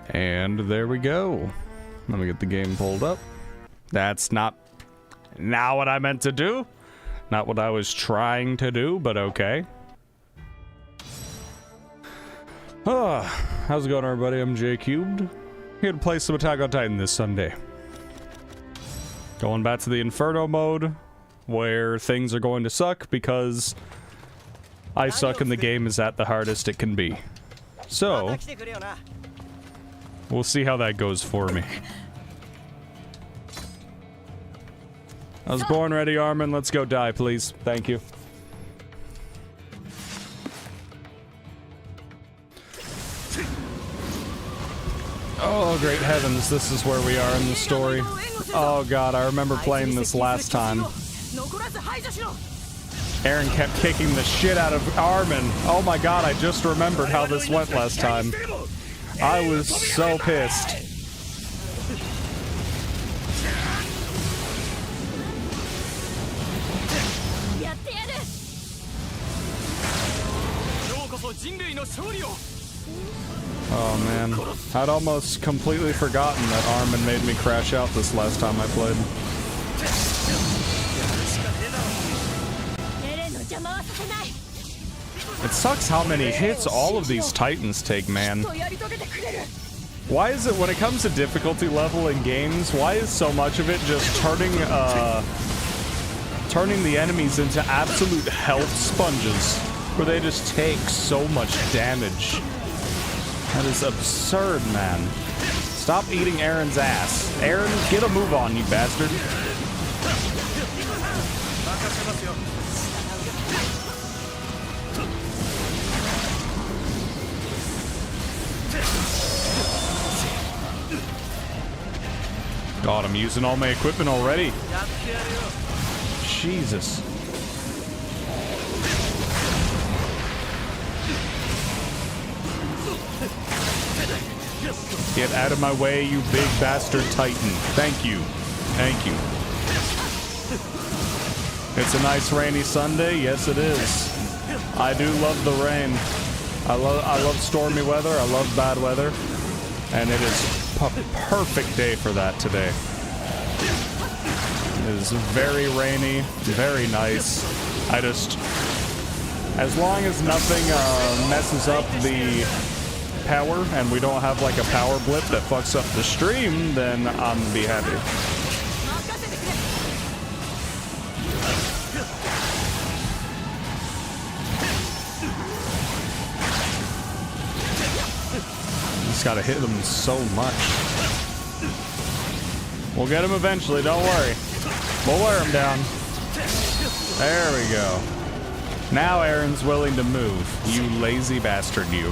And there we go. Let me get the game pulled up. That's not what I meant to do. Not what I was trying to do, but okay. How's it going, everybody? I'm J Cubed. Here to play some Attack on Titan this Sunday. Going back to the Inferno mode, where things are going to suck because I suck and the game is at the hardest it can be. So, we'll see how that goes for me. I was born ready, Armin. Let's go die, please. Thank you. Oh, great heavens. This is where we are in the story. Oh, God. I remember playing this last time. Eren kept kicking the shit out of Armin. Oh, my God. I just remembered how this went last time. I was so pissed. Oh man, I'd almost completely forgotten that Armin made me crash out this last time I played. It sucks how many hits all of these Titans take, man. Why is it, when it comes to difficulty level in games, why is so much of it just turning the enemies into absolute health sponges, where they just take so much damage? That is absurd, man. Stop eating Eren's ass. Eren, get a move on, you bastard. God, I'm using all my equipment already. Jesus. Get out of my way, you big bastard Titan. Thank you. Thank you. It's a nice rainy Sunday. Yes, it is. I do love the rain. I love stormy weather. I love bad weather. And it is a perfect day for that today. It is very rainy, very nice. As long as nothing messes up the power and we don't have like a power blip that fucks up the stream, then I'm gonna be happy. Just gotta hit them so much. We'll get him eventually, don't worry. We'll wear him down. There we go. Now Eren's willing to move. You lazy bastard, you.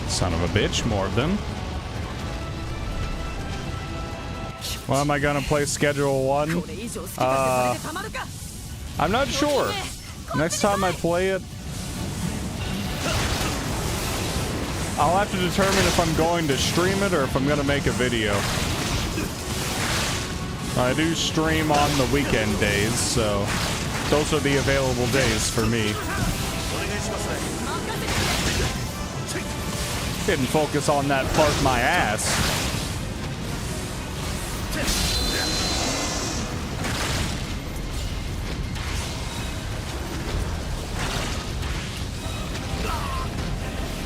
Son of a bitch, more of them. Well, am I gonna play Schedule 1? I'm not sure. Next time I play it, I'll have to determine if I'm going to stream it or if I'm gonna make a video. I do stream on the weekend days, so those are the available days for me. Didn't focus on that part my ass.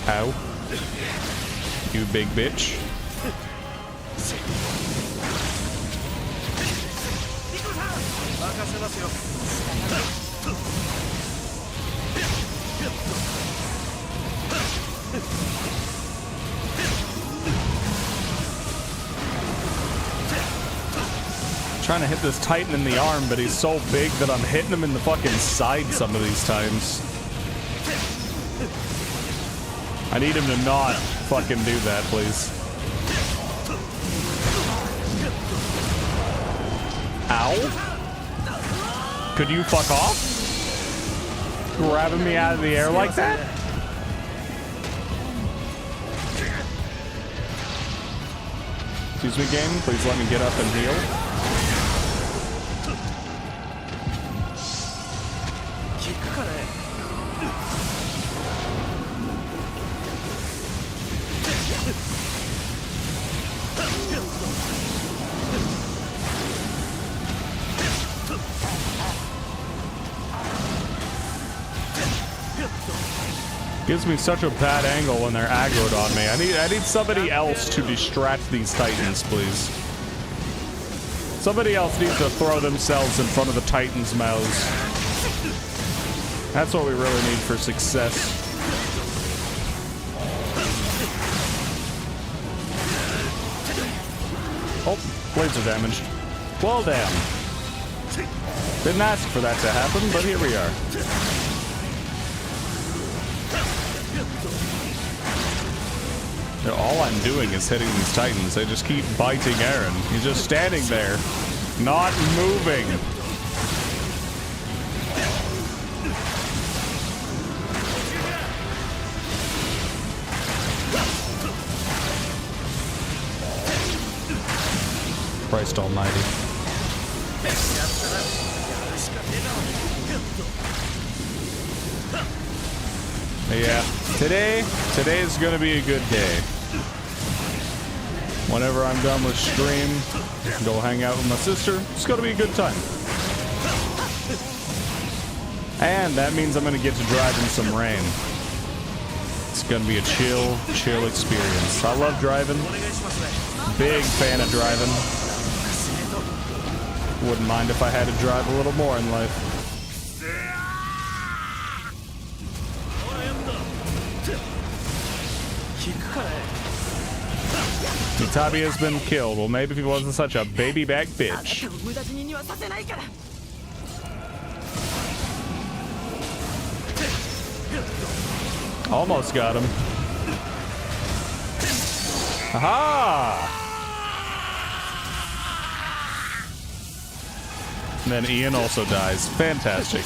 Ow. You big bitch. Trying to hit this Titan in the arm, but he's so big that I'm hitting him in the fucking side some of these times. I need him to not fucking do that, please. Ow. Could you fuck off? grabbing me out of the air like that? Excuse me, game. Please let me get up and heal. Gives me such a bad angle when they're aggroed on me. I need somebody else to distract these Titans, please. Somebody else needs to throw themselves in front of the Titans' mouths. That's what we really need for success. Oh, blades are damaged. Well, damn. Didn't ask for that to happen, but here we are. All I'm doing is hitting these Titans. They just keep biting Eren. He's just standing there, not moving. Christ almighty. Yeah, today's gonna be a good day. Whenever I'm done with stream, go hang out with my sister. It's gonna be a good time. And that means I'm gonna get to drive in some rain. It's gonna be a chill experience. I love driving. Big fan of driving. Wouldn't mind if I had to drive a little more in life. Utabi has been killed. Well, maybe if he wasn't such a baby back bitch. Almost got him. Aha! And then Ian also dies. Fantastic.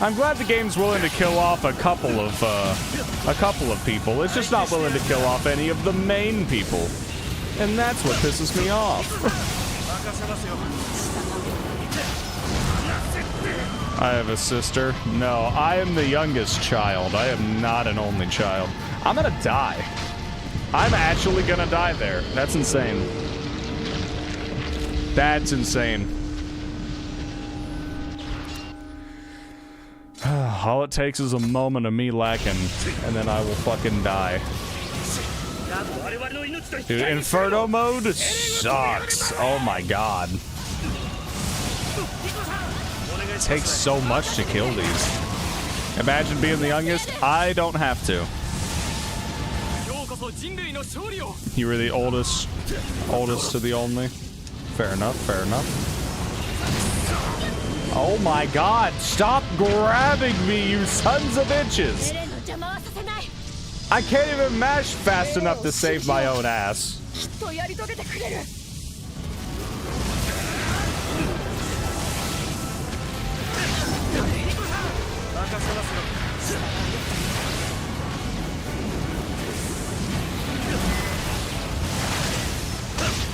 I'm glad the game's willing to kill off a couple of people. It's just not willing to kill off any of the main people. And that's what pisses me off. I have a sister. No, I am the youngest child. I am not an only child. I'm gonna die. I'm actually gonna die there. That's insane. That's insane. All it takes is a moment of me lacking, and then I will fucking die. Dude, Inferno mode sucks. Oh my god. It takes so much to kill these. Imagine being the youngest. I don't have to. You were the oldest to the only. Fair enough, fair enough. Oh my god, stop grabbing me, you sons of bitches! I can't even mash fast enough to save my own ass.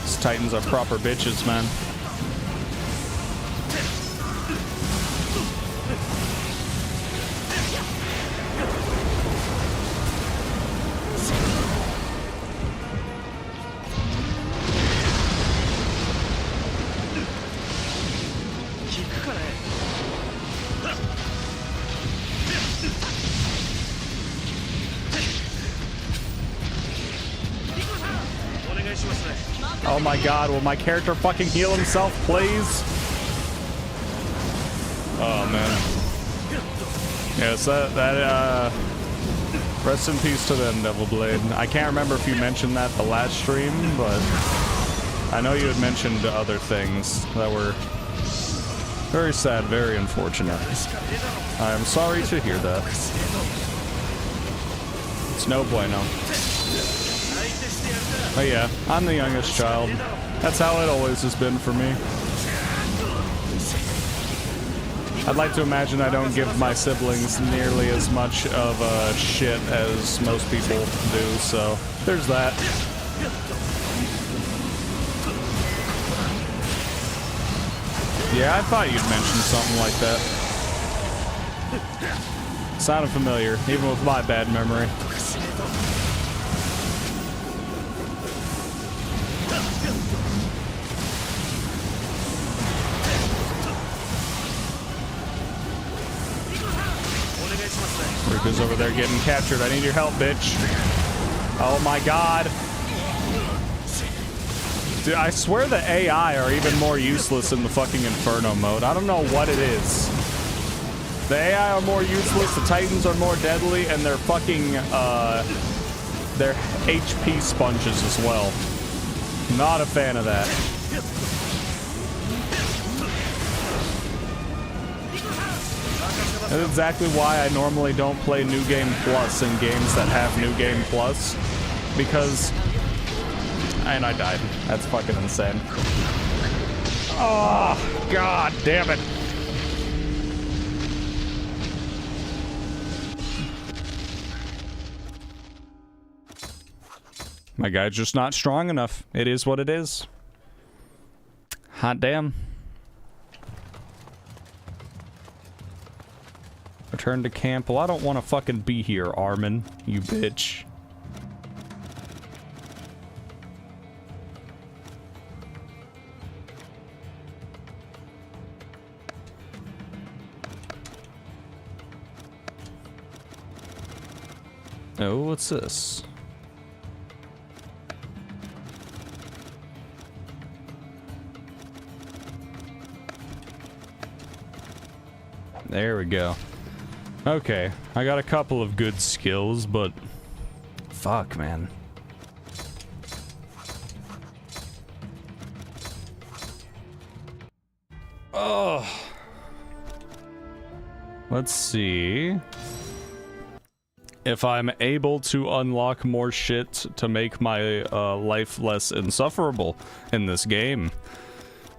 These Titans are proper bitches, man. Oh my god, will my character fucking heal himself, please? Oh man. Yes, rest in peace to them, Devil Blade. I can't remember if you mentioned that the last stream, but I know you had mentioned other things that were very sad, very unfortunate. I am sorry to hear that. It's no bueno. But yeah, I'm the youngest child. That's how it always has been for me. I'd like to imagine I don't give my siblings nearly as much of a shit as most people do, so there's that. Yeah, I thought you'd mention something like that. Sounded familiar, even with my bad memory. Riku's over there getting captured. I need your help, bitch. Oh my god. Dude, I swear the AI are even more useless in the fucking Inferno mode. I don't know what it is. The AI are more useless, the Titans are more deadly, and they're fucking, they're HP sponges as well. Not a fan of that. That's exactly why I normally don't play New Game Plus in games that have New Game Plus. Because... And I died. That's fucking insane. Oh, god damn it. My guy's just not strong enough. It is what it is. Hot damn. Return to camp. Well, I don't want to fucking be here, Armin. You bitch. Oh, what's this? There we go. Okay, I got a couple of good skills, but fuck, man. Oh. Let's see if I'm able to unlock more shit to make my life less insufferable in this game.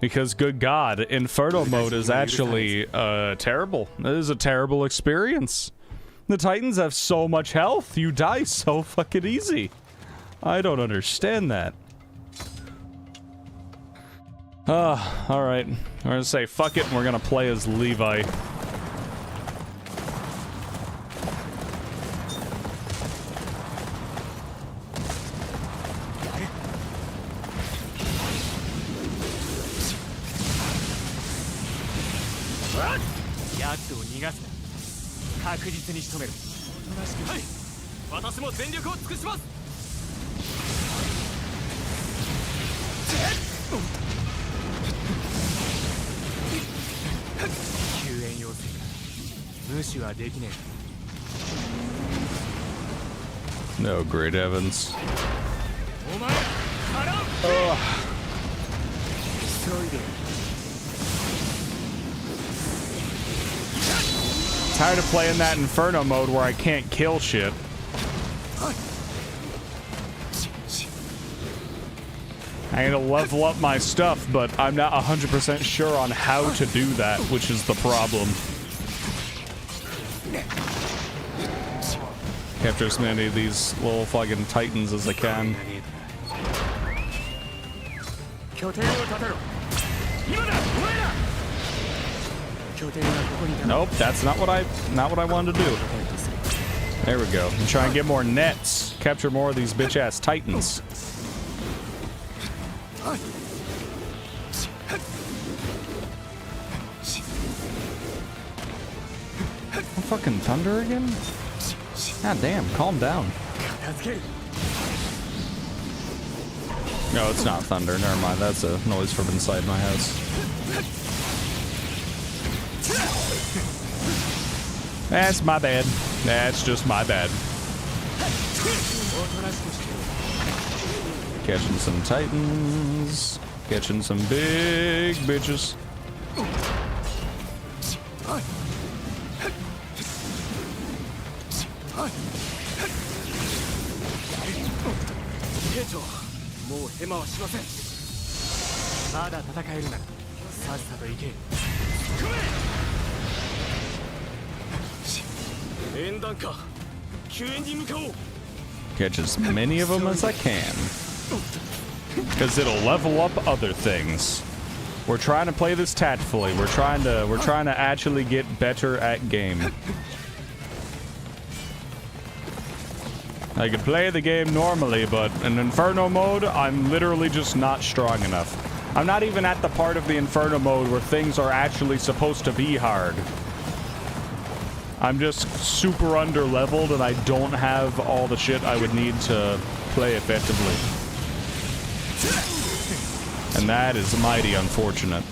Because, good God, Inferno mode is actually terrible. It is a terrible experience. The Titans have so much health. You die so fucking easy. I don't understand that. Alright. We're gonna say fuck it and we're gonna play as Levi. No, great heavens. Tired of playing that Inferno mode where I can't kill shit. I need to level up my stuff, but I'm not 100% sure on how to do that, which is the problem. Capture as many of these little fucking Titans as I can. Nope, that's not what I wanted to do. There we go. And try and get more nets. Capture more of these bitch ass Titans. Fucking thunder again? God damn, calm down. No, it's not thunder. Never mind. That's a noise from inside my house. That's my bad. That's just my bad. Catching some Titans. Catching some big bitches. Catch as many of them as I can. Because it'll level up other things. We're trying to play this tactfully. We're trying to actually get better at game. I could play the game normally, but in Inferno mode, I'm literally just not strong enough. I'm not even at the part of the Inferno mode where things are actually supposed to be hard. I'm just super under-leveled, and I don't have all the shit I would need to play effectively. And that is mighty unfortunate.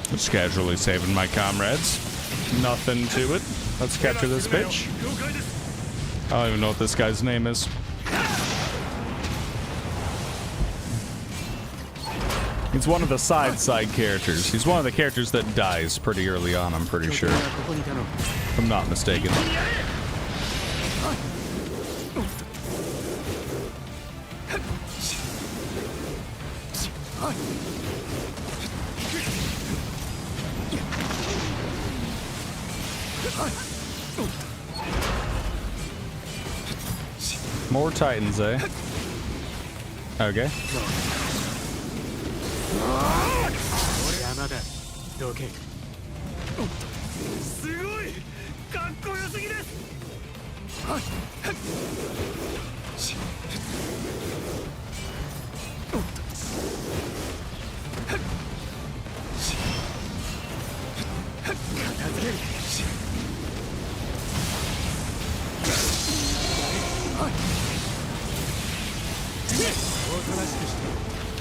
Just casually saving my comrades. Nothing to it. Let's capture this bitch. I don't even know what this guy's name is. He's one of the side characters. He's one of the characters that dies pretty early on, I'm pretty sure. If I'm not mistaken. More Titans, eh? Okay.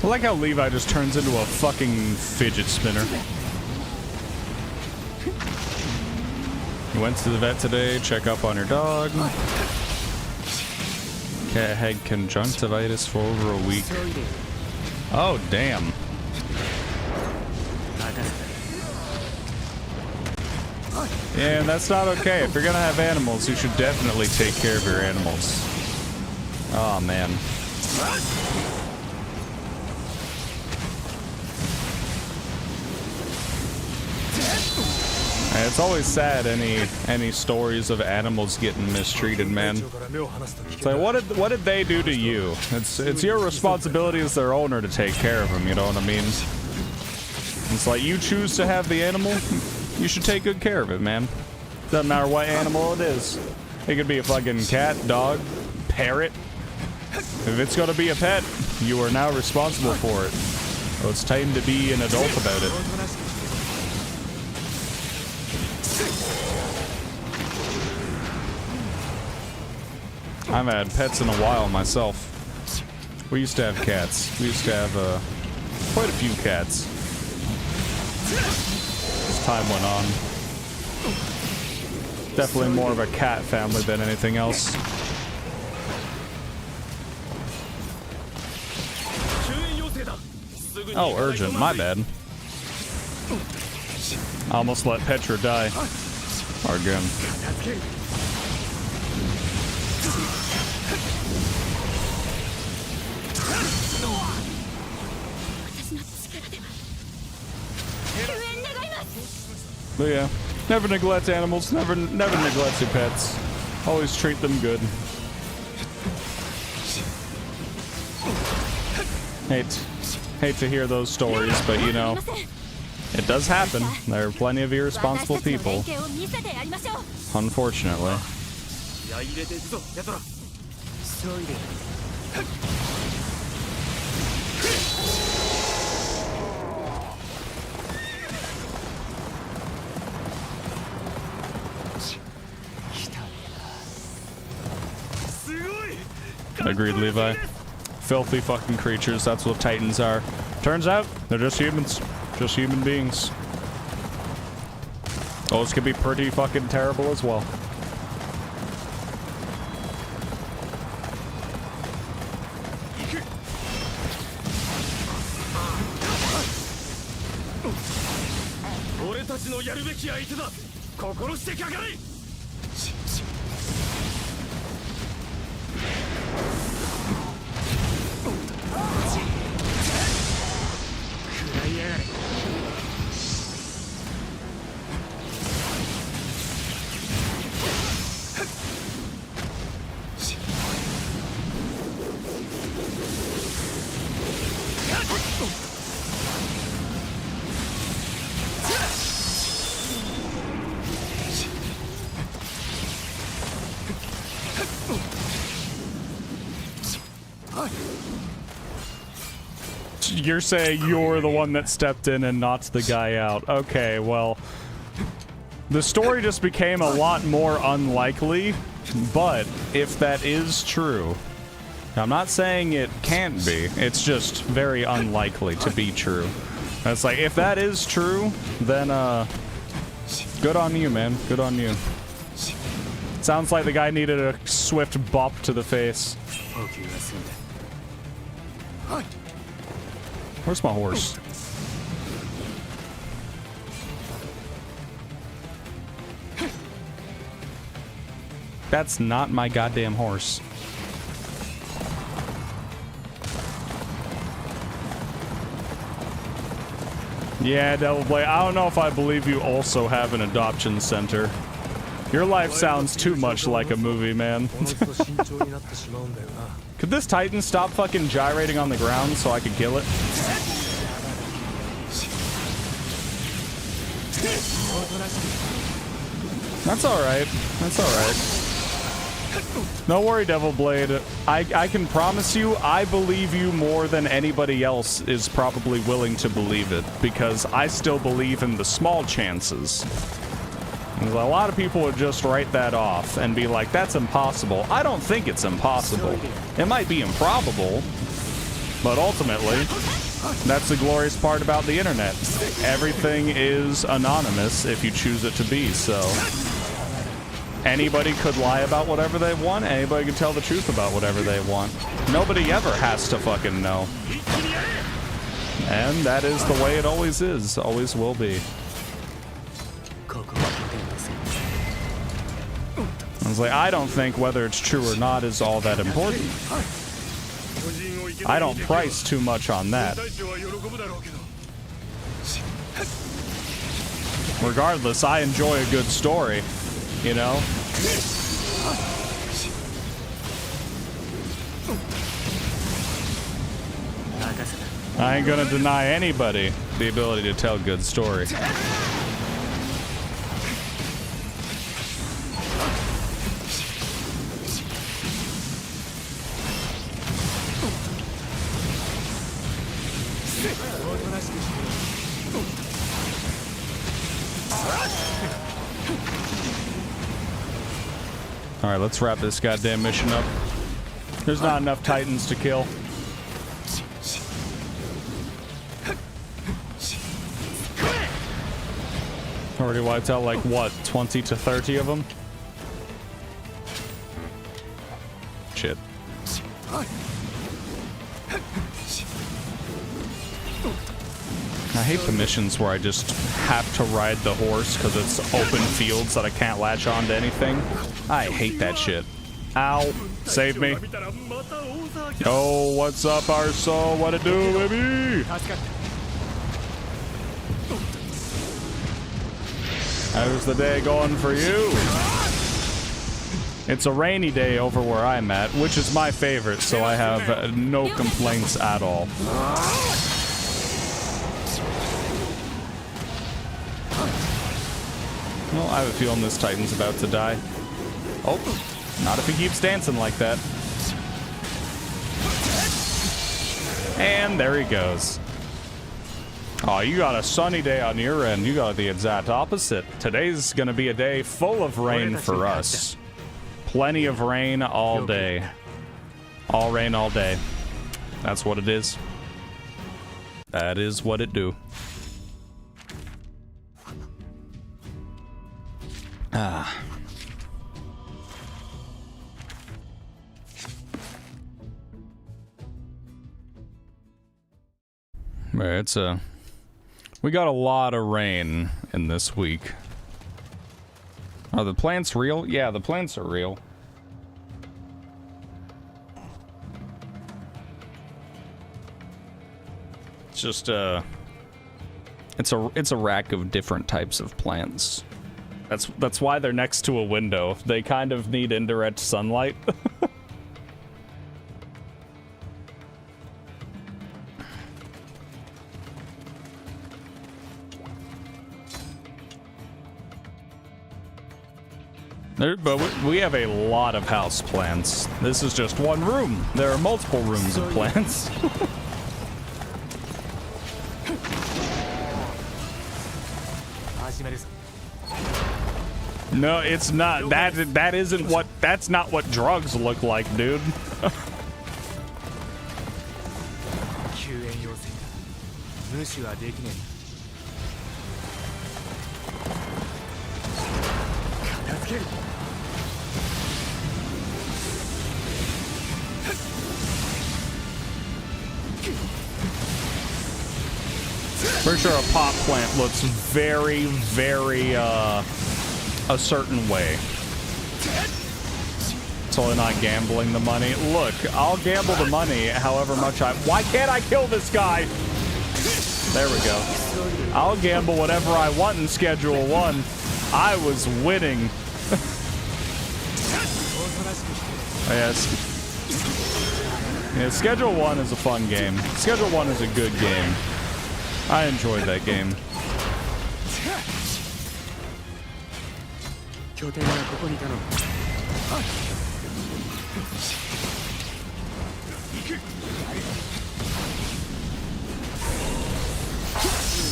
I like how Levi just turns into a fucking fidget spinner. You went to the vet today, check up on your dog. Cat had conjunctivitis for over a week. Oh, damn. Yeah, that's not okay. If you're gonna have animals, you should definitely take care of your animals. Oh, man. It's always sad any stories of animals getting mistreated, man. It's like, what did they do to you? It's your responsibility as their owner to take care of them, you know what I mean? It's like, you choose to have the animal, you should take good care of it, man. Doesn't matter what animal it is. It could be a fucking cat, dog, parrot. If it's gonna be a pet, you are now responsible for it. So it's time to be an adult about it. I haven't had pets in a while myself. We used to have cats. We used to have quite a few cats. As time went on. Definitely more of a cat family than anything else. Oh, urgent. My bad. I almost let Petra die. Again. But yeah, never neglect animals. Never neglect your pets. Always treat them good. Hate to hear those stories, but you know, it does happen. There are plenty of irresponsible people. Unfortunately. Agreed, Levi. Filthy fucking creatures, that's what Titans are. Turns out, they're just humans. Just human beings. Those can be pretty fucking terrible as well. たちのやるべき相手だ。心してかかれ。食らいやがれ。You're saying you're the one that stepped in and knocked the guy out. Okay, well, the story just became a lot more unlikely, but if that is true, I'm not saying it can't be, it's just very unlikely to be true. And it's like, if that is true, then, good on you, man. Good on you. Sounds like the guy needed a swift bop to the face. Where's my horse? That's not my goddamn horse. Yeah, Devil Blade, I don't know if I believe you also have an adoption center. Your life sounds too much like a movie, man. Could this Titan stop fucking gyrating on the ground so I could kill it? That's alright. That's alright. Don't worry, Devil Blade. I can promise you, I believe you more than anybody else is probably willing to believe it, because I still believe in the small chances. A lot of people would just write that off and be like, that's impossible. I don't think it's impossible. It might be improbable, but ultimately, that's the glorious part about the internet. Everything is anonymous if you choose it to be, so anybody could lie about whatever they want, anybody can tell the truth about whatever they want. Nobody ever has to fucking know. And that is the way it always is, always will be. I was like, I don't think whether it's true or not is all that important. I don't price too much on that. Regardless, I enjoy a good story, you know? I ain't gonna deny anybody the ability to tell a good story. Alright, let's wrap this goddamn mission up. There's not enough Titans to kill. Already wiped out like, what, 20 to 30 of them? Shit. I hate the missions where I just have to ride the horse because it's open fields that I can't latch on to anything. I hate that shit. Ow. Save me. Oh, what's up, Arso? What it do, baby? How's the day going for you? It's a rainy day over where I'm at, which is my favorite, so I have no complaints at all. Well, I have a feeling this Titan's about to die. Oh, not if he keeps dancing like that. And there he goes. Oh, you got a sunny day on your end. You got the exact opposite. Today's gonna be a day full of rain for us. Plenty of rain all day. All rain all day. That's what it is. That is what it do. Ah. It's a We got a lot of rain in this week. Are the plants real? Yeah, the plants are real. It's just it's a rack of different types of plants. That's why they're next to a window. They kind of need indirect sunlight. But we have a lot of house plants. This is just one room. There are multiple rooms of plants. No, it's not. That isn't what. That's not what drugs look like, dude. Pretty sure a pot plant looks very, very, a certain way. Totally not gambling the money. Look, I'll gamble the money however much I... Why can't I kill this guy? There we go. I'll gamble whatever I want in Schedule 1. I was winning. Yes. Yeah, Schedule 1 is a fun game. Schedule 1 is a good game. I enjoyed that game.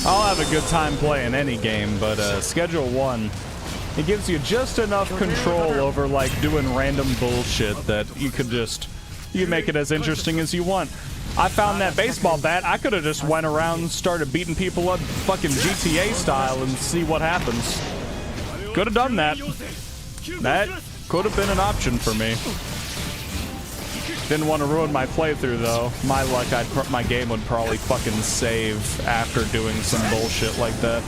I'll have a good time playing any game, but Schedule 1, it gives you just enough control over like doing random bullshit that you can make it as interesting as you want. I found that baseball bat. I could have just went around and started beating people up fucking GTA style and see what happens. Could have done that. That could have been an option for me. Didn't want to ruin my playthrough though. My luck, my game would probably fucking save after doing some bullshit like that.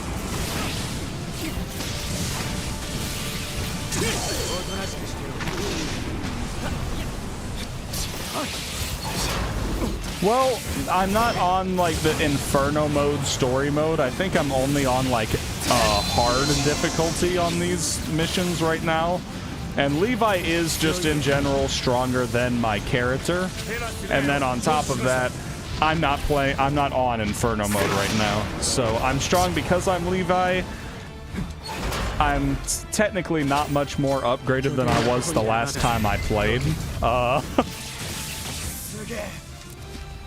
Well, I'm not on like the Inferno mode, story mode. I think I'm only on like hard difficulty on these missions right now. And Levi is just in general stronger than my character. And then on top of that, I'm not on Inferno mode right now. So I'm strong because I'm Levi. I'm technically not much more upgraded than I was the last time I played.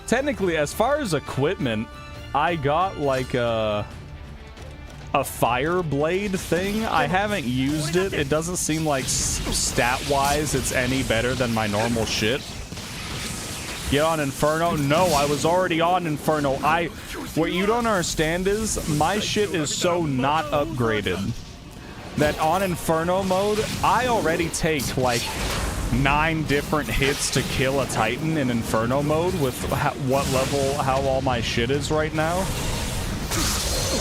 Technically, as far as equipment, I got like a fire blade thing. I haven't used it. It doesn't seem like stat-wise it's any better than my normal shit. Get on Inferno? No, I was already on Inferno. What you don't understand is my shit is so not upgraded that on Inferno mode, I already take like 9 different hits to kill a Titan in Inferno mode with how all my shit is right now.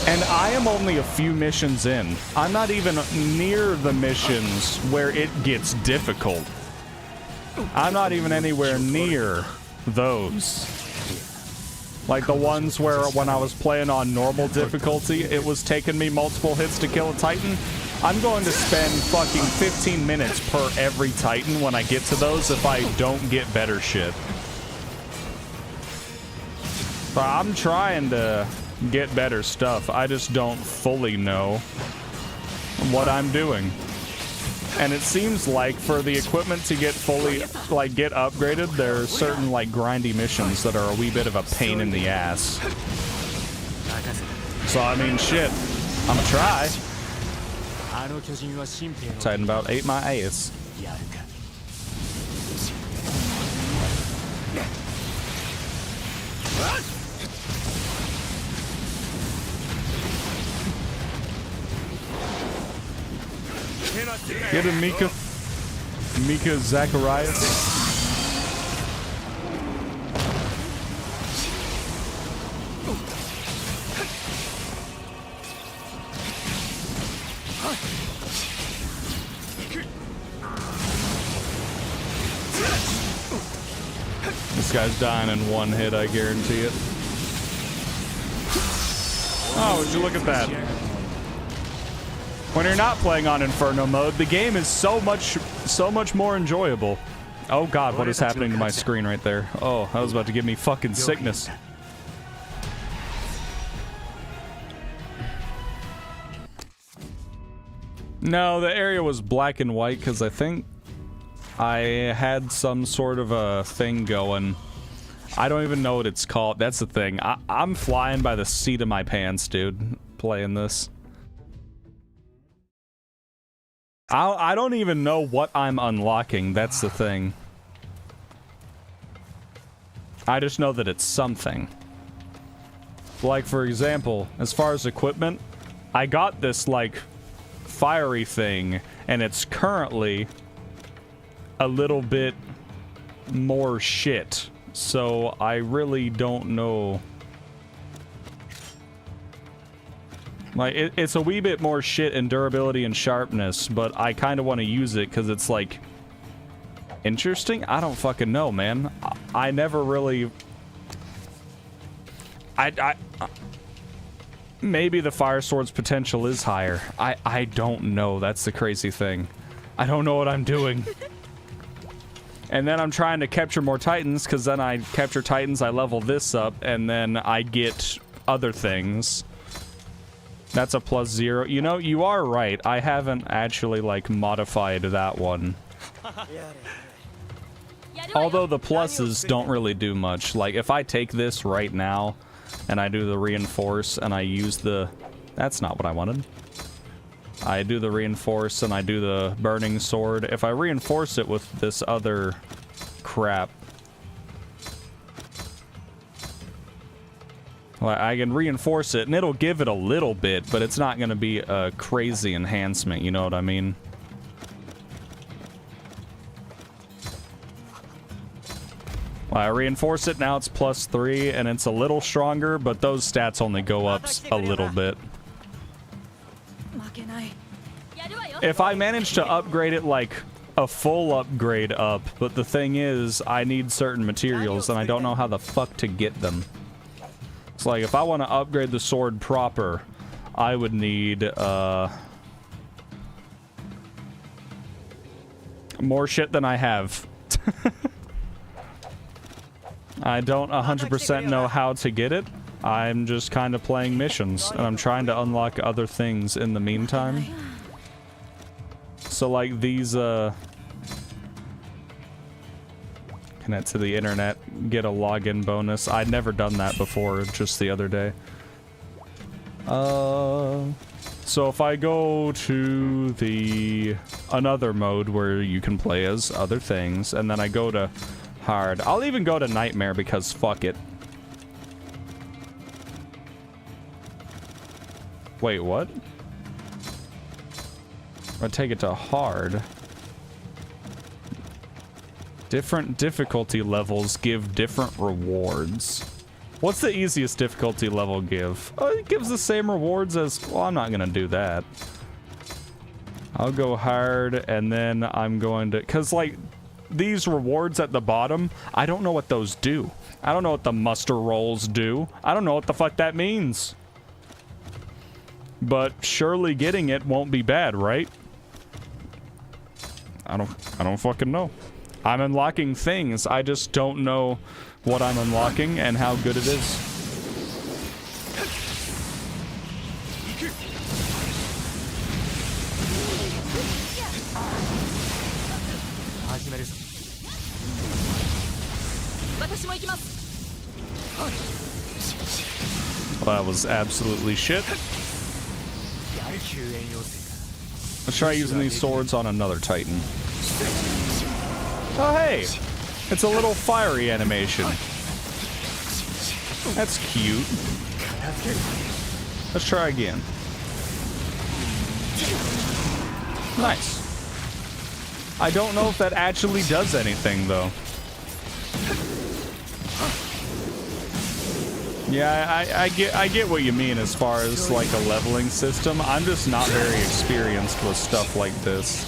And I am only a few missions in. I'm not even near the missions where it gets difficult. I'm not even anywhere near those. Like the ones where when I was playing on normal difficulty, it was taking me multiple hits to kill a Titan. I'm going to spend fucking 15 minutes per every Titan when I get to those if I don't get better shit. But I'm trying to get better stuff. I just don't fully know what I'm doing. And it seems like for the equipment to get fully, like, get upgraded, there are certain, like, grindy missions that are a wee bit of a pain in the ass. So, I mean, shit. I'm gonna try. Titan about ate my ass. Get him, Mika. Mika Zacharias. This guy's dying in one hit, I guarantee it. Oh, would you look at that? When you're not playing on Inferno mode, the game is so much more enjoyable. Oh god, what is happening to my screen right there? Oh, that was about to give me fucking sickness. No, the area was black and white because I think I had some sort of a thing going. I don't even know what it's called. That's the thing. I'm flying by the seat of my pants, dude, playing this. I don't even know what I'm unlocking. That's the thing. I just know that it's something. Like, for example, as far as equipment, I got this, like, fiery thing, and it's currently a little bit more shit. So I really don't know. Like, it's a wee bit more shit in durability and sharpness, but I kind of want to use it because it's, like, interesting? I don't fucking know, man. I never really... Maybe the Fire Sword's potential is higher. I don't know. That's the crazy thing. I don't know what I'm doing. And then I'm trying to capture more Titans, because then I capture Titans, I level this up, and then I get other things. That's a +0. You know, you are right. I haven't actually, like, modified that one. Although the pluses don't really do much. Like, if I take this right now, and I do the reinforce, and I use the... That's not what I wanted. I do the reinforce, and I do the burning sword. If I reinforce it with this other crap... Well, I can reinforce it, and it'll give it a little bit, but it's not going to be a crazy enhancement, you know what I mean? Well, I reinforce it, now it's +3, and it's a little stronger, but those stats only go up a little bit. If I manage to upgrade it, like, a full upgrade up, but the thing is, I need certain materials, and I don't know how the fuck to get them. It's like, if I want to upgrade the sword proper, I would need, more shit than I have. I don't 100% know how to get it. I'm just kind of playing missions, and I'm trying to unlock other things in the meantime. So, like, these, connect to the internet, get a login bonus. I'd never done that before, just the other day. So if I go to the another mode where you can play as other things, and then I go to hard. I'll even go to nightmare because fuck it. Wait, what? I'll take it to hard. Different difficulty levels give different rewards. What's the easiest difficulty level give? Oh, it gives the same rewards as... Well, I'm not gonna do that. I'll go hard, and then I'm going to... Because, like, these rewards at the bottom, I don't know what those do. I don't know what the muster rolls do. I don't know what the fuck that means. But surely getting it won't be bad, right? I don't fucking know. I'm unlocking things. I just don't know what I'm unlocking and how good it is. Well, that was absolutely shit. Let's try using these swords on another Titan. Oh, hey! It's a little fiery animation. That's cute. Let's try again. Nice. I don't know if that actually does anything, though. Yeah, I get what you mean as far as, like, a leveling system. I'm just not very experienced with stuff like this.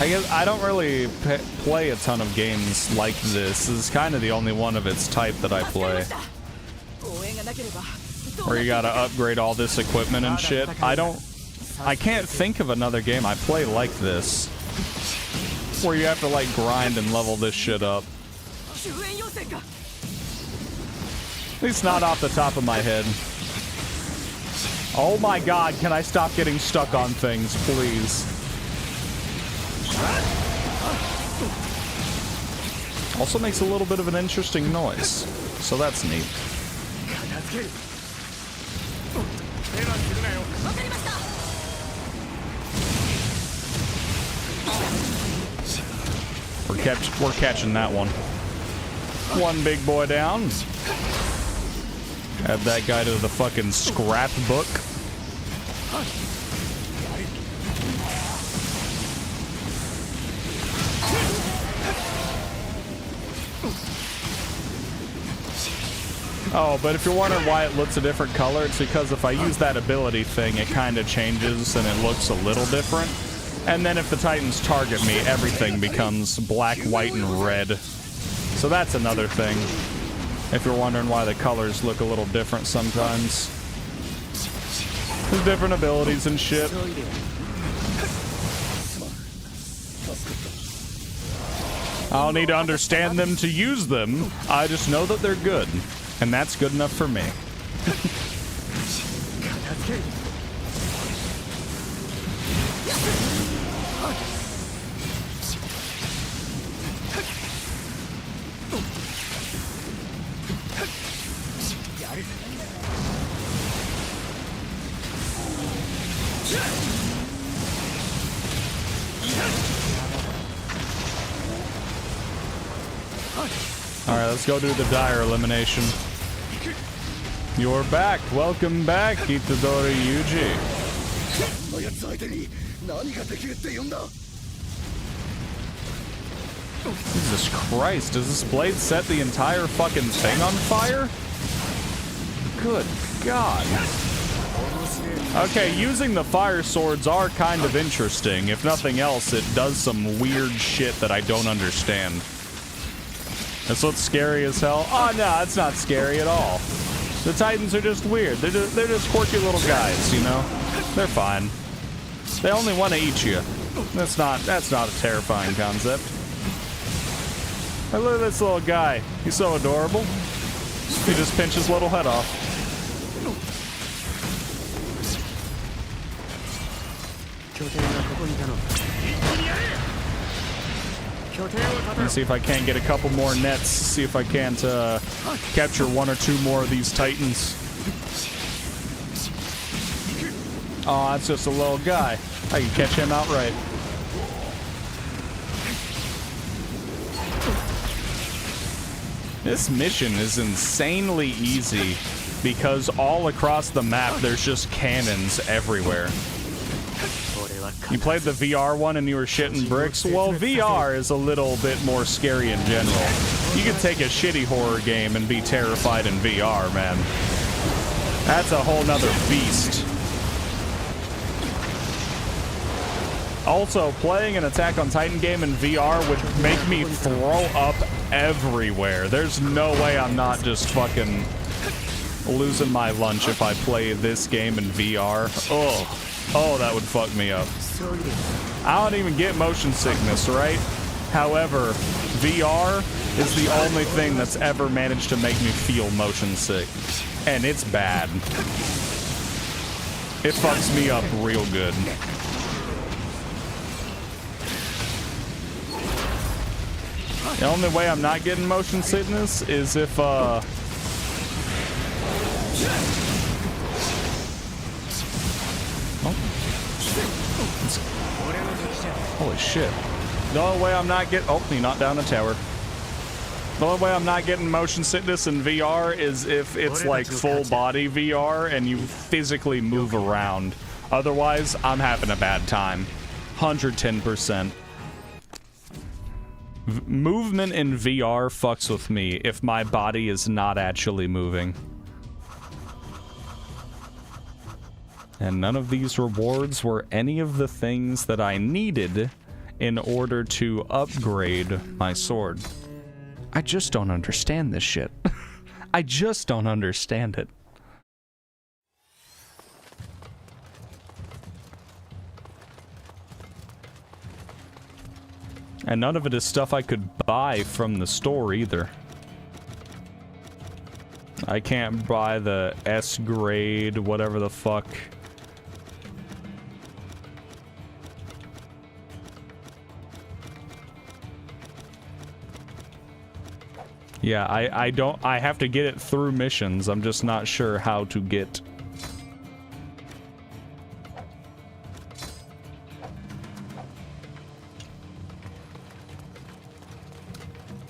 I guess I don't really play a ton of games like this. This is kind of the only one of its type that I play. Where you gotta upgrade all this equipment and shit. I can't think of another game I play like this. Where you have to like grind and level this shit up. At least not off the top of my head. Oh my god, can I stop getting stuck on things, please? Also makes a little bit of an interesting noise, so that's neat. We're catching that one. One big boy down. Add that guy to the fucking scrapbook. Oh, but if you're wondering why it looks a different color, it's because if I use that ability thing, it kind of changes and it looks a little different. And then if the Titans target me, everything becomes black, white, and red. So that's another thing. If you're wondering why the colors look a little different sometimes. There's different abilities and shit. I don't need to understand them to use them. I just know that they're good. And that's good enough for me. Alright, let's go do the dire elimination. You're back. Welcome back, Itadori Yuji. Jesus Christ, does this blade set the entire fucking thing on fire? Good God. Okay, using the fire swords are kind of interesting. If nothing else, it does some weird shit that I don't understand. That's what's scary as hell. Oh no, it's not scary at all. The Titans are just weird. They're just quirky little guys, you know? They're fine. They only want to eat you. That's not a terrifying concept. Hey, look at this little guy. He's so adorable. He just pinched his little head off. Let's see if I can't get a couple more nets. See if I can't capture one or two more of these Titans. Oh, that's just a little guy. I can catch him outright. This mission is insanely easy because all across the map there's just cannons everywhere. You played the VR one and you were shitting bricks? Well, VR is a little bit more scary in general. You could take a shitty horror game and be terrified in VR, man. That's a whole nother beast. Also, playing an Attack on Titan game in VR would make me throw up everywhere. There's no way I'm not just fucking losing my lunch if I play this game in VR. Oh. Oh, that would fuck me up. I don't even get motion sickness, right? However, VR is the only thing that's ever managed to make me feel motion sick. And it's bad. It fucks me up real good. The only way I'm not getting motion sickness is if, holy shit. The only way I'm not getting... Oh, he knocked down a tower. The only way I'm not getting motion sickness in VR is if it's like full body VR and you physically move around. Otherwise, I'm having a bad time. 110%. Movement in VR fucks with me if my body is not actually moving. And none of these rewards were any of the things that I needed in order to upgrade my sword. I just don't understand this shit. I just don't understand it. And none of it is stuff I could buy from the store either. I can't buy the S grade, whatever the fuck. Yeah, I have to get it through missions. I'm just not sure how to get.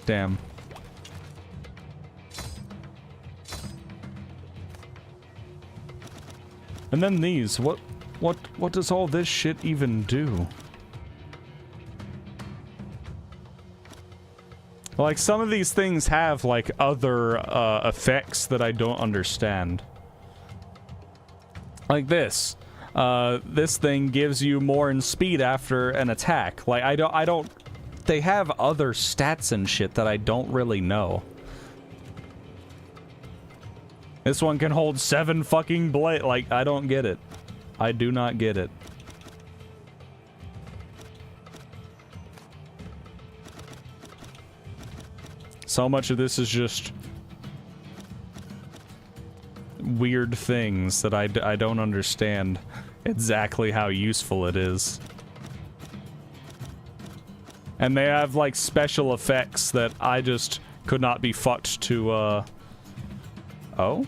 Damn. And then these, what does all this shit even do? Like, some of these things have, like, other, effects that I don't understand. Like this. This thing gives you more in speed after an attack. Like, I don't... They have other stats and shit that I don't really know. This one can hold 7 fucking blade. Like, I don't get it. I do not get it. So much of this is just weird things that I don't understand exactly how useful it is. And they have, like, special effects that I just could not be fucked to, Oh?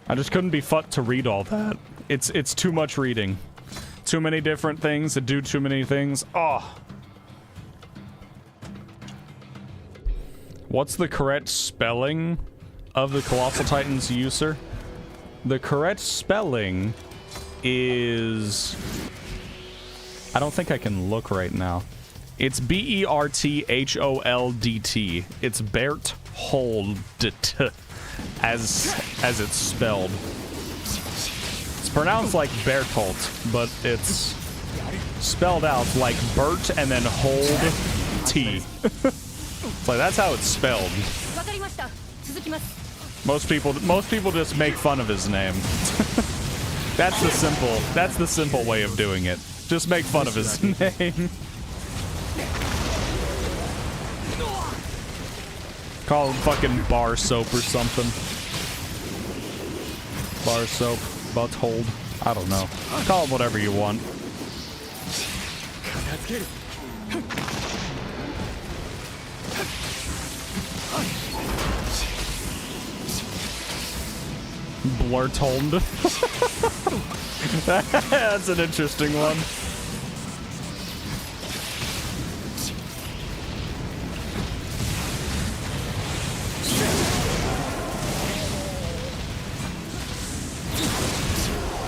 I just couldn't be fucked to read all that. It's too much reading. Too many different things that do too many things. Oh. What's the correct spelling of the Colossal Titan's user? The correct spelling is... I don't think I can look right now. It's B-E-R-T-H-O-L-D-T. It's Bertholdt, as it's spelled. It's pronounced like Bertholdt, but it's spelled out like Bert and then hold T. It's like, that's how it's spelled. Most people just make fun of his name. That's the simple way of doing it. Just make fun of his name. Call him fucking bar soap or something. Bar soap, butthole. I don't know. Call him whatever you want. Blurtolmed. That's an interesting one.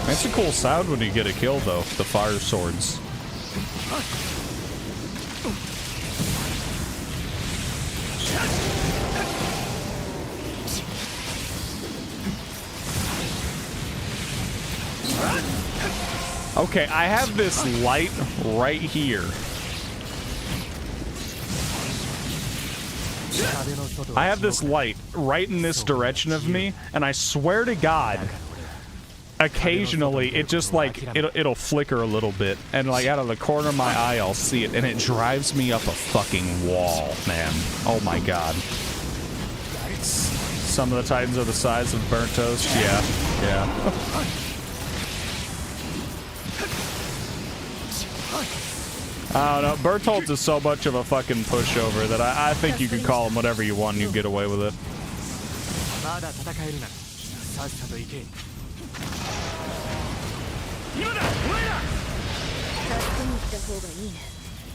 That's a cool sound when you get a kill, though, the fire swords. Okay, I have this light right here. I have this light right in this direction of me, and I swear to God, occasionally it just like it'll flicker a little bit, and like out of the corner of my eye I'll see it, and it drives me up a fucking wall, man. Oh my God. Some of the Titans are the size of burnt toast. Yeah. I don't know. Bertholdt is so much of a fucking pushover that I think you can call him whatever you want and you get away with it.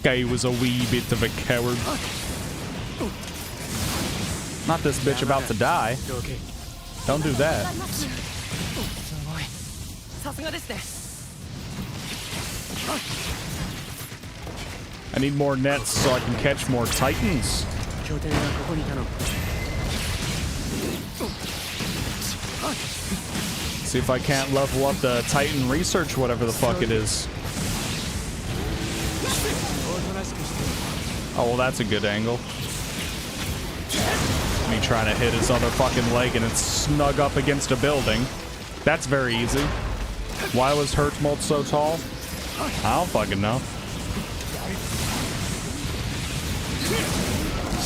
Guy was a wee bit of a coward. Not this bitch about to die. Don't do that. I need more nets so I can catch more Titans. See if I can't level up the Titan research, whatever the fuck it is. Oh, well, that's a good angle. Me trying to hit his other fucking leg and it's snug up against a building. That's very easy. Why was Hertzmold so tall? I don't fucking know.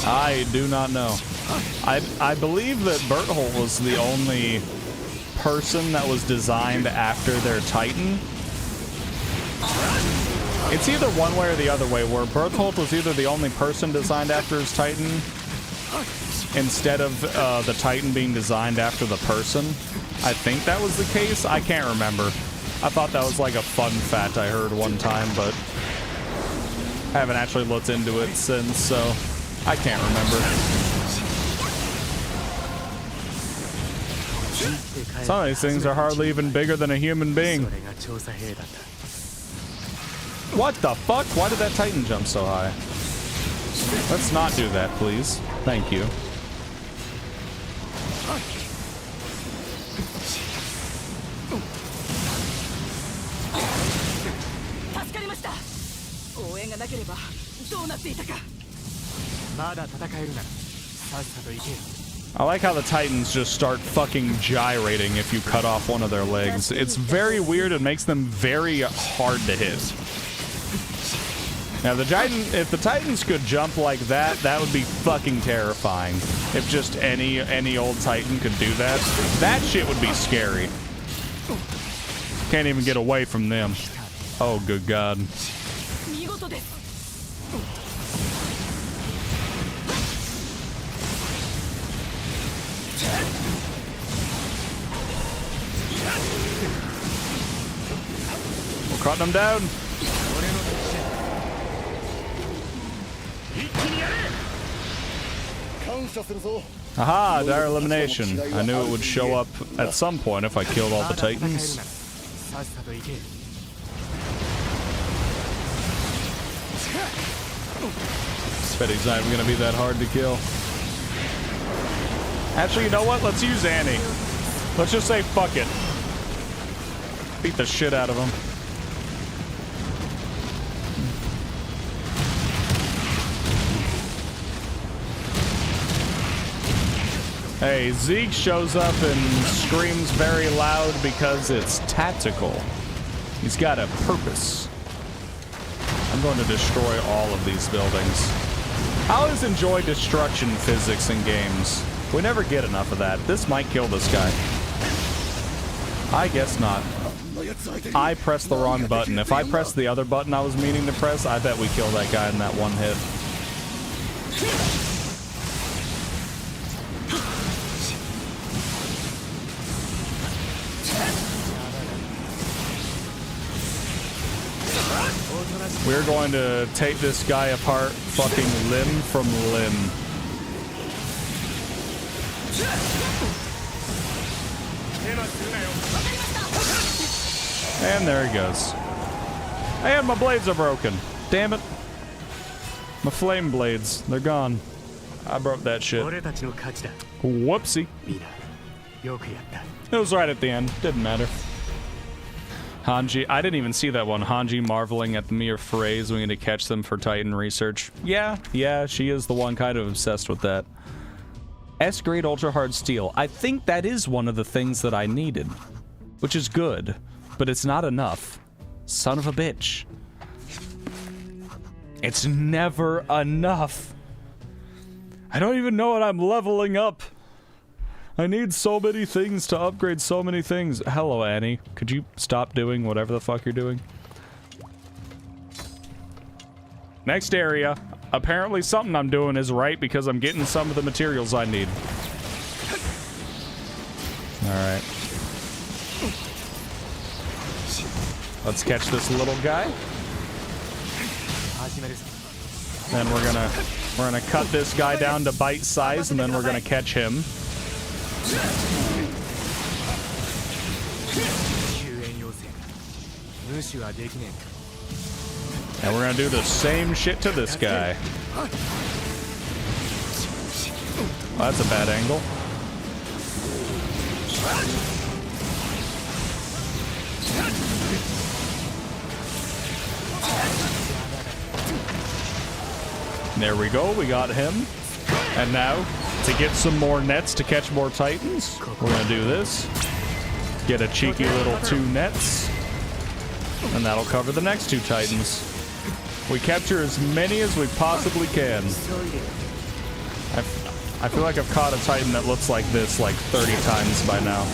I do not know. I believe that Berthold was the only person that was designed after their Titan. It's either one way or the other way, where Berthold was either the only person designed after his Titan instead of the Titan being designed after the person. I think that was the case. I can't remember. I thought that was like a fun fact I heard one time, but haven't actually looked into it since, so I can't remember. Some of these things are hardly even bigger than a human being. What the fuck? Why did that Titan jump so high? Let's not do that, please. Thank you. I like how the Titans just start fucking gyrating if you cut off one of their legs. It's very weird. It makes them very hard to hit. Now, if the Titans could jump like that, that would be fucking terrifying. If just any old Titan could do that, that shit would be scary. Can't even get away from them. Oh, good God. We're cutting them down. Aha, dire elimination. I knew it would show up at some point if I killed all the Titans. Bet he's not even gonna be that hard to kill. Actually, you know what? Let's use Annie. Let's just say fuck it. Beat the shit out of him. Hey, Zeke shows up and screams very loud because it's tactical. He's got a purpose. I'm going to destroy all of these buildings. I always enjoy destruction physics in games. We never get enough of that. This might kill this guy. I guess not. I pressed the wrong button. If I pressed the other button I was meaning to press, I bet we kill that guy in that one hit. We're going to take this guy apart fucking limb from limb. And there he goes. And my blades are broken. Damn it. My flame blades. They're gone. I broke that shit. Whoopsie. It was right at the end. Didn't matter. Hanji, I didn't even see that one. Hanji marveling at the mere phrase, we need to catch them for Titan research. Yeah, she is the one kind of obsessed with that. S-grade ultra hard steel. I think that is one of the things that I needed, which is good, but it's not enough. Son of a bitch. It's never enough. I don't even know what I'm leveling up. I need so many things to upgrade so many things. Hello, Annie. Could you stop doing whatever the fuck you're doing? Next area. Apparently something I'm doing is right because I'm getting some of the materials I need. Alright. Let's catch this little guy. Then we're gonna cut this guy down to bite size and then we're gonna catch him. And we're gonna do the same shit to this guy. Well, that's a bad angle. There we go, we got him. And now, to get some more nets to catch more titans, we're gonna do this. Get a cheeky little 2 nets. And that'll cover the next 2 titans. We capture as many as we possibly can. I feel like I've caught a titan that looks like this like 30 times by now.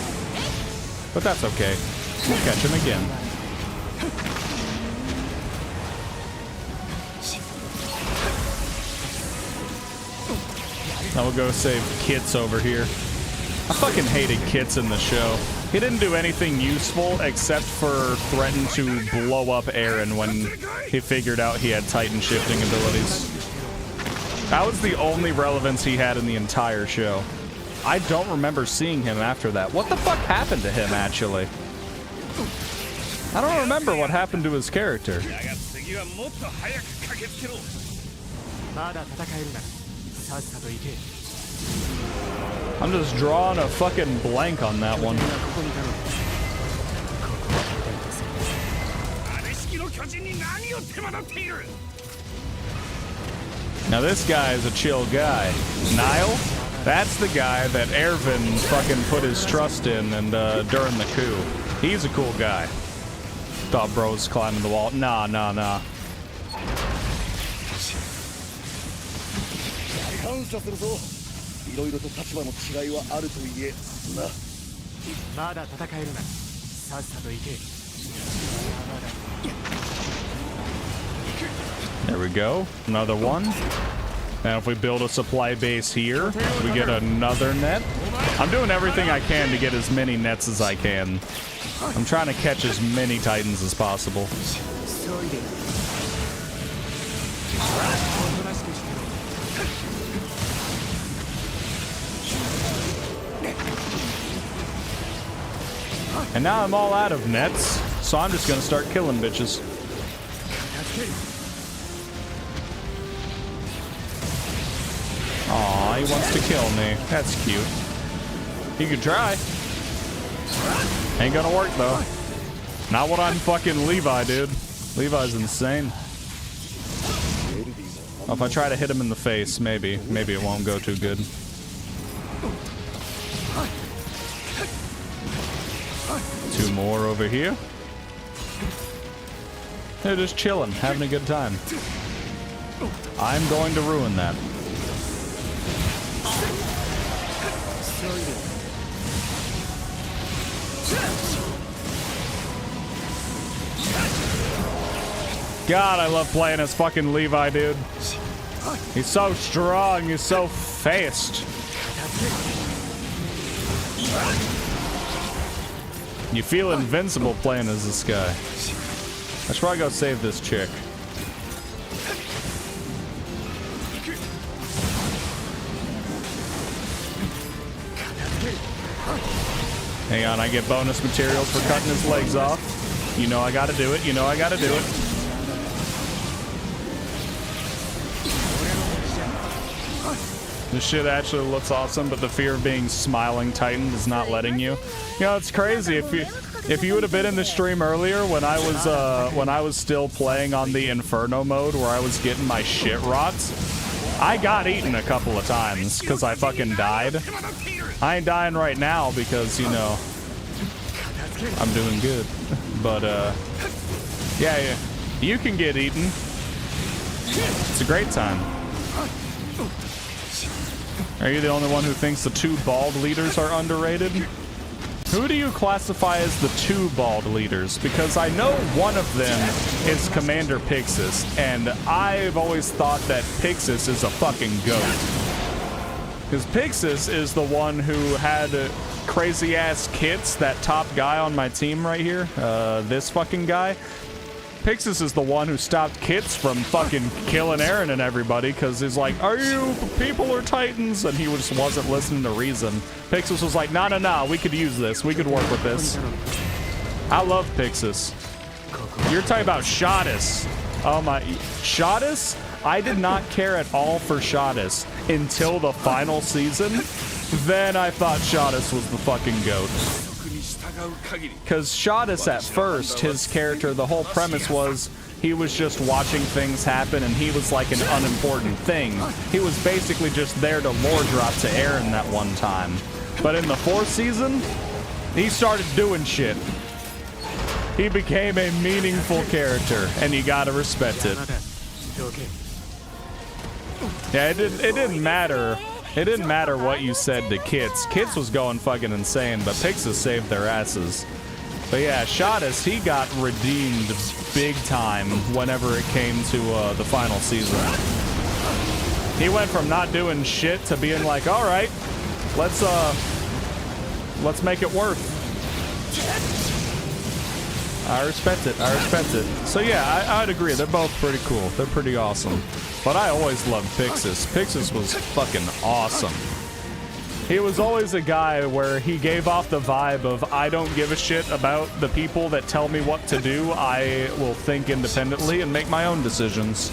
But that's okay. We'll catch him again. Now we'll go save Kits over here. I fucking hated Kits in the show. He didn't do anything useful except for threaten to blow up Eren when he figured out he had Titan shifting abilities. That was the only relevance he had in the entire show. I don't remember seeing him after that. What the fuck happened to him, actually? I don't remember what happened to his character. I'm just drawing a fucking blank on that one. Now this guy is a chill guy. Nile? That's the guy that Erwin fucking put his trust in and during the coup. He's a cool guy. Thought bro was climbing the wall. Nah. There we go. Another one. And if we build a supply base here, we get another net. I'm doing everything I can to get as many nets as I can. I'm trying to catch as many titans as possible. And now I'm all out of nets, so I'm just gonna start killing bitches. Aw, he wants to kill me. That's cute. He could try. Ain't gonna work though. Not when I'm fucking Levi, dude. Levi's insane. Oh, if I try to hit him in the face, maybe it won't go too good. Two more over here. They're just chilling, having a good time. I'm going to ruin that. God, I love playing as fucking Levi, dude. He's so strong, he's so fast. You feel invincible playing as this guy. I should probably go save this chick. Hang on, I get bonus materials for cutting his legs off. You know I gotta do it, you know I gotta do it. This shit actually looks awesome, but the fear of being smiling Titan is not letting you. You know, it's crazy. If you would have been in the stream earlier when I was still playing on the Inferno mode where I was getting my shit rocked, I got eaten a couple of times because I fucking died. I ain't dying right now because, you know, I'm doing good. But yeah, you can get eaten. It's a great time. Are you the only one who thinks the two bald leaders are underrated? Who do you classify as the two bald leaders? Because I know one of them is Commander Pixis, and I've always thought that Pixis is a fucking goat. Because Pixis is the one who had crazy-ass Kits, that top guy on my team right here, this fucking guy. Pixis is the one who stopped Kits from fucking killing Eren and everybody because he's like, are you people or Titans? And he just wasn't listening to reason. Pixis was like, nah, we could use this. We could work with this. I love Pixis. You're talking about Shadis. Oh my, Shadis? I did not care at all for Shadis until the final season. Then I thought Shadis was the fucking goat. Because Shadis at first, his character, the whole premise was he was just watching things happen and he was like an unimportant thing. He was basically just there to lore drop to Eren that one time. But in the 4th season, he started doing shit. He became a meaningful character, and you gotta respect it. Yeah, it didn't matter. It didn't matter what you said to Kits. Kits was going fucking insane, but Pixis saved their asses. But yeah, Shadis, he got redeemed big time whenever it came to the final season. He went from not doing shit to being like, all right, let's make it work. I respect it. I respect it. So yeah, I'd agree. They're both pretty cool. They're pretty awesome. But I always loved Pixis. Pixis was fucking awesome. He was always a guy where he gave off the vibe of, I don't give a shit about the people that tell me what to do. I will think independently and make my own decisions.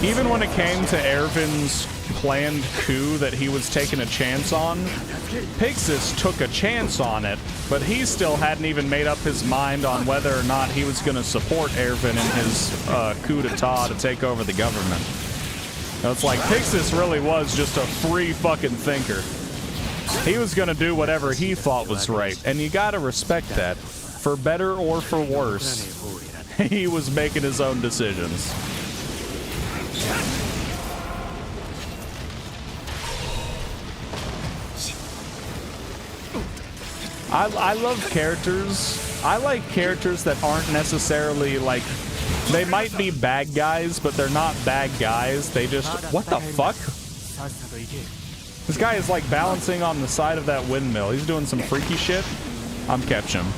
Even when it came to Erwin's planned coup that he was taking a chance on, Pixis took a chance on it, but he still hadn't even made up his mind on whether or not he was going to support Erwin in his coup d'etat to take over the government. Now, it's like Pixis really was just a free fucking thinker. He was going to do whatever he thought was right, and you gotta respect that. For better or for worse, he was making his own decisions. I love characters. I like characters that aren't necessarily like, they might be bad guys, but they're not bad guys. They just, what the fuck? This guy is like balancing on the side of that windmill. He's doing some freaky shit. I'm catching him.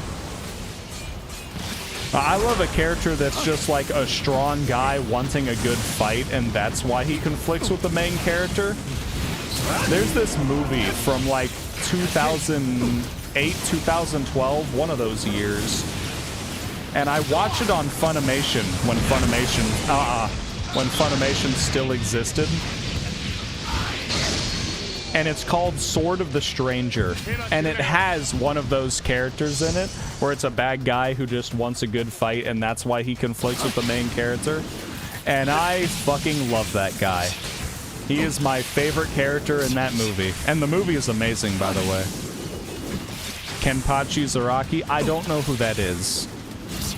I love a character that's just like a strong guy wanting a good fight, and that's why he conflicts with the main character. There's this movie from like 2008, 2012, one of those years. And I watched it on Funimation when Funimation still existed. And it's called Sword of the Stranger. And it has one of those characters in it where it's a bad guy who just wants a good fight, and that's why he conflicts with the main character. And I fucking love that guy. He is my favorite character in that movie. And the movie is amazing, by the way. Kenpachi Zaraki, I don't know who that is,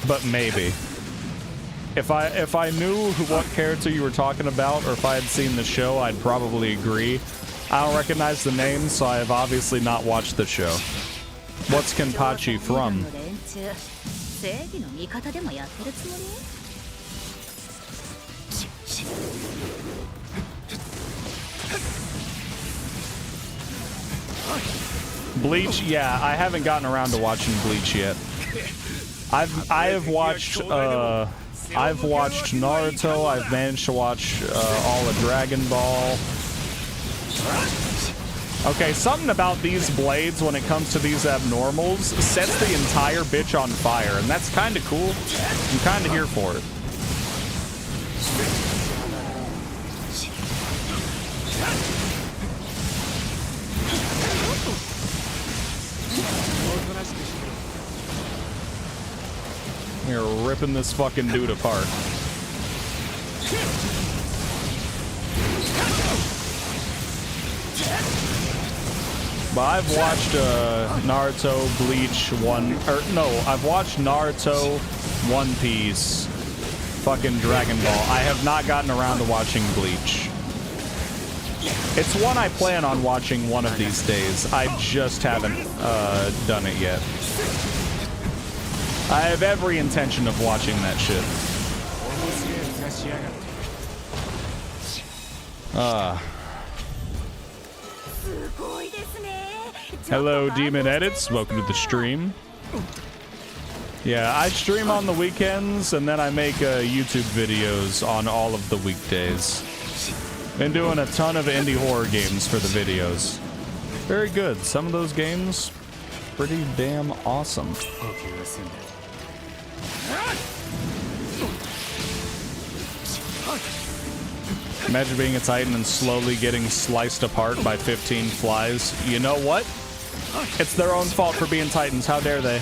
but maybe. If I knew what character you were talking about, or if I had seen the show, I'd probably agree. I don't recognize the name, so I have obviously not watched the show. What's Kenpachi from? Bleach? Yeah, I haven't gotten around to watching Bleach yet. I've watched Naruto. I've managed to watch all of Dragon Ball. Okay, something about these blades when it comes to these abnormals sets the entire bitch on fire, and that's kind of cool. I'm kind of here for it. You're ripping this fucking dude apart. But I've watched Naruto, Bleach, I've watched Naruto, One Piece, fucking Dragon Ball. I have not gotten around to watching Bleach. It's one I plan on watching one of these days. I just haven't done it yet. I have every intention of watching that shit. Hello, Demon Edits. Welcome to the stream. Yeah, I stream on the weekends, and then I make YouTube videos on all of the weekdays. Been doing a ton of indie horror games for the videos. Very good. Some of those games, pretty damn awesome. Imagine being a Titan and slowly getting sliced apart by 15 flies. You know what? It's their own fault for being Titans. How dare they?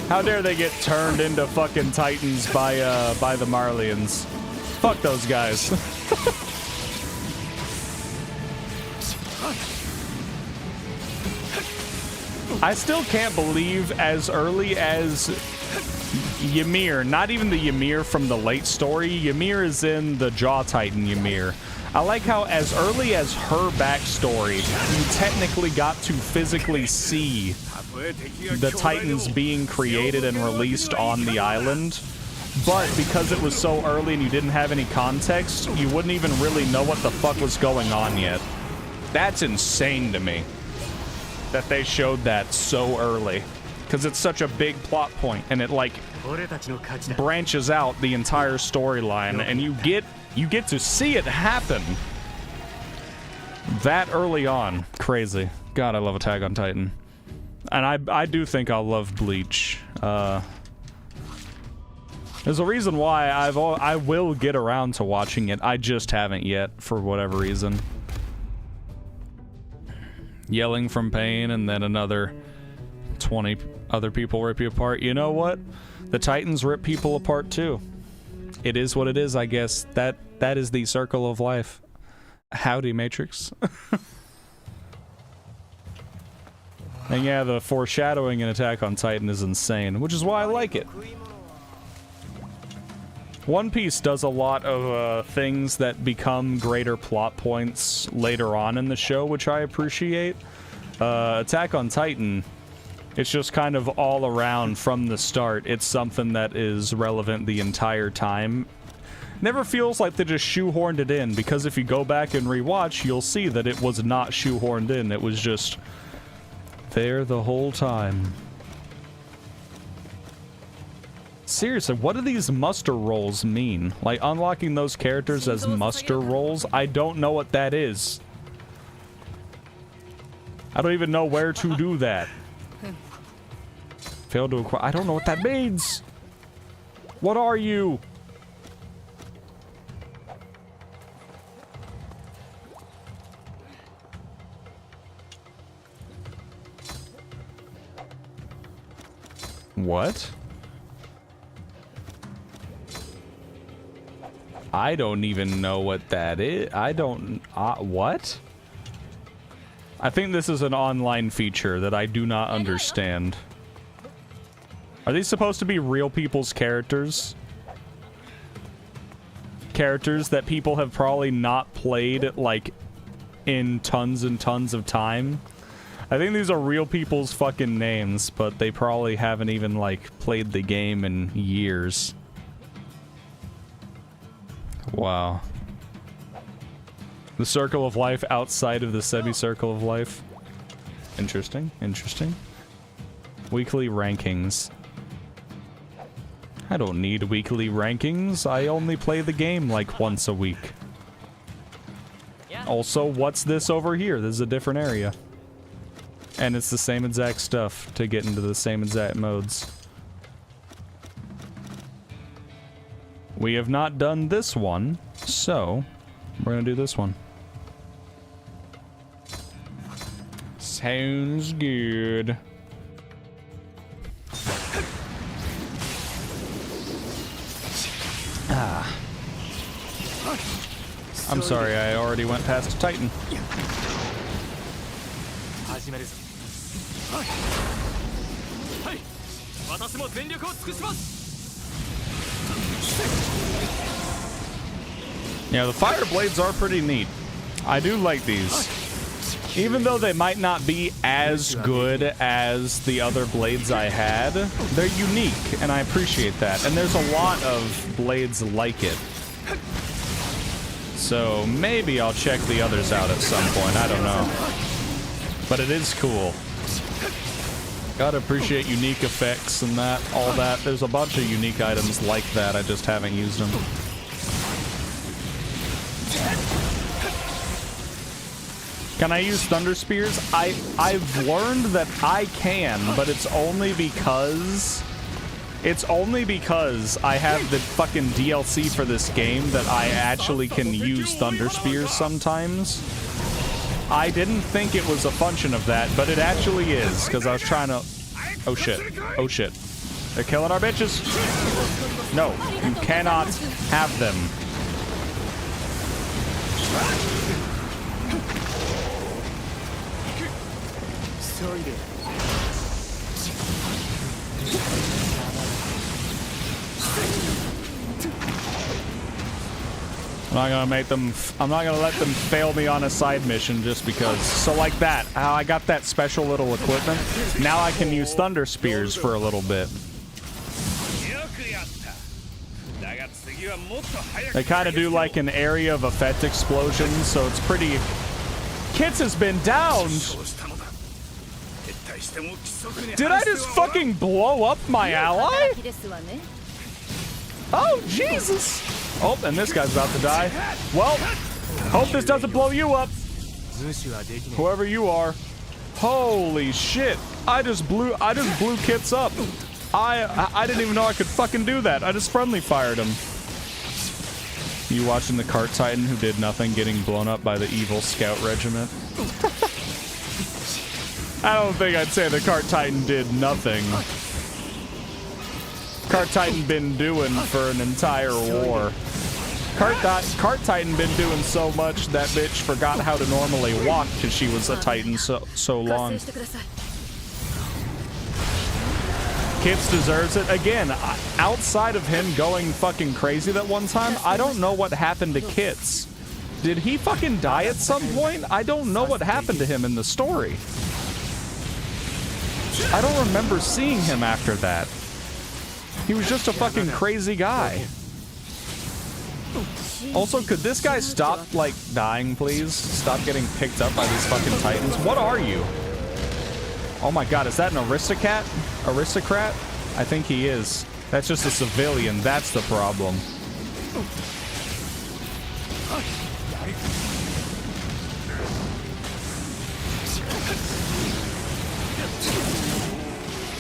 How dare they get turned into fucking Titans by the Marlians? Fuck those guys. I still can't believe as early as Ymir, not even the Ymir from the late story. Ymir is in the Jaw Titan Ymir. I like how as early as her backstory, you technically got to physically see the Titans being created and released on the island. But because it was so early and you didn't have any context, you wouldn't even really know what the fuck was going on yet. That's insane to me that they showed that so early. Because it's such a big plot point and it like branches out the entire storyline and you get to see it happen that early on. Crazy. God, I love Attack on Titan. And I do think I'll love Bleach. There's a reason why I will get around to watching it. I just haven't yet for whatever reason. Yelling from pain and then another 20 other people rip you apart. You know what? The Titans rip people apart too. It is what it is, I guess. That is the circle of life. Howdy, Matrix. And yeah, the foreshadowing in Attack on Titan is insane, which is why I like it. One Piece does a lot of things that become greater plot points later on in the show, which I appreciate. Attack on Titan, it's just kind of all around from the start. It's something that is relevant the entire time. Never feels like they just shoehorned it in, because if you go back and rewatch, you'll see that it was not shoehorned in. It was just there the whole time. Seriously, what do these muster rolls mean? Like, unlocking those characters as muster rolls? I don't know what that is. I don't even know where to do that. Failed to acquire. I don't know what that means. What are you? What? I don't even know what that is. I don't... what? I think this is an online feature that I do not understand. Are these supposed to be real people's characters? Characters that people have probably not played, like, in tons and tons of time? I think these are real people's fucking names, but they probably haven't even, like, played the game in years. Wow. The circle of life outside of the semicircle of life. Interesting, interesting. Weekly rankings. I don't need weekly rankings. I only play the game like once a week. Also, what's this over here? This is a different area. And it's the same exact stuff to get into the same exact modes. We have not done this one, so we're gonna do this one. Sounds good. Ah. I'm sorry, I already went past a Titan. Yeah, the fire blades are pretty neat. I do like these. Even though they might not be as good as the other blades I had, they're unique, and I appreciate that. And there's a lot of blades like it. So maybe I'll check the others out at some point, I don't know. But it is cool. Gotta appreciate unique effects and that, all that. There's a bunch of unique items like that, I just haven't used them. Can I use Thunder Spears? I've learned that I can, but it's only because It's only because I have the fucking DLC for this game that I actually can use Thunder Spears sometimes. I didn't think it was a function of that, but it actually is, because I was trying to... Oh shit. Oh shit. They're killing our bitches. No, you cannot have them. I'm not gonna let them fail me on a side mission just because. So like that, how I got that special little equipment. Now I can use Thunder Spears for a little bit. They kind of do like an area of effect explosion, so it's pretty... Kits has been downed! Did I just fucking blow up my ally? Oh, Jesus! Oh, and this guy's about to die. Well, hope this doesn't blow you up. Whoever you are. Holy shit. I just blew Kits up. I didn't even know I could fucking do that. I just friendly fired him. You watching the Cart Titan who did nothing getting blown up by the evil scout regiment? I don't think I'd say the Cart Titan did nothing. Cart Titan been doing for an entire war. Cart Titan been doing so much that bitch forgot how to normally walk because she was a Titan so long. Kits deserves it. Again, outside of him going fucking crazy that one time, I don't know what happened to Kits. Did he fucking die at some point? I don't know what happened to him in the story. I don't remember seeing him after that. He was just a fucking crazy guy. Also, could this guy stop, like, dying, please? Stop getting picked up by these fucking Titans. What are you? Oh my god, is that an aristocrat? Aristocrat? I think he is. That's just a civilian. That's the problem.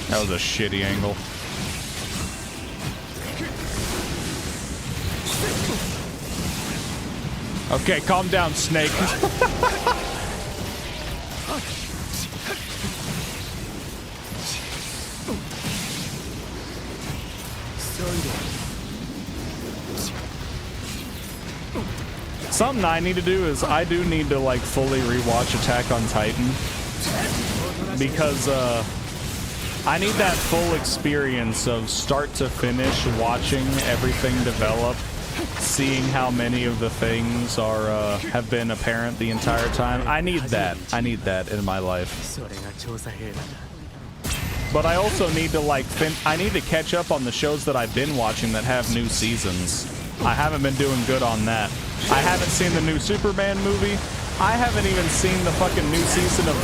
That was a shitty angle. Okay, calm down, Snake. Something I need to do is I do need to like fully rewatch Attack on Titan because I need that full experience of start to finish watching everything develop, seeing how many of the things are have been apparent the entire time. I need that. I need that in my life. But I also need to like I need to catch up on the shows that I've been watching that have new seasons. I haven't been doing good on that. I haven't seen the new Superman movie. I haven't even seen the fucking new season of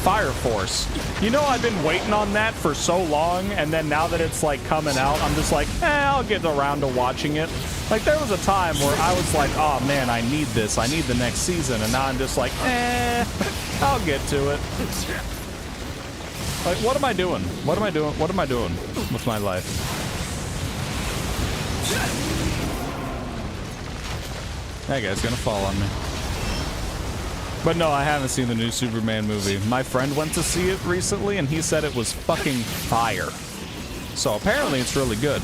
Fire Force. You know, I've been waiting on that for so long, and then now that it's like coming out, I'm just like, I'll get around to watching it. Like, there was a time where I was like, oh man, I need this. I need the next season. And now I'm just like, I'll get to it. Like, what am I doing? What am I doing? What am I doing with my life? That guy's gonna fall on me. But no, I haven't seen the new Superman movie. My friend went to see it recently, and he said it was fucking fire. So apparently it's really good.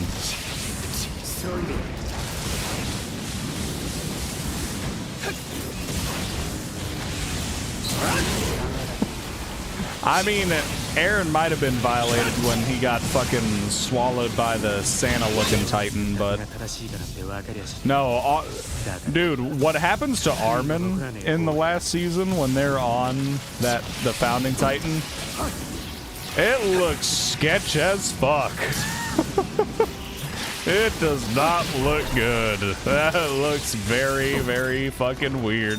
I mean, Aaron might have been violated when he got fucking swallowed by the Santa-looking Titan, but... No, dude, what happens to Armin in the last season when they're on the Founding Titan? It looks sketch as fuck. It does not look good. That looks very, very fucking weird.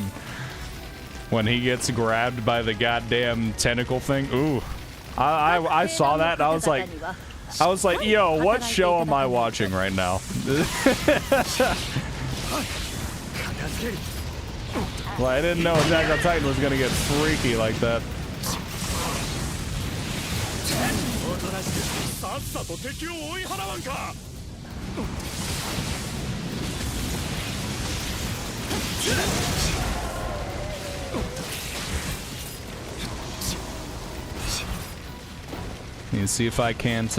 When he gets grabbed by the goddamn tentacle thing. Ooh. I saw that and I was like, yo, what show am I watching right now? Well, I didn't know Attack on Titan was gonna get freaky like that. しくさっさと敵を追い払わんか。Need to see if I can't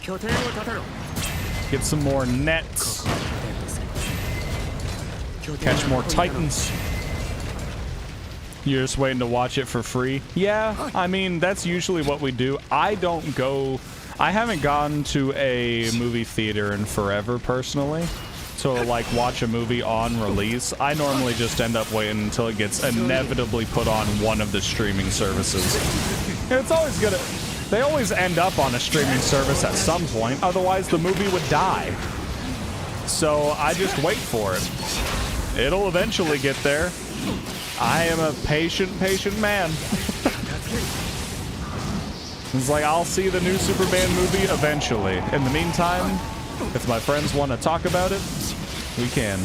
拠点を立てろ。 get some more nets, catch more titans. You're just waiting to watch it for free? Yeah, I mean, that's usually what we do. I haven't gone to a movie theater in forever, personally, to, like, watch a movie on release. I normally just end up waiting until it gets inevitably put on one of the streaming services. It's always gonna... They always end up on a streaming service at some point, otherwise the movie would die. So I just wait for it. It'll eventually get there. I am a patient man. It's like, I'll see the new Superman movie eventually. In the meantime, if my friends want to talk about it, we can.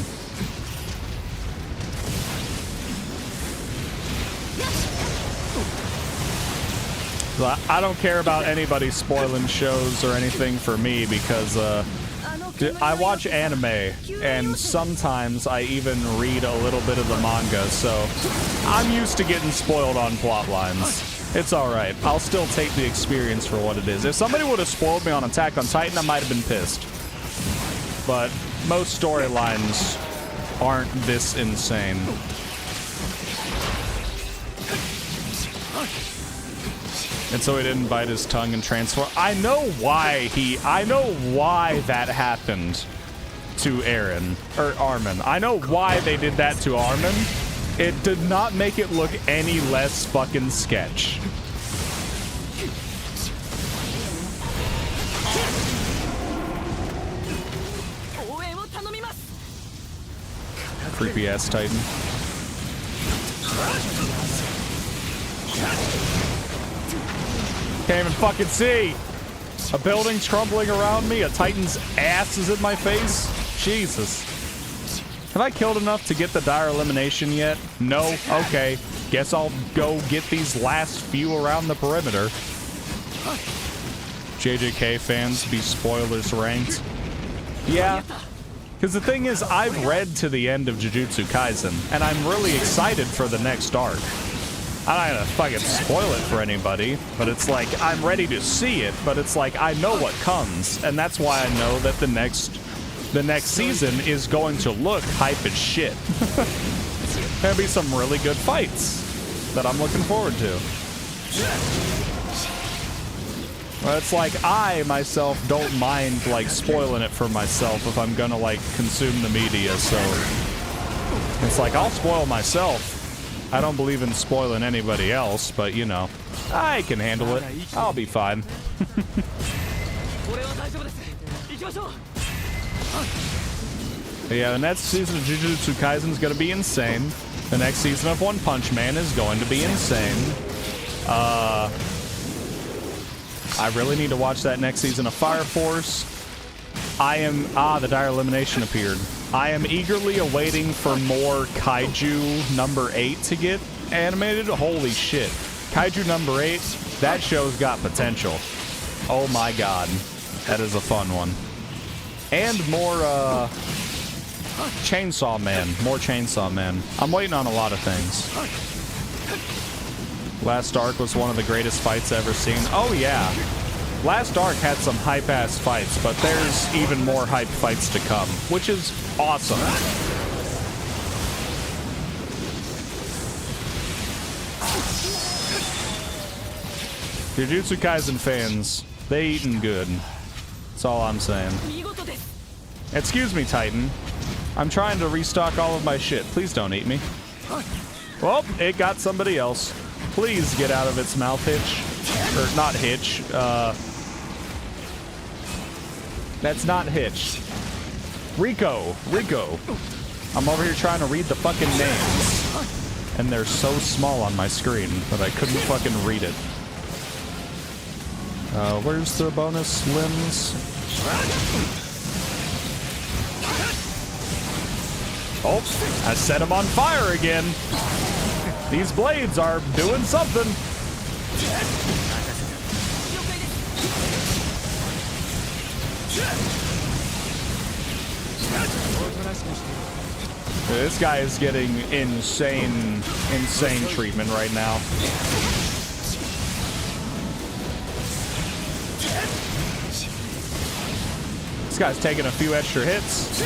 I don't care about anybody spoiling shows or anything for me because I watch anime and sometimes I even read a little bit of the manga, so I'm used to getting spoiled on plot lines. It's alright. I'll still take the experience for what it is. If somebody would have spoiled me on Attack on Titan, I might have been pissed. But most storylines aren't this insane. And so he didn't bite his tongue and transform. I know why that happened to Armin. I know why they did that to Armin. It did not make it look any less fucking sketch. Creepy ass Titan. Can't even fucking see. A building's crumbling around me. A Titan's ass is in my face. Jesus. Have I killed enough to get the dire elimination yet? No? Okay. Guess I'll go get these last few around the perimeter. JJK fans be spoilers ranked. Yeah. Because the thing is, I've read to the end of Jujutsu Kaisen, and I'm really excited for the next arc. I'm not gonna fucking spoil it for anybody, but it's like, I'm ready to see it, but it's like, I know what comes, and that's why I know that the next season is going to look hype as shit. There'll be some really good fights that I'm looking forward to. Well, it's like, I, myself, don't mind, like, spoiling it for myself if I'm gonna, like, consume the media, so... It's like, I'll spoil myself. I don't believe in spoiling anybody else, but, you know, I can handle it. I'll be fine. Yeah, the next season of Jujutsu Kaisen is going to be insane. The next season of One Punch Man is going to be insane. I really need to watch that next season of Fire Force. The dire elimination appeared. I am eagerly awaiting for more Kaiju number 8 to get animated. Holy shit. Kaiju number 8, that show's got potential. Oh my god. That is a fun one. And more, Chainsaw Man. More Chainsaw Man. I'm waiting on a lot of things. Last arc was one of the greatest fights ever seen. Oh yeah. Last arc had some hype-ass fights, but there's even more hype fights to come, which is awesome. Jujutsu Kaisen fans, they eating good. That's all I'm saying. Excuse me, Titan. I'm trying to restock all of my shit. Please don't eat me. Well, it got somebody else. Please get out of its mouth, Hitch. Or not Hitch, that's not Hitch. Rico. I'm over here trying to read the fucking names. And they're so small on my screen that I couldn't fucking read it. Where's the bonus limbs? Oh, I set him on fire again. These blades are doing something. This guy is getting insane treatment right now. This guy's taking a few extra hits.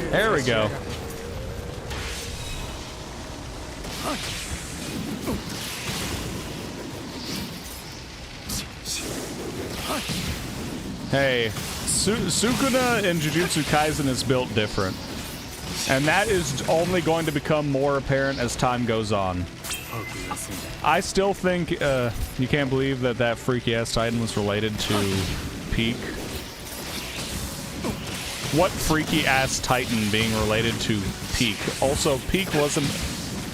There we go. Hey, Sukuna in Jujutsu Kaisen is built different. And that is only going to become more apparent as time goes on. I still think, you can't believe that that freaky-ass Titan was related to Peak. What freaky-ass Titan being related to Peak? Also, Peak wasn't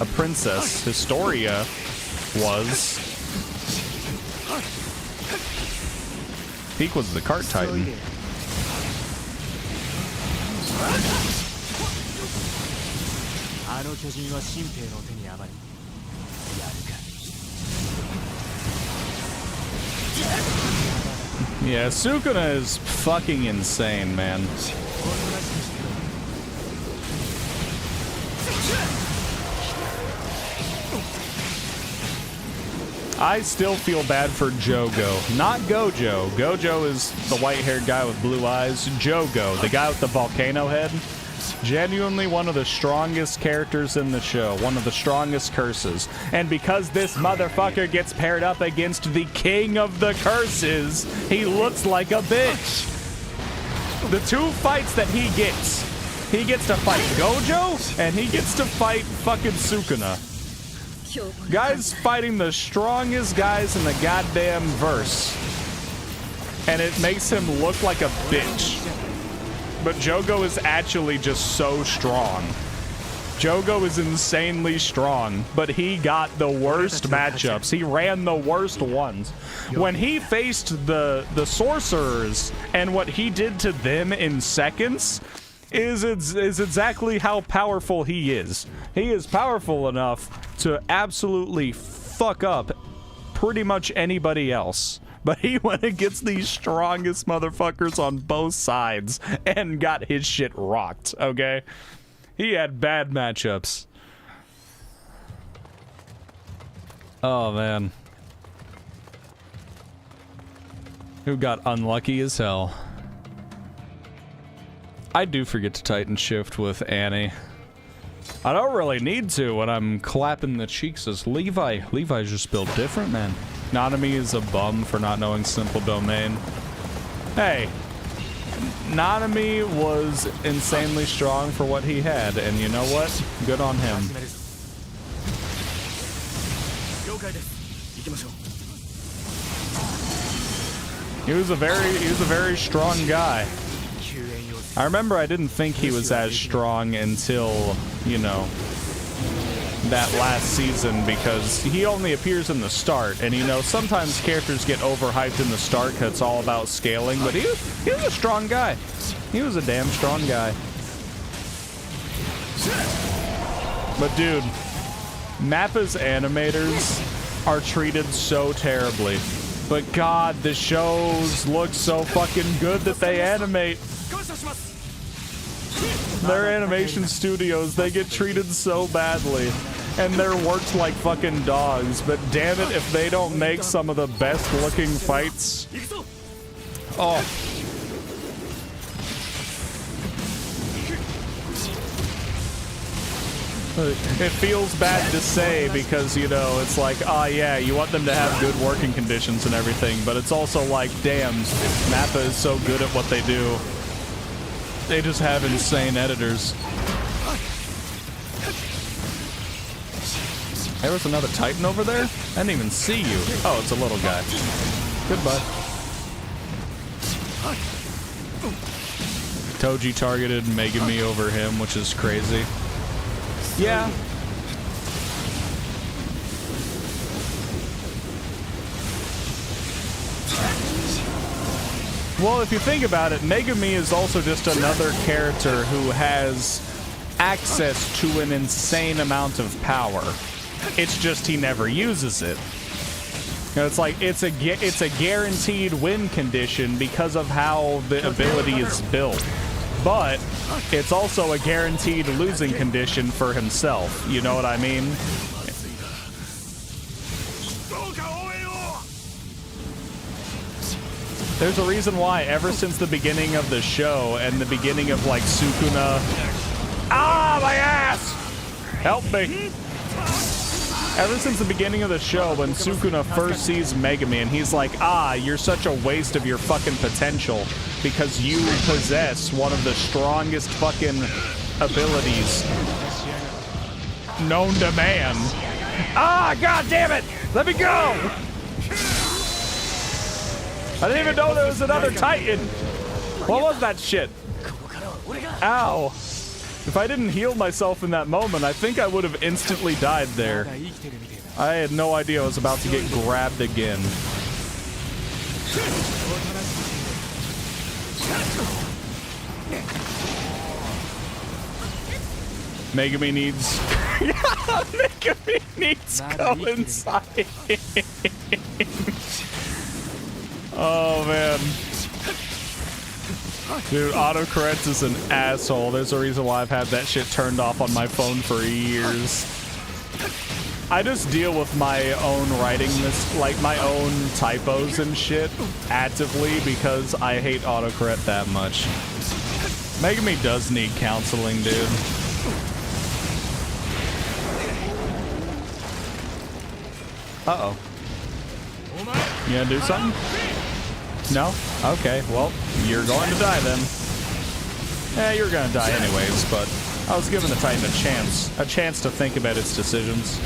a princess. Historia was. Peak was the cart Titan. Yeah, Sukuna is fucking insane, man. I still feel bad for Jogo. Not Gojo. Gojo is the white-haired guy with blue eyes. Jogo, the guy with the volcano head. Genuinely one of the strongest characters in the show. One of the strongest curses. And because this motherfucker gets paired up against the king of the curses, he looks like a bitch. The two fights that he gets to fight Gojo, and he gets to fight fucking Sukuna. Guy's fighting the strongest guys in the goddamn verse. And it makes him look like a bitch. But Jogo is actually just so strong. Jogo is insanely strong, but he got the worst matchups. He ran the worst ones. When he faced the sorcerers and what he did to them in seconds is exactly how powerful he is. He is powerful enough to absolutely fuck up pretty much anybody else. But he went against the strongest motherfuckers on both sides and got his shit rocked, okay? He had bad matchups. Oh, man. Who got unlucky as hell? I do forget to Titan Shift with Annie. I don't really need to when I'm clapping the cheeks as Levi. Levi's just built different, man. Nanami is a bum for not knowing Simple Domain. Hey, Nanami was insanely strong for what he had, and you know what? Good on him. He was a very strong guy. I remember I didn't think he was as strong until, you know, that last season, because he only appears in the start, and you know, sometimes characters get overhyped in the start because it's all about scaling, but he was a strong guy. He was a damn strong guy. But dude, Mappa's animators are treated so terribly. But God, the shows look so fucking good that they animate. Their animation studios, they get treated so badly. And they're worked like fucking dogs. But damn it if they don't make some of the best looking fights. Oh. It feels bad to say because, you know, it's like, oh yeah, you want them to have good working conditions and everything, but it's also like, damn, Mappa is so good at what they do. They just have insane editors. There was another Titan over there? I didn't even see you. Oh, it's a little guy. Goodbye. Toji targeted Megumi over him, which is crazy. Yeah. Well, if you think about it, Megumi is also just another character who has access to an insane amount of power. It's just he never uses it. You know, it's like it's a guaranteed win condition because of how the ability is built. But it's also a guaranteed losing condition for himself. You know what I mean? There's a reason why ever since the beginning of the show and the beginning of like Sukuna. Ah, my ass! Help me! Ever since the beginning of the show, when Sukuna first sees Megumi, he's like, ah, you're such a waste of your fucking potential because you possess one of the strongest fucking abilities known to man. Ah, god damn it! Let me go! I didn't even know there was another Titan! What was that shit? Ow. If I didn't heal myself in that moment, I think I would have instantly died there. I had no idea I was about to get grabbed again. Megumi needs... Megumi needs coincide. Oh, man. Dude, autocorrect is an asshole. There's a reason why I've had that shit turned off on my phone for years. I just deal with my own writing, like my own typos and shit actively because I hate autocorrect that much. Megumi does need counseling, dude. Uh-oh. You gonna do something? No? Okay, well, you're going to die then. Yeah, you're gonna die anyways, but I was giving the Titan a chance to think about its decisions.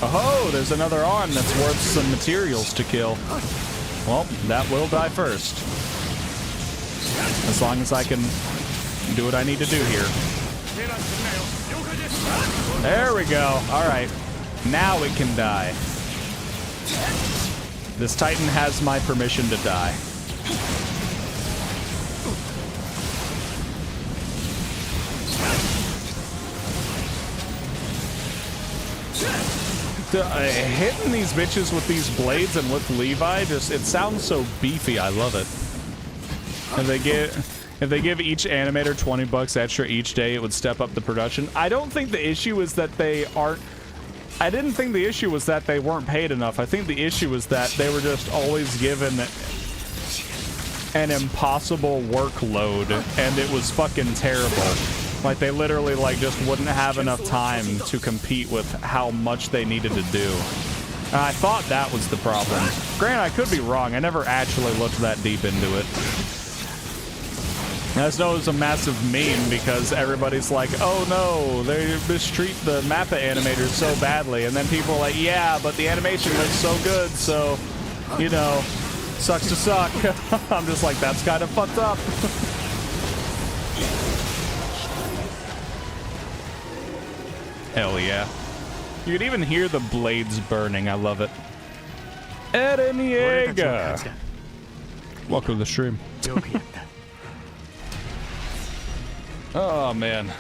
Oh, there's another arm that's worth some materials to kill. Well, that will die first. As long as I can do what I need to do here. There we go. All right. Now it can die. This Titan has my permission to die. Hitting these bitches with these blades and with Levi, just, it sounds so beefy. I love it. If they give each animator $20 extra each day, it would step up the production. I don't think the issue is that they aren't... I didn't think the issue was that they weren't paid enough. I think the issue was that they were just always given an impossible workload, and it was fucking terrible. Like, they literally, like, just wouldn't have enough time to compete with how much they needed to do. And I thought that was the problem. Granted, I could be wrong. I never actually looked that deep into it. I just know it was a massive meme because everybody's like, oh no, they mistreat the Mappa animators so badly. And then people are like, yeah, but the animation looks so good, so, you know, sucks to suck. I'm just like, that's kind of fucked up. Hell yeah. You can even hear the blades burning. I love it. Eren Yeager. Welcome to the stream. Oh, man.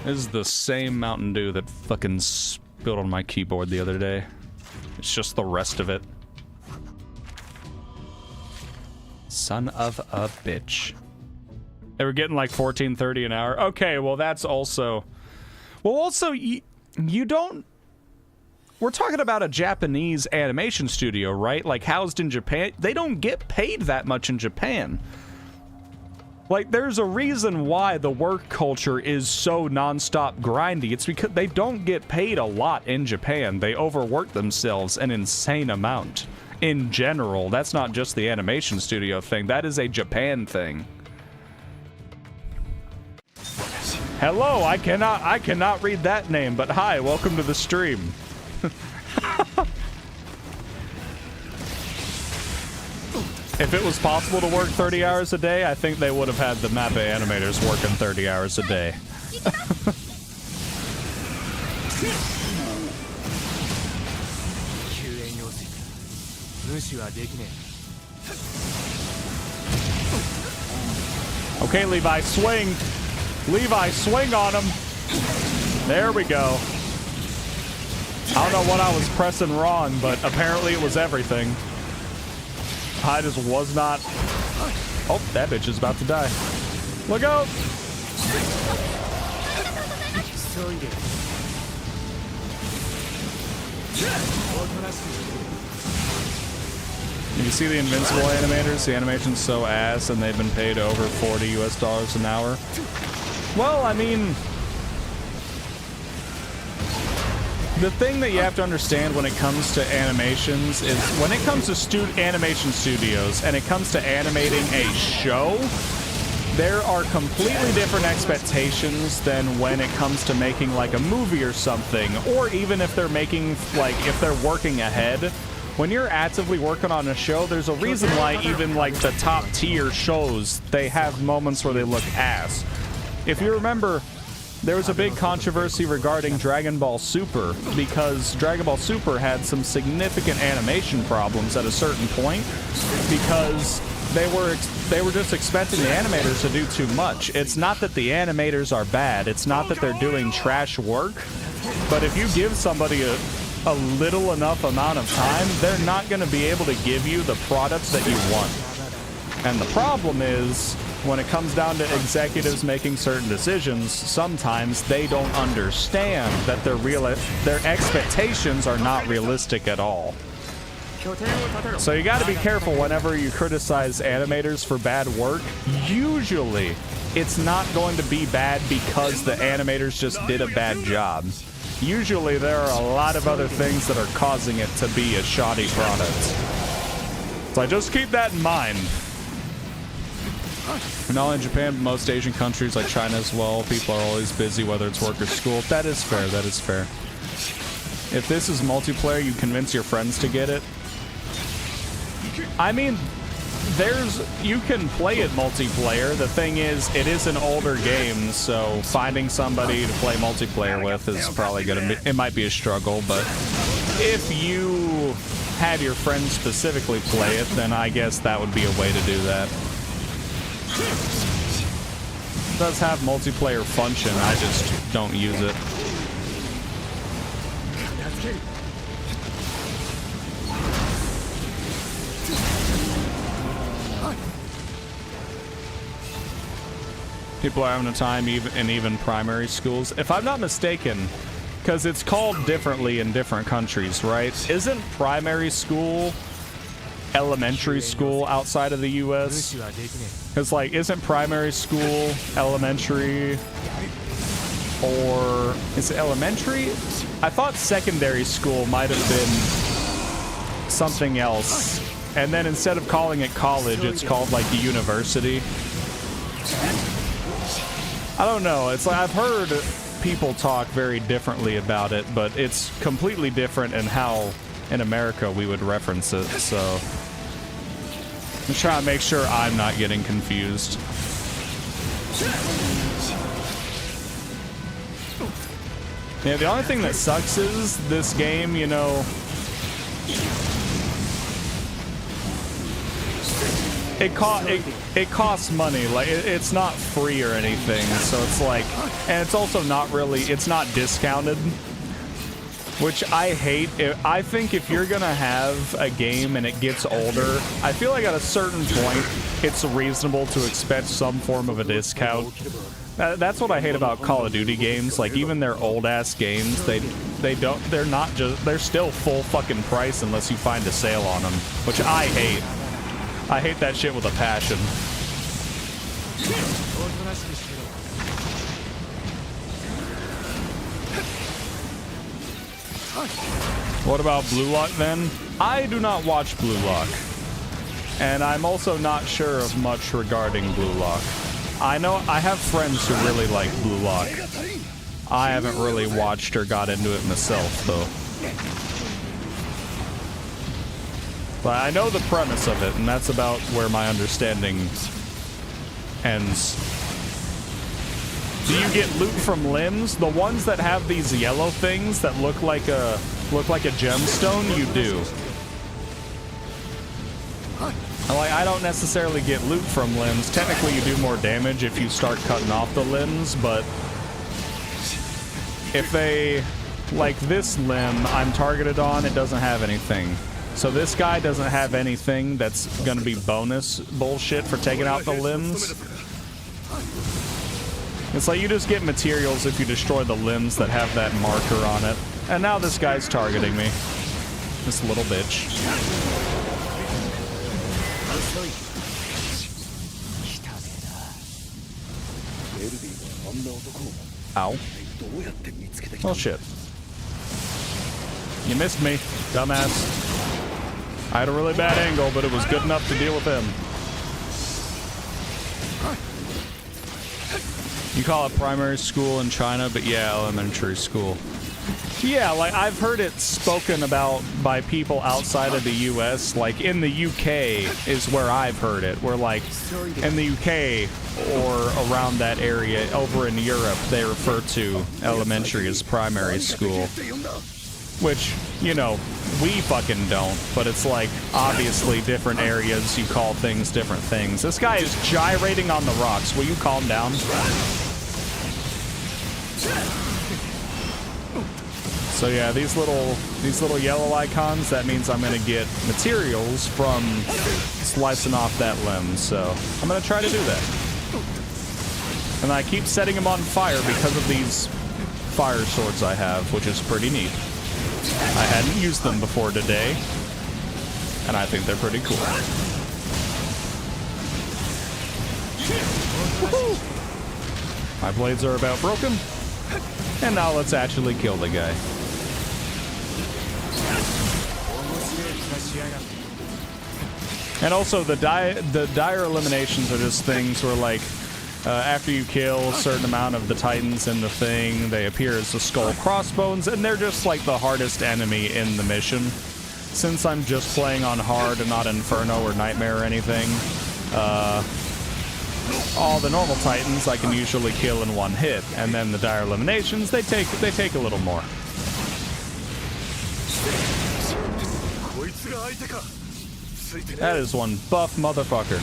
This is the same Mountain Dew that fucking spilled on my keyboard the other day. It's just the rest of it. Son of a bitch. They were getting like $14.30 an hour. Okay, well, that's also... Well, also, you don't... We're talking about a Japanese animation studio, right? Like, housed in Japan. They don't get paid that much in Japan. Like, there's a reason why the work culture is so non-stop grindy. It's because they don't get paid a lot in Japan. They overwork themselves an insane amount. In general, that's not just the animation studio thing. That is a Japan thing. Hello, I cannot read that name, but hi, welcome to the stream. If it was possible to work 30 hours a day, I think they would have had the Mappa animators working 30 hours a day. Okay, Levi, swing. Levi, swing on him. There we go. I don't know what I was pressing wrong, but apparently it was everything. I just was not... Oh, that bitch is about to die. Look out! You see the Invincible animators? The animation's so ass, and they've been paid over $40 US an hour. Well, I mean... The thing that you have to understand when it comes to animations is when it comes to animation studios and it comes to animating a show, there are completely different expectations than when it comes to making like a movie or something, or even if they're making, like, if they're working ahead. When you're actively working on a show, there's a reason why even like the top tier shows, they have moments where they look ass. If you remember, there was a big controversy regarding Dragon Ball Super because Dragon Ball Super had some significant animation problems at a certain point because they were just expecting the animators to do too much. It's not that the animators are bad. It's not that they're doing trash work. But if you give somebody a little enough amount of time, they're not going to be able to give you the product that you want. And the problem is, when it comes down to executives making certain decisions, sometimes they don't understand that their expectations are not realistic at all. So you got to be careful whenever you criticize animators for bad work. Usually, it's not going to be bad because the animators just did a bad job. Usually, there are a lot of other things that are causing it to be a shoddy product. So just keep that in mind. Not only in Japan, but most Asian countries like China as well, people are always busy, whether it's work or school. That is fair, that is fair. If this is multiplayer, you convince your friends to get it. I mean, you can play it multiplayer. The thing is, it is an older game, so finding somebody to play multiplayer with is probably it might be a struggle, but if you had your friends specifically play it, then I guess that would be a way to do that. It does have multiplayer function, I just don't use it. People are having a time even primary schools. If I'm not mistaken, because it's called differently in different countries, right? Isn't primary school elementary school outside of the US? Because, like, isn't primary school elementary, or is it elementary? I thought secondary school might have been something else, and then instead of calling it college, it's called like the university. I don't know. It's like I've heard people talk very differently about it, but it's completely different in how in America we would reference it, so I'm trying to make sure I'm not getting confused. Yeah, the only thing that sucks is this game, you know, it costs money. Like it's not free or anything, so it's like, and it's also not really, it's not discounted, which I hate. I think if you're gonna have a game and it gets older, I feel like at a certain point it's reasonable to expect some form of a discount. That's what I hate about Call of Duty games. Like even their old ass games, they're still full fucking price unless you find a sale on them, which I hate. I hate that shit with a passion. What about Blue Lock then? I do not watch Blue Lock, and I'm also not sure of much regarding Blue Lock. I know I have friends who really like Blue Lock. I haven't really watched or got into it myself, though. But I know the premise of it, and that's about where my understanding ends. Do you get loot from limbs? The ones that have these yellow things that look like a gemstone, you do. Like, I don't necessarily get loot from limbs. Technically, you do more damage if you start cutting off the limbs, but if they, like this limb I'm targeted on, it doesn't have anything. So this guy doesn't have anything that's gonna be bonus bullshit for taking out the limbs. It's like you just get materials if you destroy the limbs that have that marker on it. And now this guy's targeting me. This little bitch. Ow. Oh shit. You missed me, dumbass. I had a really bad angle, but it was good enough to deal with him. You call it primary school in China, but yeah, elementary school. Yeah, like I've heard it spoken about by people outside of the US. Like in the UK is where I've heard it. Where like in the UK or around that area, over in Europe, they refer to elementary as primary school. Which, you know, we fucking don't, but it's like, obviously different areas, you call things different things. This guy is gyrating on the rocks. Will you calm down? So yeah, these little yellow icons, that means I'm gonna get materials from slicing off that limb, so I'm gonna try to do that. And I keep setting them on fire because of these fire swords I have, which is pretty neat. I hadn't used them before today, and I think they're pretty cool. My blades are about broken, and now let's actually kill the guy. And also, the dire eliminations are just things where, like, after you kill a certain amount of the titans in the thing, they appear as the skull crossbones, and they're just like the hardest enemy in the mission. Since I'm just playing on hard and not Inferno or Nightmare or anything, all the normal titans I can usually kill in one hit, and then the dire eliminations, they take a little more. That is one buff motherfucker.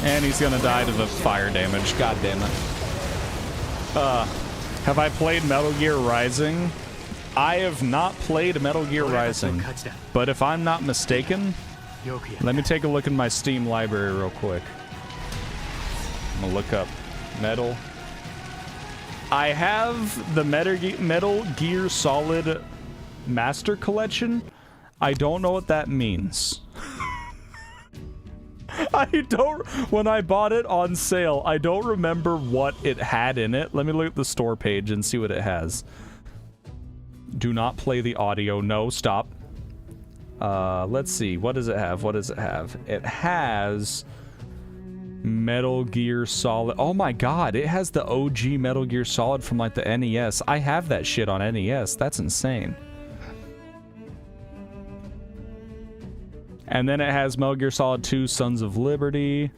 And he's gonna die to the fire damage. God damn it. Have I played Metal Gear Rising? I have not played Metal Gear Rising, but if I'm not mistaken, let me take a look in my Steam library real quick. I'm gonna look up Metal. I have the Metal Gear Solid Master Collection. I don't know what that means. When I bought it on sale, I don't remember what it had in it. Let me look at the store page and see what it has. Do not play the audio. No, stop. Let's see. What does it have? What does it have? It has Metal Gear Solid. Oh my god, it has the OG Metal Gear Solid from like the NES. I have that shit on NES. That's insane. And then it has Metal Gear Solid 2 Sons of Liberty.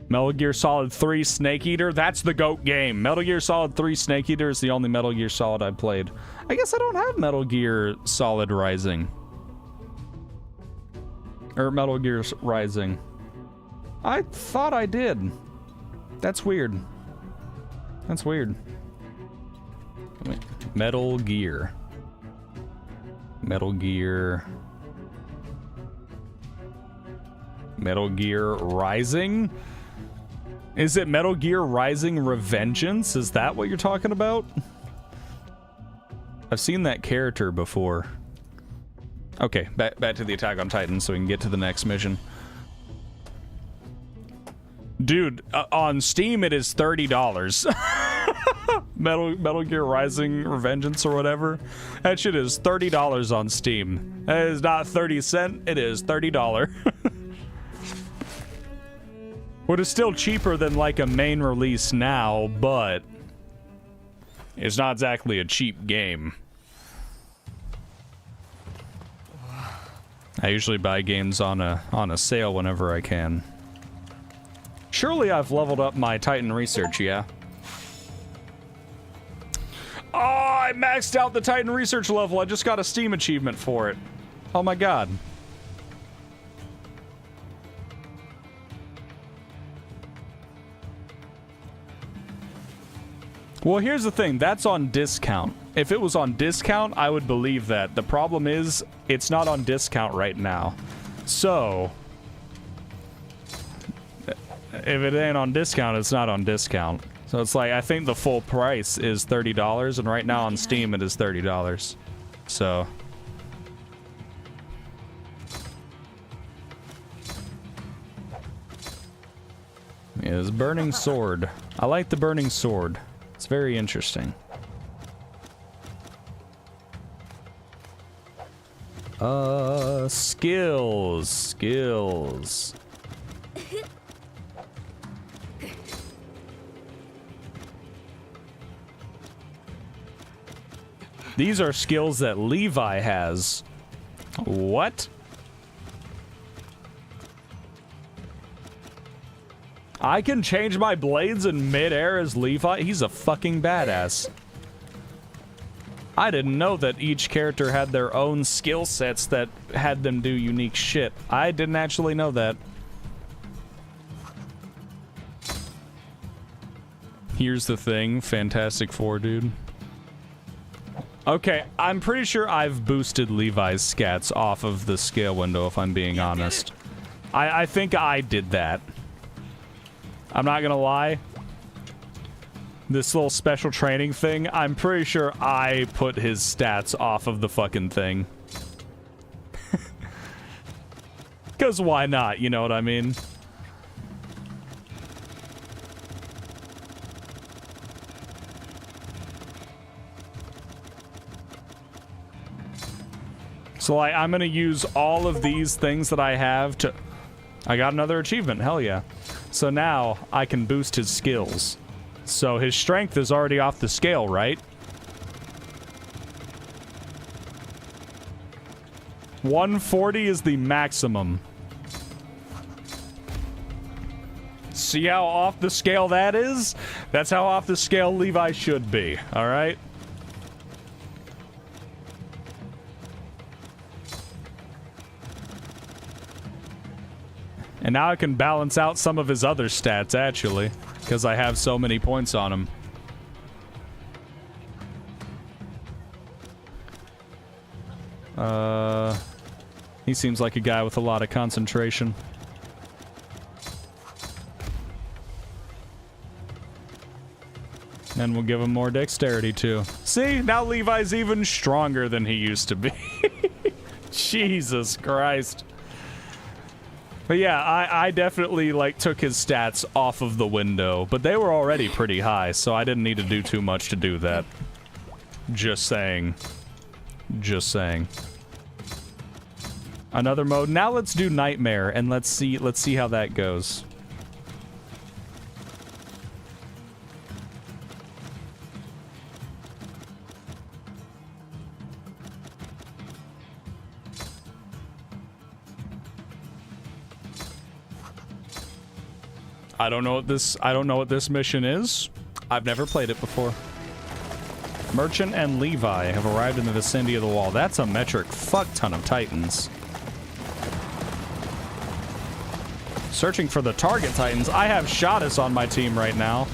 Metal Gear Solid 3 Snake Eater. That's the GOAT game. Metal Gear Solid 3 Snake Eater is the only Metal Gear Solid I've played. I guess I don't have Metal Gear Solid Rising. Or Metal Gear Rising. I thought I did. That's weird. That's weird. Wait. Metal Gear. Metal Gear... Metal Gear Rising? Is it Metal Gear Rising Revengeance? Is that what you're talking about? I've seen that character before. Okay, back to the Attack on Titan so we can get to the next mission. Dude, on Steam it is $30. Metal Gear Rising Revengeance or whatever. That shit is $30 on Steam. That is not 30 cents, it is $30. Which is still cheaper than like a main release now, but it's not exactly a cheap game. I usually buy games on a sale whenever I can. Surely I've leveled up my Titan research, yeah? I maxed out the Titan research level. I just got a Steam achievement for it. Oh my god. Well, here's the thing. That's on discount. If it was on discount, I would believe that. The problem is, it's not on discount right now. So, if it ain't on discount, it's not on discount. So it's like, I think the full price is $30, and right now on Steam it is $30. So... yeah, this burning sword. I like the burning sword. It's very interesting. Skills. These are skills that Levi has. What? I can change my blades in midair as Levi? He's a fucking badass. I didn't know that each character had their own skill sets that had them do unique shit. I didn't actually know that. Here's the thing, Fantastic Four, dude. Okay, I'm pretty sure I've boosted Levi's scats off of the scale window, if I'm being honest. I think I did that. I'm not gonna lie. This little special training thing, I'm pretty sure I put his stats off of the fucking thing. Because why not, you know what I mean? So, like, I'm gonna use all of these things that I have to... I got another achievement, hell yeah. So now, I can boost his skills. So his strength is already off the scale, right? 140 is the maximum. See how off the scale that is? That's how off the scale Levi should be, alright? And now I can balance out some of his other stats, actually. Because I have so many points on him. He seems like a guy with a lot of concentration. And we'll give him more dexterity, too. See? Now Levi's even stronger than he used to be. Jesus Christ. But yeah, I definitely, like, took his stats off of the window. But they were already pretty high, so I didn't need to do too much to do that. Just saying. Just saying. Another mode. Now let's do Nightmare, and let's see how that goes. I don't know what this mission is. I've never played it before. Merchant and Levi have arrived in the vicinity of the wall. That's a metric fuck ton of Titans. Searching for the target Titans. I have Shadis on my team right now.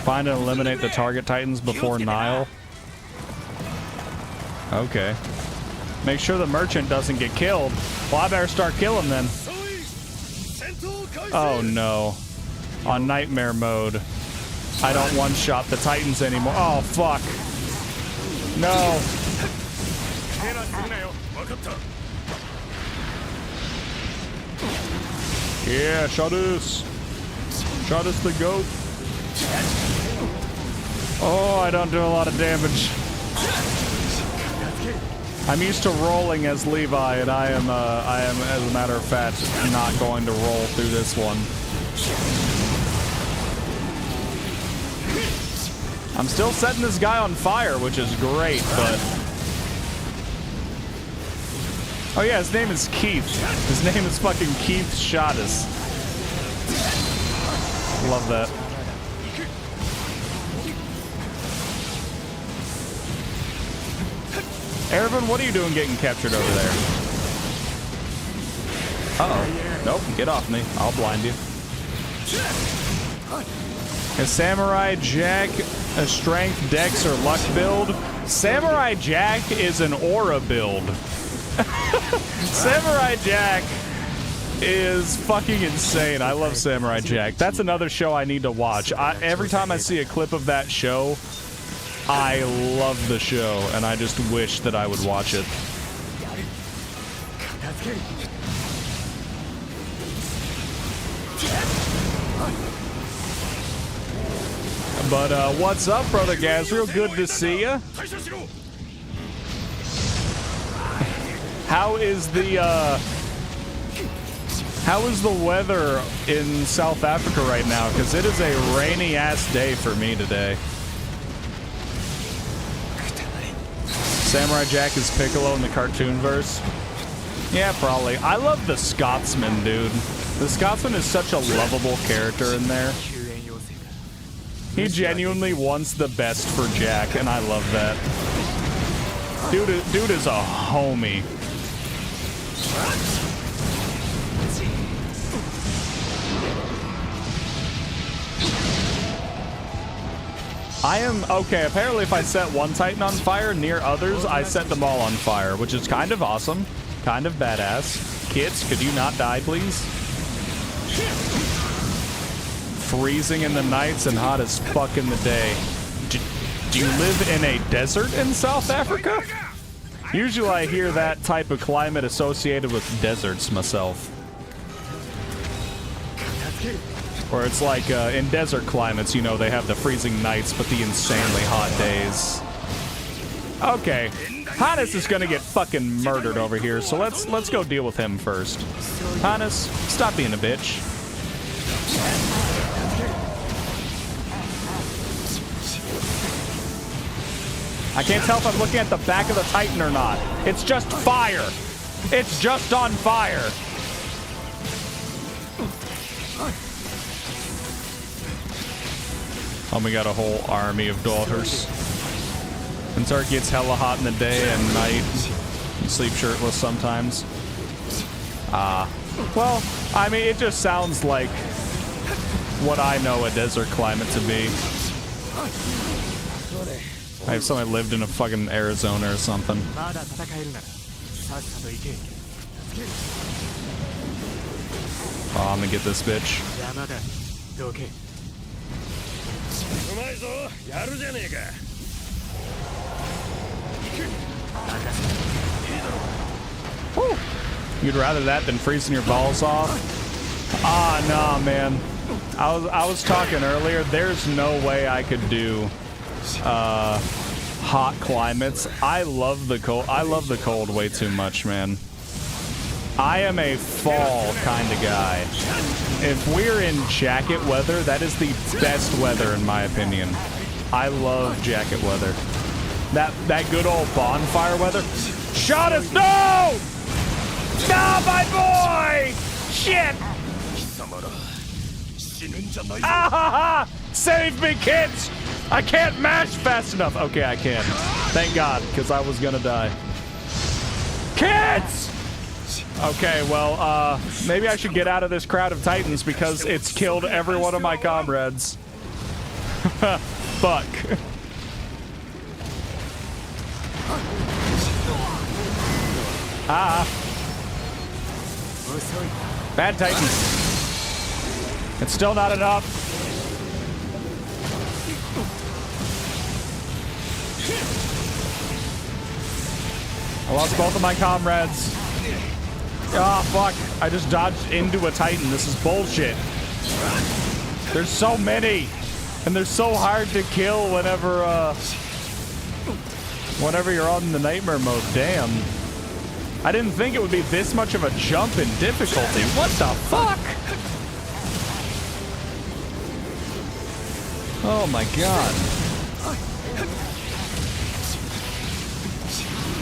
Find and eliminate the target Titans before Nile. Okay. Make sure the merchant doesn't get killed. Well, I better start killing then. Oh no. On Nightmare mode. I don't one-shot the Titans anymore. Oh, fuck. No. Yeah, Shadis. Shadis the goat. Oh, I don't do a lot of damage. I'm used to rolling as Levi, and I am, as a matter of fact, not going to roll through this one. I'm still setting this guy on fire, which is great, but... oh yeah, his name is Keith. His name is fucking Keith Shadis. Love that. Ervin, what are you doing getting captured over there? Uh-oh. Nope, get off me. I'll blind you. Is Samurai Jack a strength, dex, or luck build? Samurai Jack is an aura build. Samurai Jack is fucking insane. I love Samurai Jack. That's another show I need to watch. Every time I see a clip of that show, I love the show, and I just wish that I would watch it. But what's up, brother Gaz? Real good to see ya. How is the weather in South Africa right now? Because it is a rainy ass day for me today. Samurai Jack is Piccolo in the cartoon verse. Yeah, probably. I love the Scotsman, dude. The Scotsman is such a lovable character in there. He genuinely wants the best for Jack, and I love that. Dude is a homie. I am okay. Apparently, if I set one Titan on fire near others, I set them all on fire, which is kind of awesome, kind of badass. Kids, could you not die, please? Freezing in the nights and hot as fuck in the day. Do you live in a desert in South Africa? Usually I hear that type of climate associated with deserts myself. Where it's like in desert climates, you know, they have the freezing nights but the insanely hot days. Okay, Hannes is gonna get fucking murdered over here, so let's go deal with him first. Hannes, stop being a bitch. I can't tell if I'm looking at the back of the Titan or not. It's just fire. It's just on fire. Oh, we got a whole army of daughters. And Zark gets hella hot in the day and night. You sleep shirtless sometimes. Well, I mean, it just sounds like what I know a desert climate to be. I have somebody lived in a fucking Arizona or something. Oh, I'm gonna get this bitch. Whew. You'd rather that than freezing your balls off? Ah, nah, man. I was talking earlier. There's no way I could do hot climates. I love the cold. I love the cold way too much, man. I am a fall kind of guy. If we're in jacket weather, that is the best weather in my opinion. I love jacket weather. That good old bonfire weather. Shot us! No! No, my boy! Shit! Ah ha ha! Save me, kids! I can't mash fast enough. Okay, I can. Thank God, because I was gonna die. Kids! Okay, well, maybe I should get out of this crowd of Titans because it's killed every one of my comrades. Fuck. Ah. Bad Titans. It's still not enough. I lost both of my comrades. Ah, fuck. I just dodged into a Titan. This is bullshit. There's so many. And they're so hard to kill whenever you're on the nightmare mode. Damn. I didn't think it would be this much of a jump in difficulty. What the fuck? Oh my god.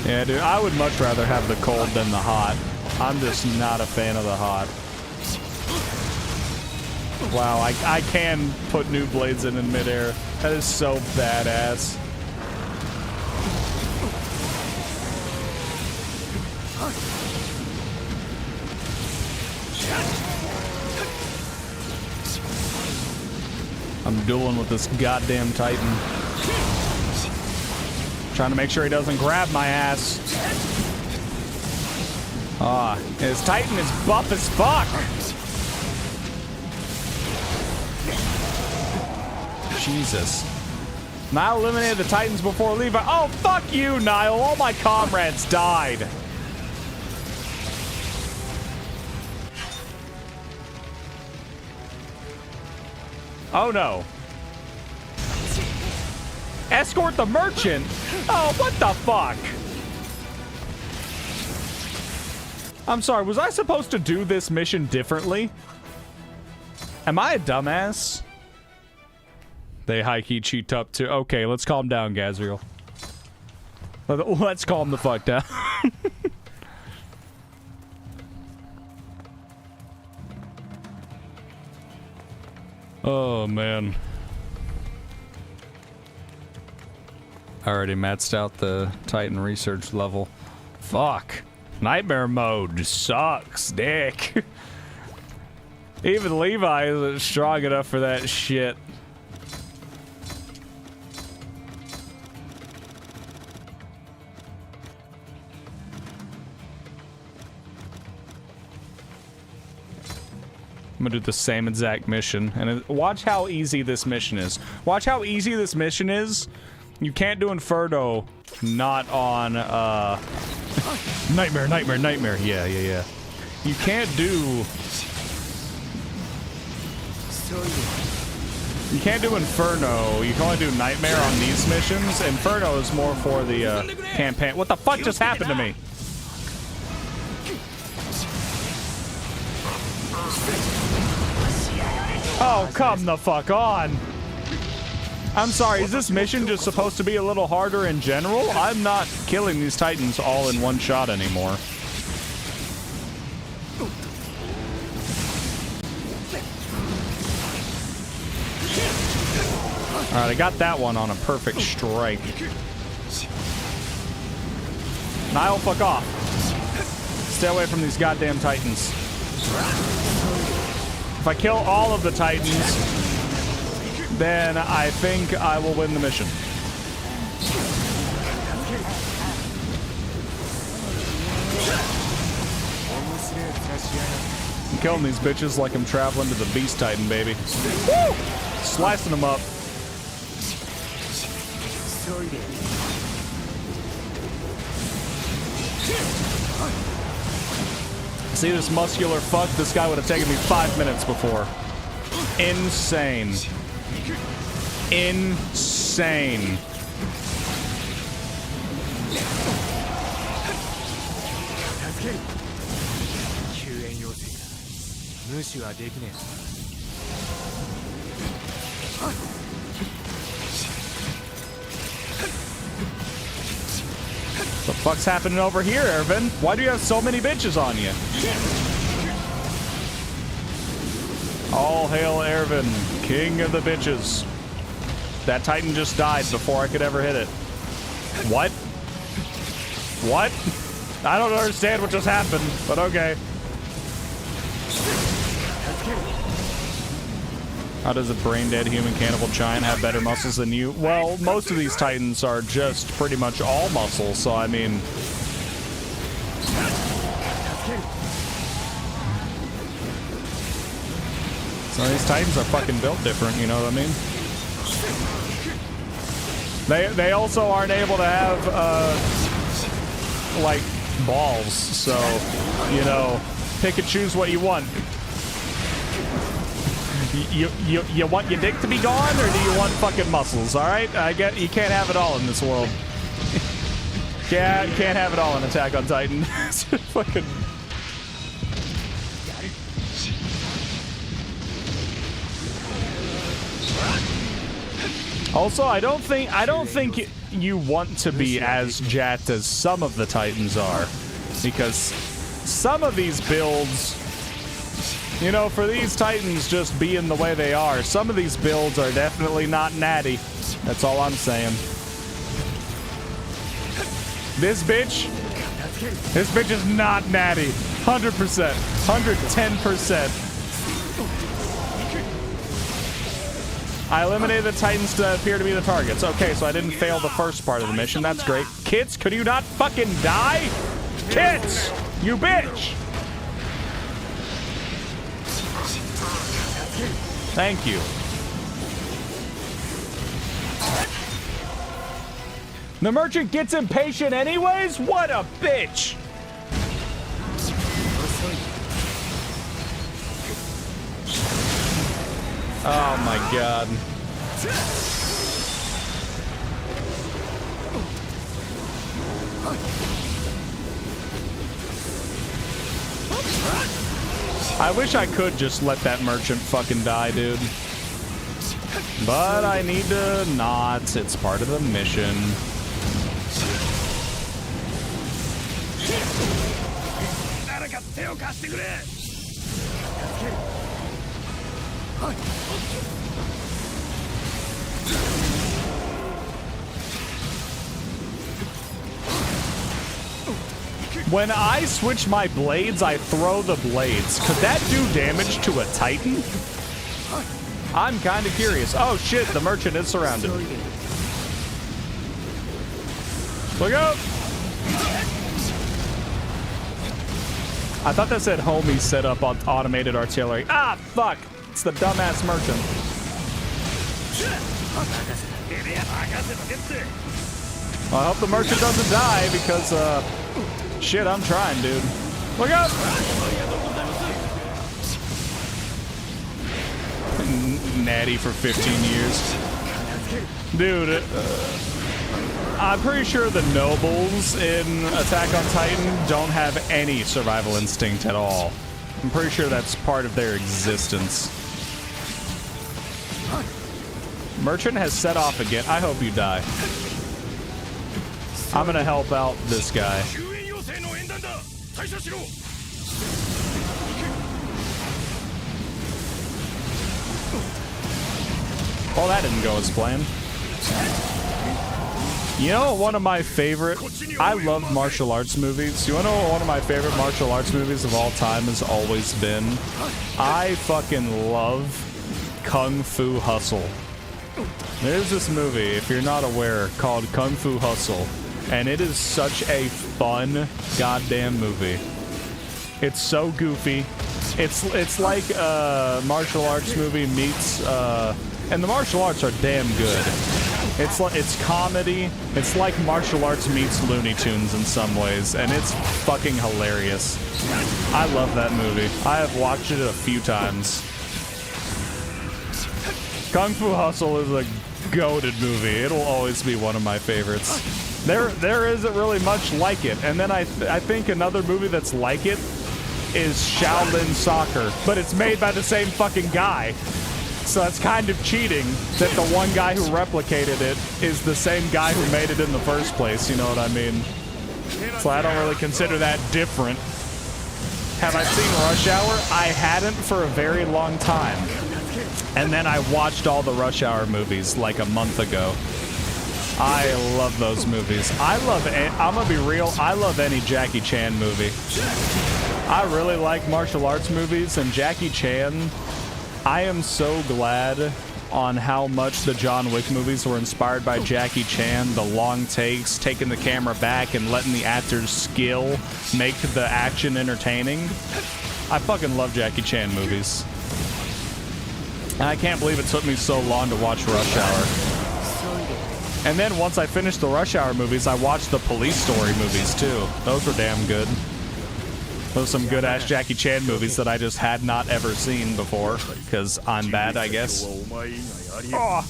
Yeah, dude, I would much rather have the cold than the hot. I'm just not a fan of the hot. Wow, I can put new blades in midair. That is so badass. I'm dueling with this goddamn Titan. Trying to make sure he doesn't grab my ass. Ah, his Titan is buff as fuck. Jesus. Nile eliminated the Titans before Levi. Oh, fuck you, Nile. All my comrades died. Oh, no. Escort the merchant? Oh, what the fuck? I'm sorry, was I supposed to do this mission differently? Am I a dumbass? They high-key cheat up too. Okay, let's calm down, Gazriel. Let's calm the fuck down. Oh, man. I already maxed out the Titan research level. Fuck. Nightmare mode sucks, dick. Even Levi isn't strong enough for that shit. I'm gonna do the same exact mission, and watch how easy this mission is. Watch how easy this mission is. You can't do Inferno not on, Nightmare. Yeah. You can't do... You can't do Inferno. You can only do Nightmare on these missions. Inferno is more for the, campaign. What the fuck just happened to me? Oh, come the fuck on. I'm sorry, is this mission just supposed to be a little harder in general? I'm not killing these Titans all in one shot anymore. Alright, I got that one on a perfect strike. Nile, fuck off. Stay away from these goddamn Titans. If I kill all of the Titans, then I think I will win the mission. I'm killing these bitches like I'm traveling to the Beast Titan, baby. Woo! Slicing them up. See this muscular fuck? This guy would have taken me 5 minutes before. Insane. Insane. What the fuck's happening over here, Ervin? Why do you have so many bitches on you? All hail Ervin, king of the bitches. That Titan just died before I could ever hit it. What? What? I don't understand what just happened, but okay. How does a brain-dead human cannibal giant have better muscles than you? Well, most of these Titans are just pretty much all muscle, so I mean... Some of these Titans are fucking built different, you know what I mean? They also aren't able to have, like, balls, so, you know, pick and choose what you want. You want your dick to be gone, or do you want fucking muscles? All right, I get you can't have it all in this world. Yeah, you can't have it all in Attack on Titan. Fucking. Also, I don't think you want to be as jacked as some of the Titans are, because some of these builds. You know, for these Titans just being the way they are, some of these builds are definitely not natty. That's all I'm saying. This bitch, This bitch is not natty. 100%. 110%. I eliminated the Titans to appear to be the targets. Okay, so I didn't fail the first part of the mission. That's great. Kits, could you not fucking die? Kits! You bitch! Thank you. The merchant gets impatient anyways? What a bitch! Oh my god. I wish I could just let that merchant fucking die, dude. But I need to not. It's part of the mission. When I switch my blades, I throw the blades. Could that do damage to a Titan? I'm kind of curious. Oh shit, the merchant is surrounded. Look out! I thought that said homie set up on automated artillery. Ah, fuck! It's the dumbass merchant. Well, I hope the merchant doesn't die because, shit, I'm trying, dude. Look out! Natty for 15 years. Dude, I'm pretty sure the nobles in Attack on Titan don't have any survival instinct at all. I'm pretty sure that's part of their existence. Merchant has set off again. I hope you die. I'm gonna help out this guy. Oh, that didn't go as planned. You know, one of my favorite... I love martial arts movies. You wanna know what one of my favorite martial arts movies of all time has always been? I fucking love Kung Fu Hustle. There's this movie, if you're not aware, called Kung Fu Hustle. And it is such a fun goddamn movie. It's so goofy. It's like a martial arts movie meets... and the martial arts are damn good. It's comedy. It's like martial arts meets Looney Tunes in some ways, and it's fucking hilarious. I love that movie. I have watched it a few times. Kung Fu Hustle is a goated movie. It'll always be one of my favorites. There isn't really much like it. And then I think another movie that's like it is Shaolin Soccer, but it's made by the same fucking guy. So that's kind of cheating that the one guy who replicated it is the same guy who made it in the first place, you know what I mean? So I don't really consider that different. Have I seen Rush Hour? I hadn't for a very long time. And then I watched all the Rush Hour movies like a month ago. I love those movies. I'm gonna be real, I love any Jackie Chan movie. I really like martial arts movies, and Jackie Chan... I am so glad on how much the John Wick movies were inspired by Jackie Chan. The long takes, taking the camera back and letting the actor's skill make the action entertaining. I fucking love Jackie Chan movies. And I can't believe it took me so long to watch Rush Hour. And then once I finished the Rush Hour movies, I watched the Police Story movies too. Those were damn good. Those are some good-ass Jackie Chan movies that I just had not ever seen before, because I'm bad, I guess. Oh.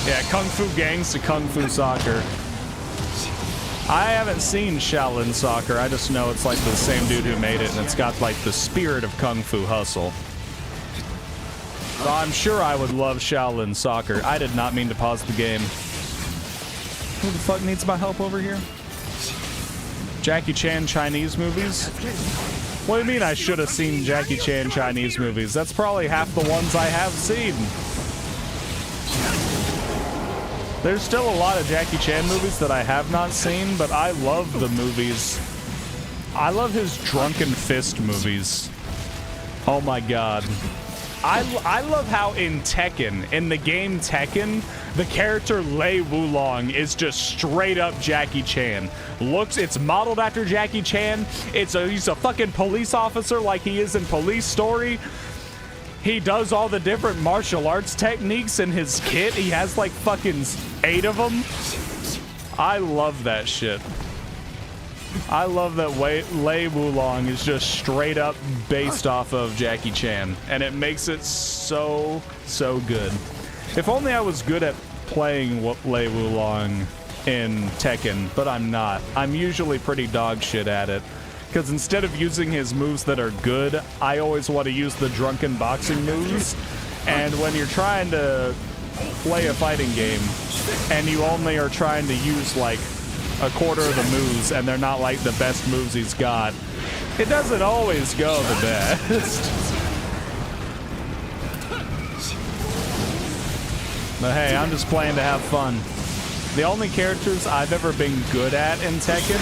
Yeah, Kung Fu Gangs to Kung Fu Soccer. I haven't seen Shaolin Soccer, I just know it's like the same dude who made it, and it's got like the spirit of Kung Fu Hustle. So I'm sure I would love Shaolin Soccer. I did not mean to pause the game. Who the fuck needs my help over here? Jackie Chan Chinese movies? What do you mean I should have seen Jackie Chan Chinese movies? That's probably half the ones I have seen. There's still a lot of Jackie Chan movies that I have not seen, but I love the movies. I love his Drunken Fist movies. Oh my god. I love how in Tekken, in the game Tekken, the character Lei Wulong is just straight up Jackie Chan. It's modeled after Jackie Chan. He's a fucking police officer like he is in Police Story. He does all the different martial arts techniques in his kit. He has like fucking 8 of them. I love that shit. I love that Lei Wulong is just straight up based off of Jackie Chan, and it makes it so good. If only I was good at playing Lei Wulong in Tekken, but I'm not. I'm usually pretty dog shit at it, because instead of using his moves that are good, I always want to use the drunken boxing moves. And when you're trying to play a fighting game and you only are trying to use like a quarter of the moves, and they're not like the best moves he's got, it doesn't always go the best. But hey, I'm just playing to have fun. The only characters I've ever been good at in Tekken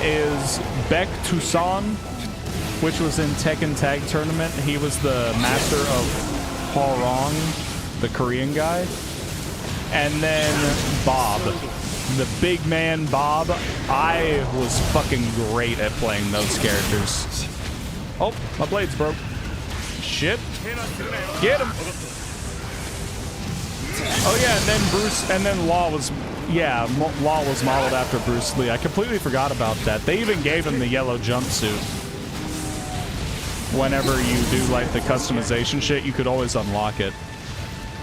is Baek Tusan, which was in Tekken Tag Tournament. He was the master of Hwarong, the Korean guy. And then Bob. The big man Bob. I was fucking great at playing those characters. Oh, my blades broke. Shit. Get him. Oh yeah, and then Law was modeled after Bruce Lee. I completely forgot about that. They even gave him the yellow jumpsuit. Whenever you do like the customization shit, you could always unlock it.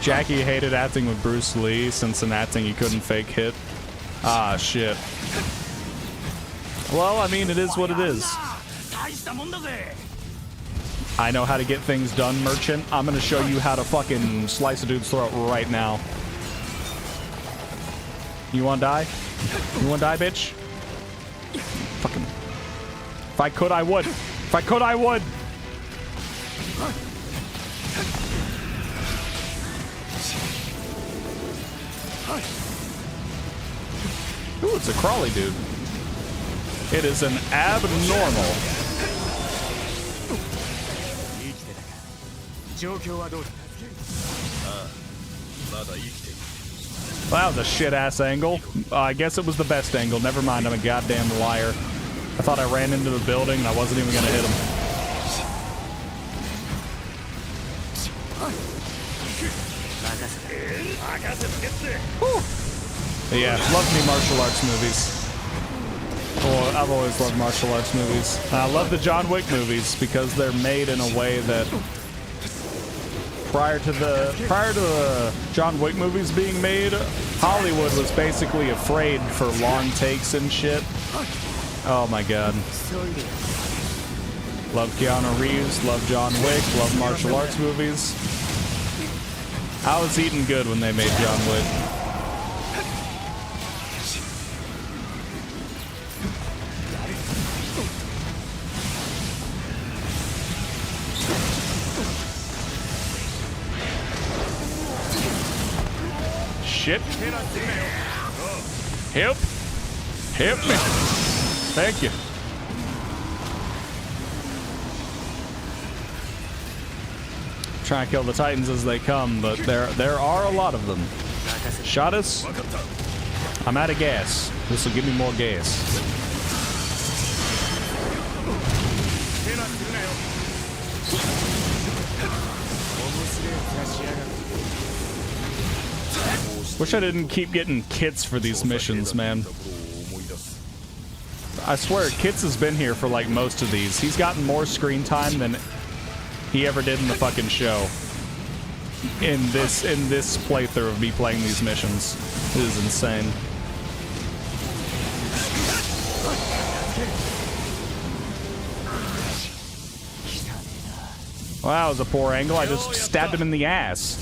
Jackie hated acting with Bruce Lee since in acting he couldn't fake hit. Ah, shit. Well, I mean, it is what it is. I know how to get things done, Merchant. I'm gonna show you how to fucking slice a dude's throat right now. You wanna die? You wanna die, bitch? Fucking. If I could, I would. If I could, I would. Ooh, it's a crawly dude. It is an abnormal. Well, that was a shit-ass angle. I guess it was the best angle. Never mind, I'm a goddamn liar. I thought I ran into the building and I wasn't even gonna hit him. Whew. Yeah, love me martial arts movies. Well, I've always loved martial arts movies. I love the John Wick movies because they're made in a way that prior to the John Wick movies being made, Hollywood was basically afraid for long takes and shit. Oh my god. Love Keanu Reeves, love John Wick, love martial arts movies. I was eating good when they made John Wick. Shit. Help. Help me. Thank you. Trying to kill the Titans as they come, but there are a lot of them. Shot us. I'm out of gas. This will give me more gas. Wish I didn't keep getting Kits for these missions, man. I swear, Kits has been here for like most of these. He's gotten more screen time than he ever did in the fucking show. In this playthrough of me playing these missions. It is insane. Wow, that was a poor angle. I just stabbed him in the ass.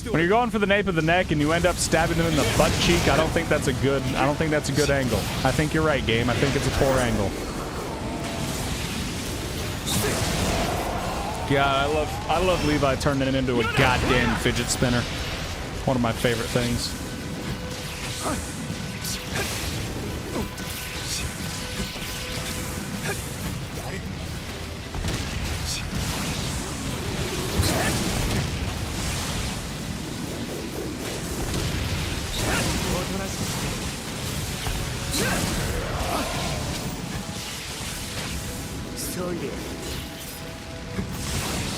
When you're going for the nape of the neck and you end up stabbing him in the butt cheek, I don't think that's a good angle. I think you're right, game. I think it's a poor angle. God, I love Levi turning it into a goddamn fidget spinner. One of my favorite things.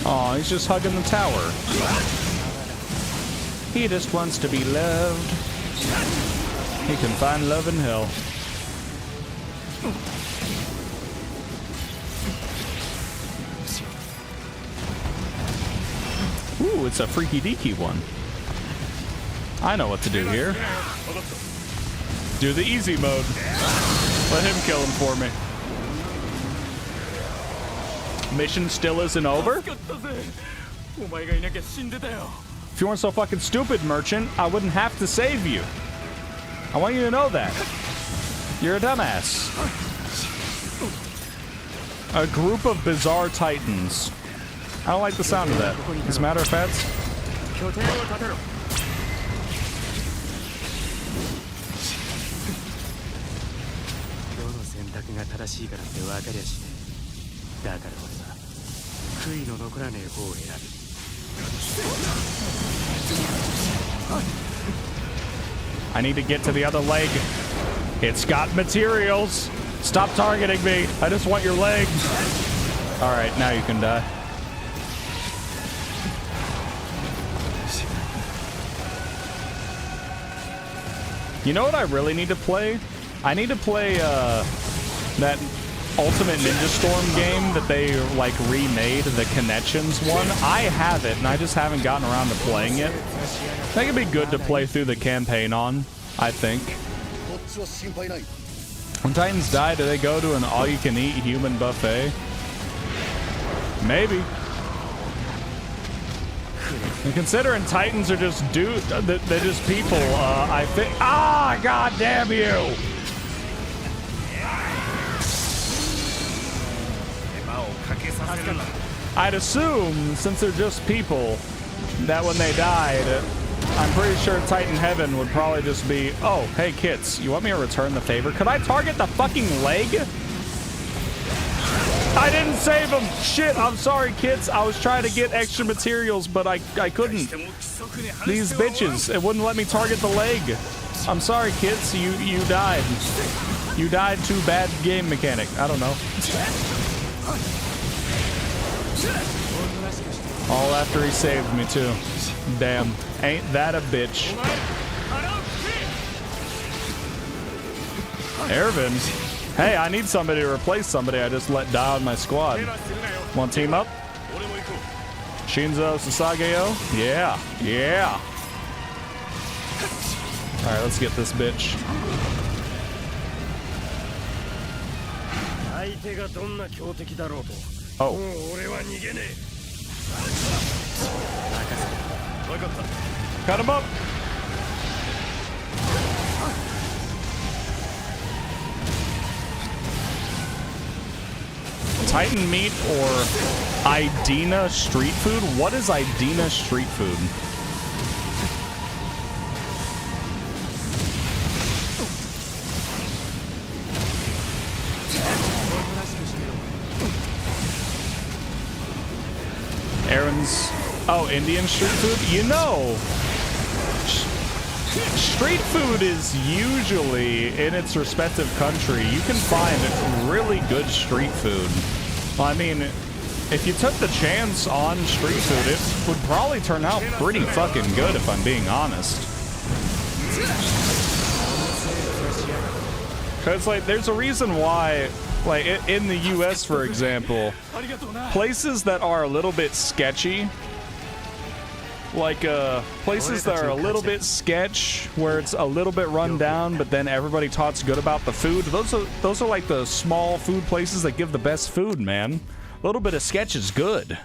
Aw, he's just hugging the tower. He just wants to be loved. He can find love in hell. Ooh, it's a freaky deaky one. I know what to do here. Do the easy mode. Let him kill him for me. Mission still isn't over? If you weren't so fucking stupid, Merchant, I wouldn't have to save you. I want you to know that. You're a dumbass. A group of bizarre titans. I don't like the sound of that. As a matter of fact, I need to get to the other leg. It's got materials. Stop targeting me. I just want your legs. All right, now you can die. You know what I really need to play? I need to play that Ultimate Ninja Storm game that they like remade, the Connections one. I have it, and I just haven't gotten around to playing it. I think it'd be good to play through the campaign on, I think. When Titans die, do they go to an all-you-can-eat human buffet? Maybe. And considering Titans are just they're just people, I think. Ah, god damn you! I'd assume, since they're just people, that when they died, I'm pretty sure Titan Heaven would probably just be, oh, hey, Kits, you want me to return the favor? Could I target the fucking leg? I didn't save him! Shit, I'm sorry, Kits. I was trying to get extra materials, but I couldn't. These bitches, it wouldn't let me target the leg. I'm sorry, Kits, you died. You died to bad game mechanic. I don't know. All after he saved me, too. Damn. Ain't that a bitch. Erwin. Hey, I need somebody to replace somebody I just let die on my squad. Want to team up? Shinzo Sasageo? Yeah. Yeah. Alright, let's get this bitch. Oh. Cut him up. Titan meat or Idina street food? What is Idina street food? Aaron's... Oh, Indian street food? You know, street food is usually, in its respective country, you can find really good street food. Well, I mean, if you took the chance on street food, it would probably turn out pretty fucking good, if I'm being honest. Because, like, there's a reason why, like, in the US, for example, places that are a little bit sketchy, like places that are a little bit sketch, where it's a little bit run down, but then everybody talks good about the food. Those are like the small food places that give the best food, man. A little bit of sketch is good.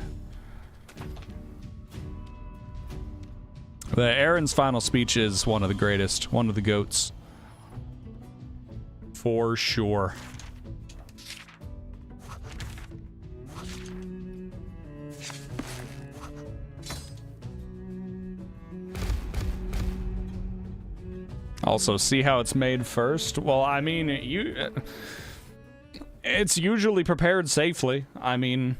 Aaron's final speech is one of the greatest, one of the GOATs. For sure. Also, see how it's made first? Well, I mean, it's usually prepared safely. I mean,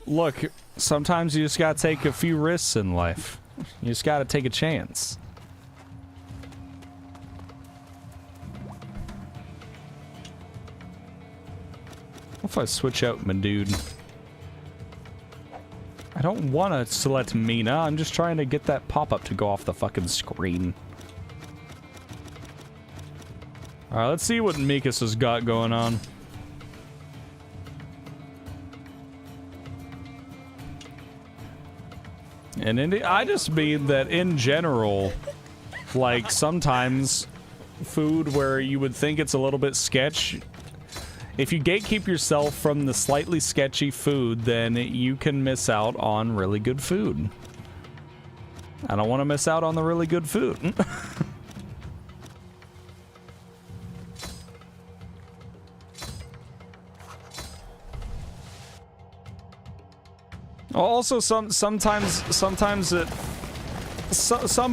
look, sometimes you just gotta take a few risks in life. You just gotta take a chance. What if I switch out my dude? I don't want to select Mina. I'm just trying to get that pop-up to go off the fucking screen. Alright, let's see what Mikas has got going on. And I just mean that in general, like sometimes food where you would think it's a little bit sketch, if you gatekeep yourself from the slightly sketchy food, then you can miss out on really good food. I don't want to miss out on the really good food. Also, sometimes some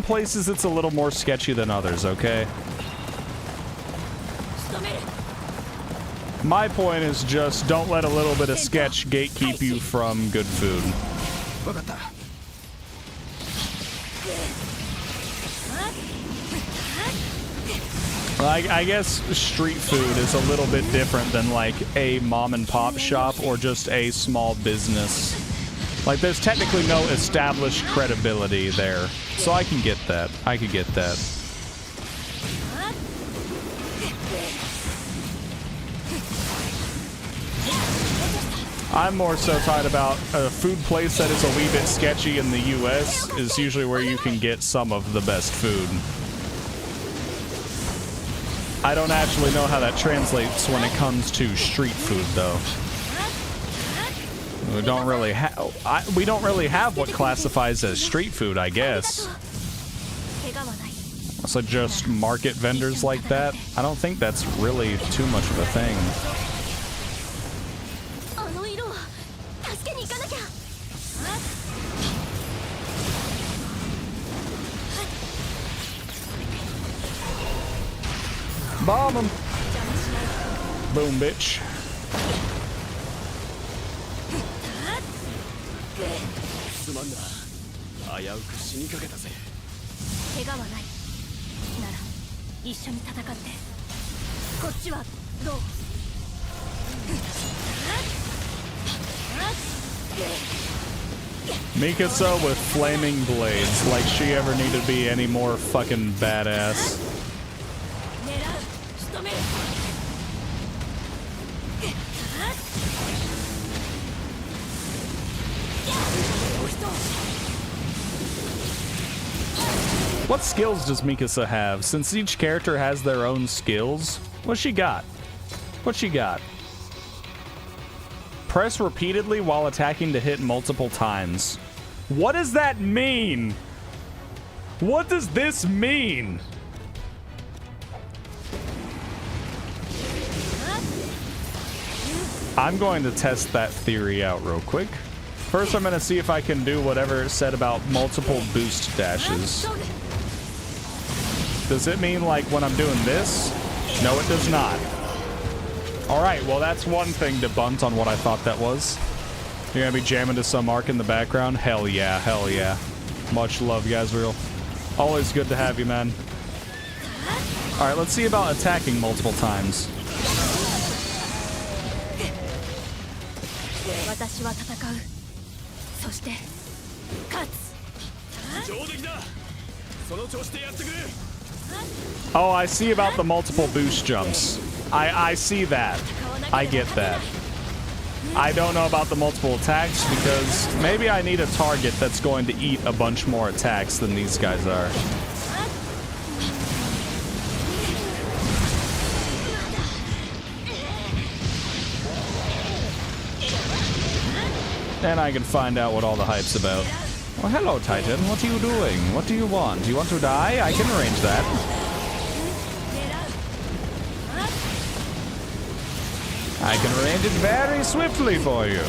places it's a little more sketchy than others, okay? My point is just don't let a little bit of sketch gatekeep you from good food. I guess street food is a little bit different than like a mom and pop shop or just a small business. Like there's technically no established credibility there. So I can get that. I could get that. I'm more so tight about a food place that is a wee bit sketchy in the US is usually where you can get some of the best food. I don't actually know how that translates when it comes to street food though. We don't really have what classifies as street food, I guess. So just market vendors like that? I don't think that's really too much of a thing. Bomb him! Boom, bitch. Mikasa with flaming blades, like she ever needed to be any more fucking badass. What skills does Mikasa have? Since each character has their own skills, what's she got? What's she got? Press repeatedly while attacking to hit multiple times. What does that mean? What does this mean? I'm going to test that theory out real quick. First, I'm going to see if I can do whatever it said about multiple boost dashes. Does it mean like when I'm doing this? No, it does not. Alright, well that's one thing debunked on what I thought that was. You're gonna be jamming to some arc in the background? Hell yeah, hell yeah. Much love, Gazriel. Always good to have you, man. Alright, let's see about attacking multiple times. Oh, I see about the multiple boost jumps. I see that. I get that. I don't know about the multiple attacks because maybe I need a target that's going to eat a bunch more attacks than these guys are. Then I can find out what all the hype's about. Well, hello, Titan. What are you doing? What do you want? Do you want to die? I can arrange that. I can arrange it very swiftly for you.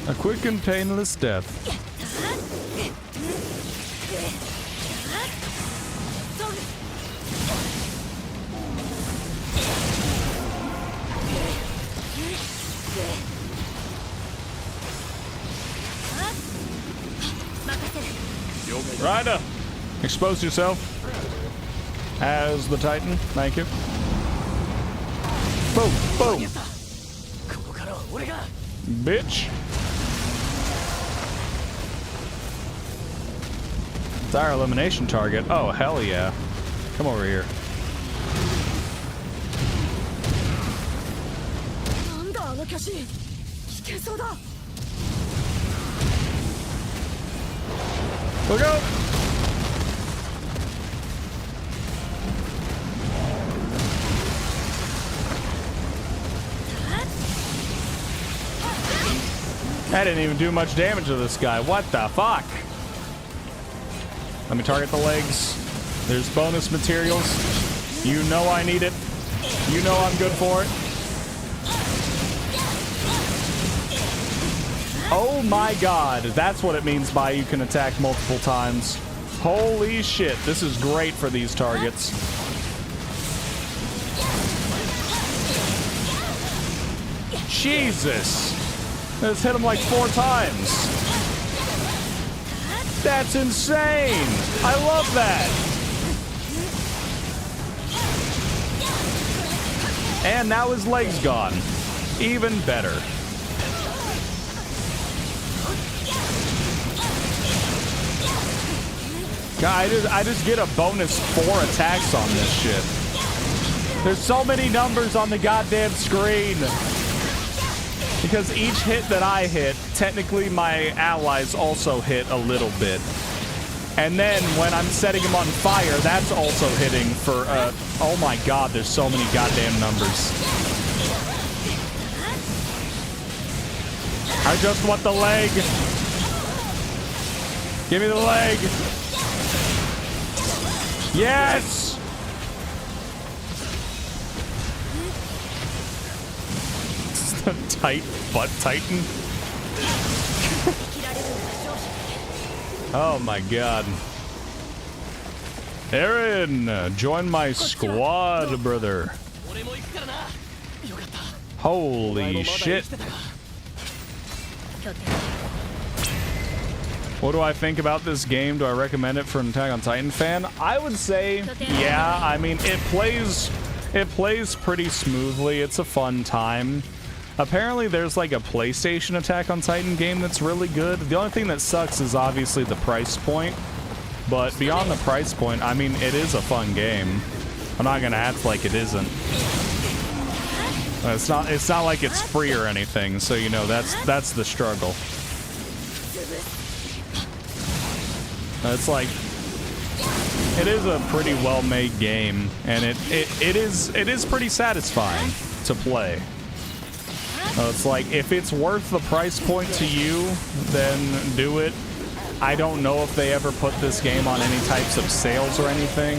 A quick and painless death. Ryder, expose yourself as the Titan. Thank you. Boom, boom. ここからは俺が Bitch. It's our elimination target. Oh, hell yeah. Come over here. なんだあのキャシー危険そうだ Look out! I didn't even do much damage to this guy. What the fuck? Let me target the legs. There's bonus materials. You know I need it. You know I'm good for it. Oh my god, that's what it means by you can attack multiple times. Holy shit, this is great for these targets. Jesus! Let's hit him like 4 times. That's insane! I love that! And now his leg's gone. Even better. God, I just get a bonus 4 attacks on this shit. There's so many numbers on the goddamn screen. Because each hit that I hit, technically my allies also hit a little bit. And then when I'm setting them on fire, that's also hitting for, oh my god, there's so many goddamn numbers. I just want the leg. Give me the leg. Yes! Tight butt titan. Oh my god. Eren, join my squad, brother. Holy shit. What do I think about this game? Do I recommend it for an Attack on Titan fan? I would say, yeah. I mean, it plays pretty smoothly. It's a fun time. Apparently, there's like a PlayStation Attack on Titan game that's really good. The only thing that sucks is obviously the price point. But beyond the price point, I mean, it is a fun game. I'm not gonna act like it isn't. It's not like it's free or anything. So you know, that's the struggle. It's like, it is a pretty well-made game, and it is pretty satisfying to play. It's like, if it's worth the price point to you, then do it. I don't know if they ever put this game on any types of sales or anything.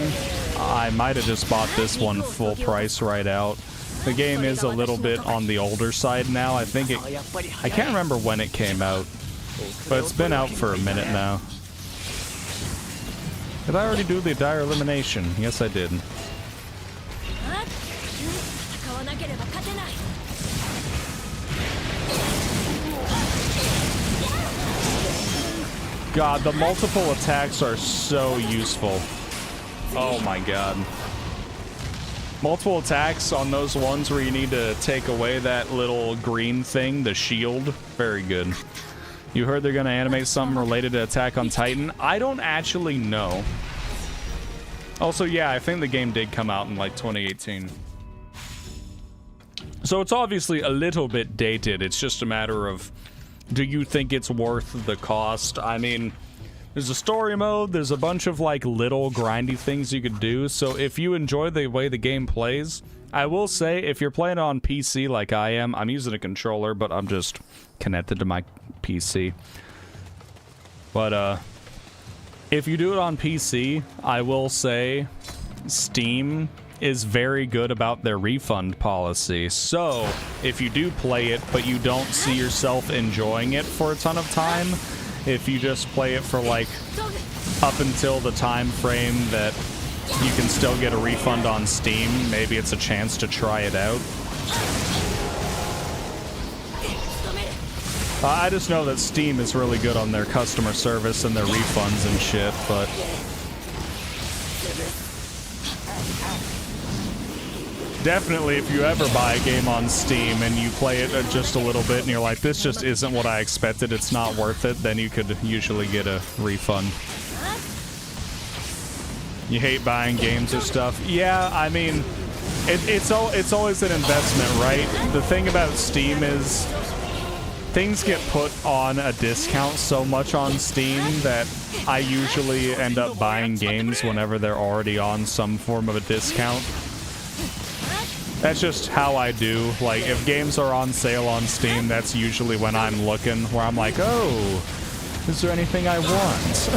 I might have just bought this one full price right out. The game is a little bit on the older side now. I think I can't remember when it came out, but it's been out for a minute now. Did I already do the dire elimination? Yes, I did. God, the multiple attacks are so useful. Oh my god. Multiple attacks on those ones where you need to take away that little green thing, the shield. Very good. You heard they're going to animate something related to Attack on Titan? I don't actually know. Also, yeah, I think the game did come out in like 2018. So it's obviously a little bit dated. It's just a matter of, do you think it's worth the cost? I mean, there's a story mode, there's a bunch of like little grindy things you could do. So if you enjoy the way the game plays, I will say if you're playing on PC like I am, I'm using a controller, but I'm just connected to my PC. But if you do it on PC, I will say Steam is very good about their refund policy. So if you do play it but you don't see yourself enjoying it for a ton of time, if you just play it for like up until the time frame that you can still get a refund on Steam, maybe it's a chance to try it out. I just know that Steam is really good on their customer service and their refunds and shit, but... Definitely, if you ever buy a game on Steam and you play it just a little bit and you're like, this just isn't what I expected, it's not worth it, then you could usually get a refund. You hate buying games or stuff? Yeah, I mean, it's always an investment, right? The thing about Steam is things get put on a discount so much on Steam that I usually end up buying games whenever they're already on some form of a discount. That's just how I do. Like, if games are on sale on Steam, that's usually when I'm looking, where I'm like, oh, is there anything I want?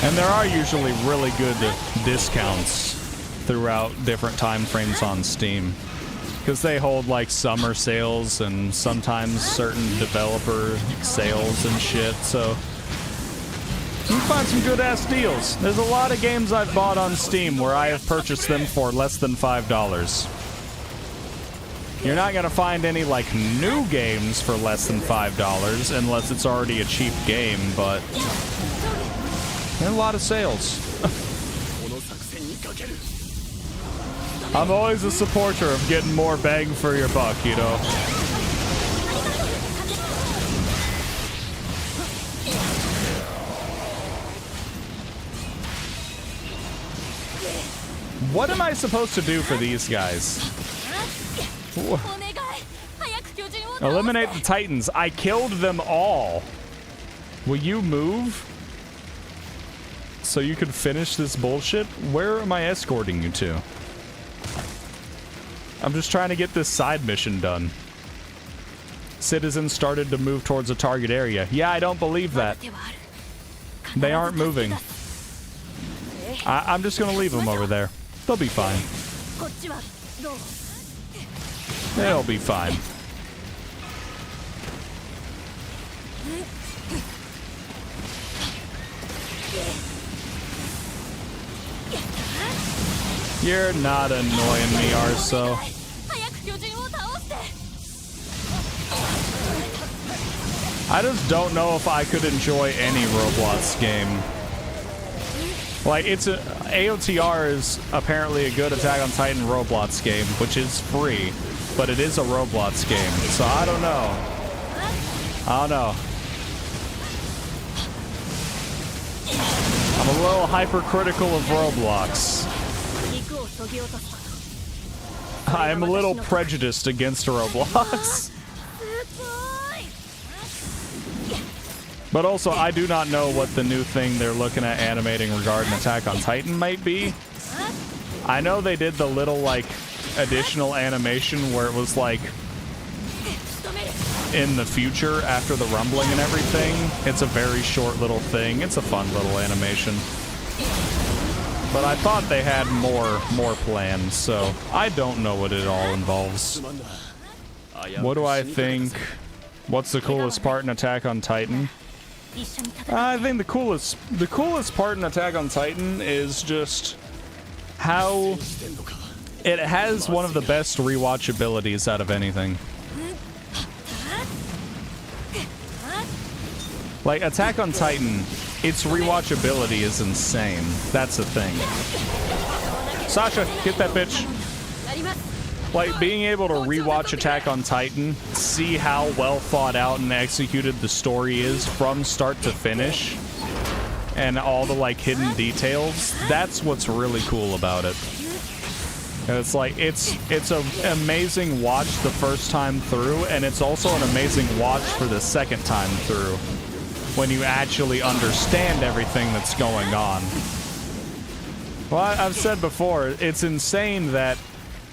And there are usually really good discounts throughout different time frames on Steam, because they hold like summer sales and sometimes certain developer sales and shit, so you can find some good-ass deals. There's a lot of games I've bought on Steam where I have purchased them for less than $5. You're not going to find any, like, new games for less than $5 unless it's already a cheap game, but there are a lot of sales. I'm always a supporter of getting more bang for your buck, you know? What am I supposed to do for these guys? Eliminate the Titans. I killed them all. Will you move? So you can finish this bullshit? Where am I escorting you to? I'm just trying to get this side mission done. Citizens started to move towards a target area. Yeah, I don't believe that. They aren't moving. I'm just gonna leave them over there. They'll be fine. They'll be fine. You're not annoying me, Arso. I just don't know if I could enjoy any Roblox game. Like, AOTR is apparently a good Attack on Titan Roblox game, which is free, but it is a Roblox game, so I don't know. I don't know. I'm a little hypercritical of Roblox. I'm a little prejudiced against Roblox. But also, I do not know what the new thing they're looking at animating regarding Attack on Titan might be. I know they did the little, like, additional animation where it was, like, in the future after the rumbling and everything. It's a very short little thing. It's a fun little animation. But I thought they had more planned, so I don't know what it all involves. What do I think? What's the coolest part in Attack on Titan? I think the coolest part in Attack on Titan is just how it has one of the best rewatchabilities out of anything. Like, Attack on Titan, its rewatchability is insane. That's the thing. Sasha, get that bitch. Like, being able to rewatch Attack on Titan, see how well thought out and executed the story is from start to finish, and all the, like, hidden details, that's what's really cool about it. And it's like, it's an amazing watch the first time through, and it's also an amazing watch for the second time through, when you actually understand everything that's going on. Well, I've said before, it's insane that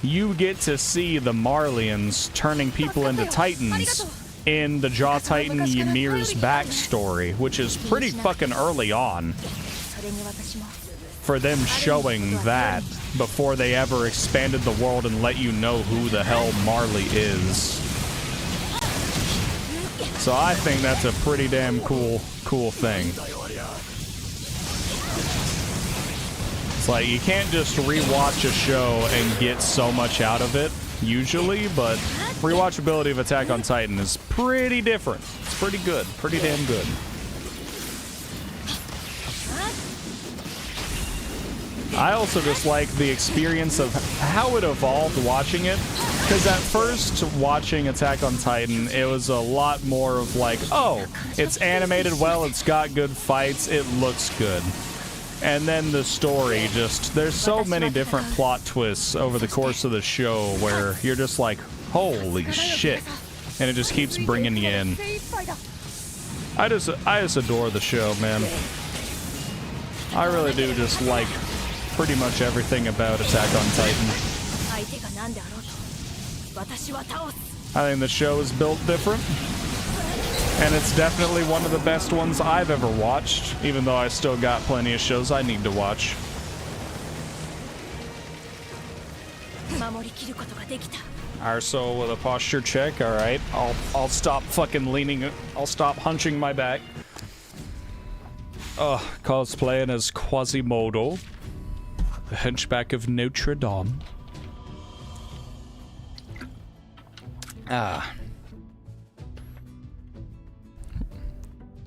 you get to see the Marleyans turning people into Titans in the Jaw Titan Ymir's backstory, which is pretty fucking early on for them showing that before they ever expanded the world and let you know who the hell Marley is. So I think that's a pretty damn cool thing. Like, you can't just rewatch a show and get so much out of it, usually, but Rewatchability of Attack on Titan is pretty different. It's pretty good. Pretty damn good. I also just like the experience of how it evolved watching it. Because at first, watching Attack on Titan, it was a lot more of like, oh, it's animated well, it's got good fights, it looks good. And then the story just, there's so many different plot twists over the course of the show where you're just like, holy shit. And it just keeps bringing you in. I just adore the show, man. I really do just like pretty much everything about Attack on Titan. I think the show is built different, and it's definitely one of the best ones I've ever watched, even though I still got plenty of shows I need to watch. Arso with a posture check. All right, I'll stop fucking leaning. I'll stop hunching my back. Cosplaying as Quasimodo, the Hunchback of Notre Dame. A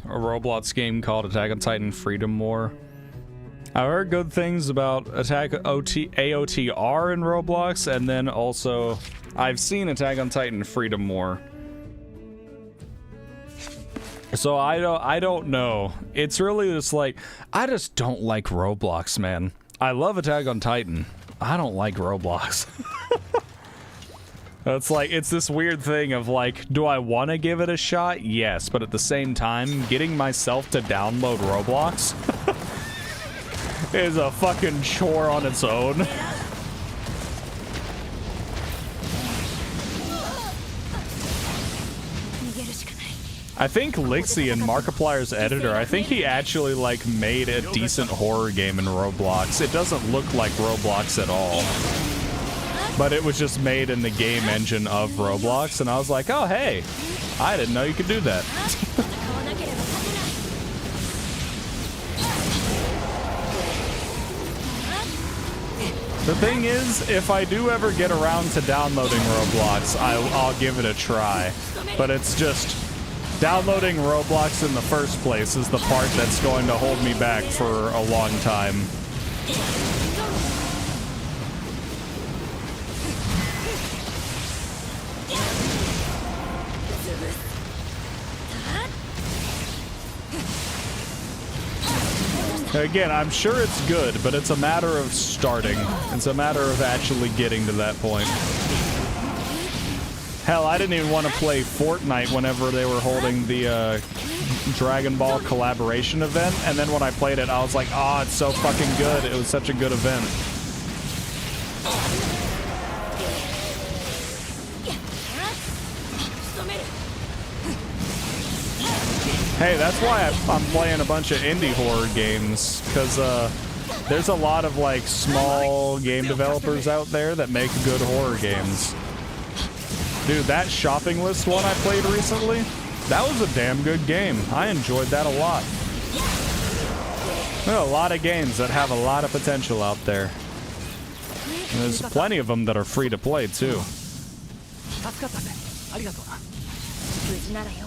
Roblox game called Attack on Titan Freedom War. I've heard good things about AOTR in Roblox, and then also I've seen Attack on Titan Freedom War. So I don't know. It's really just like, I just don't like Roblox, man. I love Attack on Titan. I don't like Roblox. It's like, it's this weird thing of like, do I want to give it a shot? Yes, but at the same time, getting myself to download Roblox is a fucking chore on its own. I think Lixie, Markiplier's editor, I think he actually like made a decent horror game in Roblox. It doesn't look like Roblox at all, but it was just made in the game engine of Roblox, and I was like, oh hey, I didn't know you could do that. The thing is, if I do ever get around to downloading Roblox, I'll give it a try, but it's just downloading Roblox in the first place is the part that's going to hold me back for a long time. Again, I'm sure it's good, but it's a matter of starting. It's a matter of actually getting to that point. Hell, I didn't even want to play Fortnite whenever they were holding the Dragon Ball collaboration event, and then when I played it, I was like, oh, it's so fucking good. It was such a good event. Hey, that's why I'm playing a bunch of indie horror games, because there's a lot of like small game developers out there that make good horror games. Dude, that shopping list one I played recently, that was a damn good game. I enjoyed that a lot. There are a lot of games that have a lot of potential out there. And there's plenty of them that are free to play too.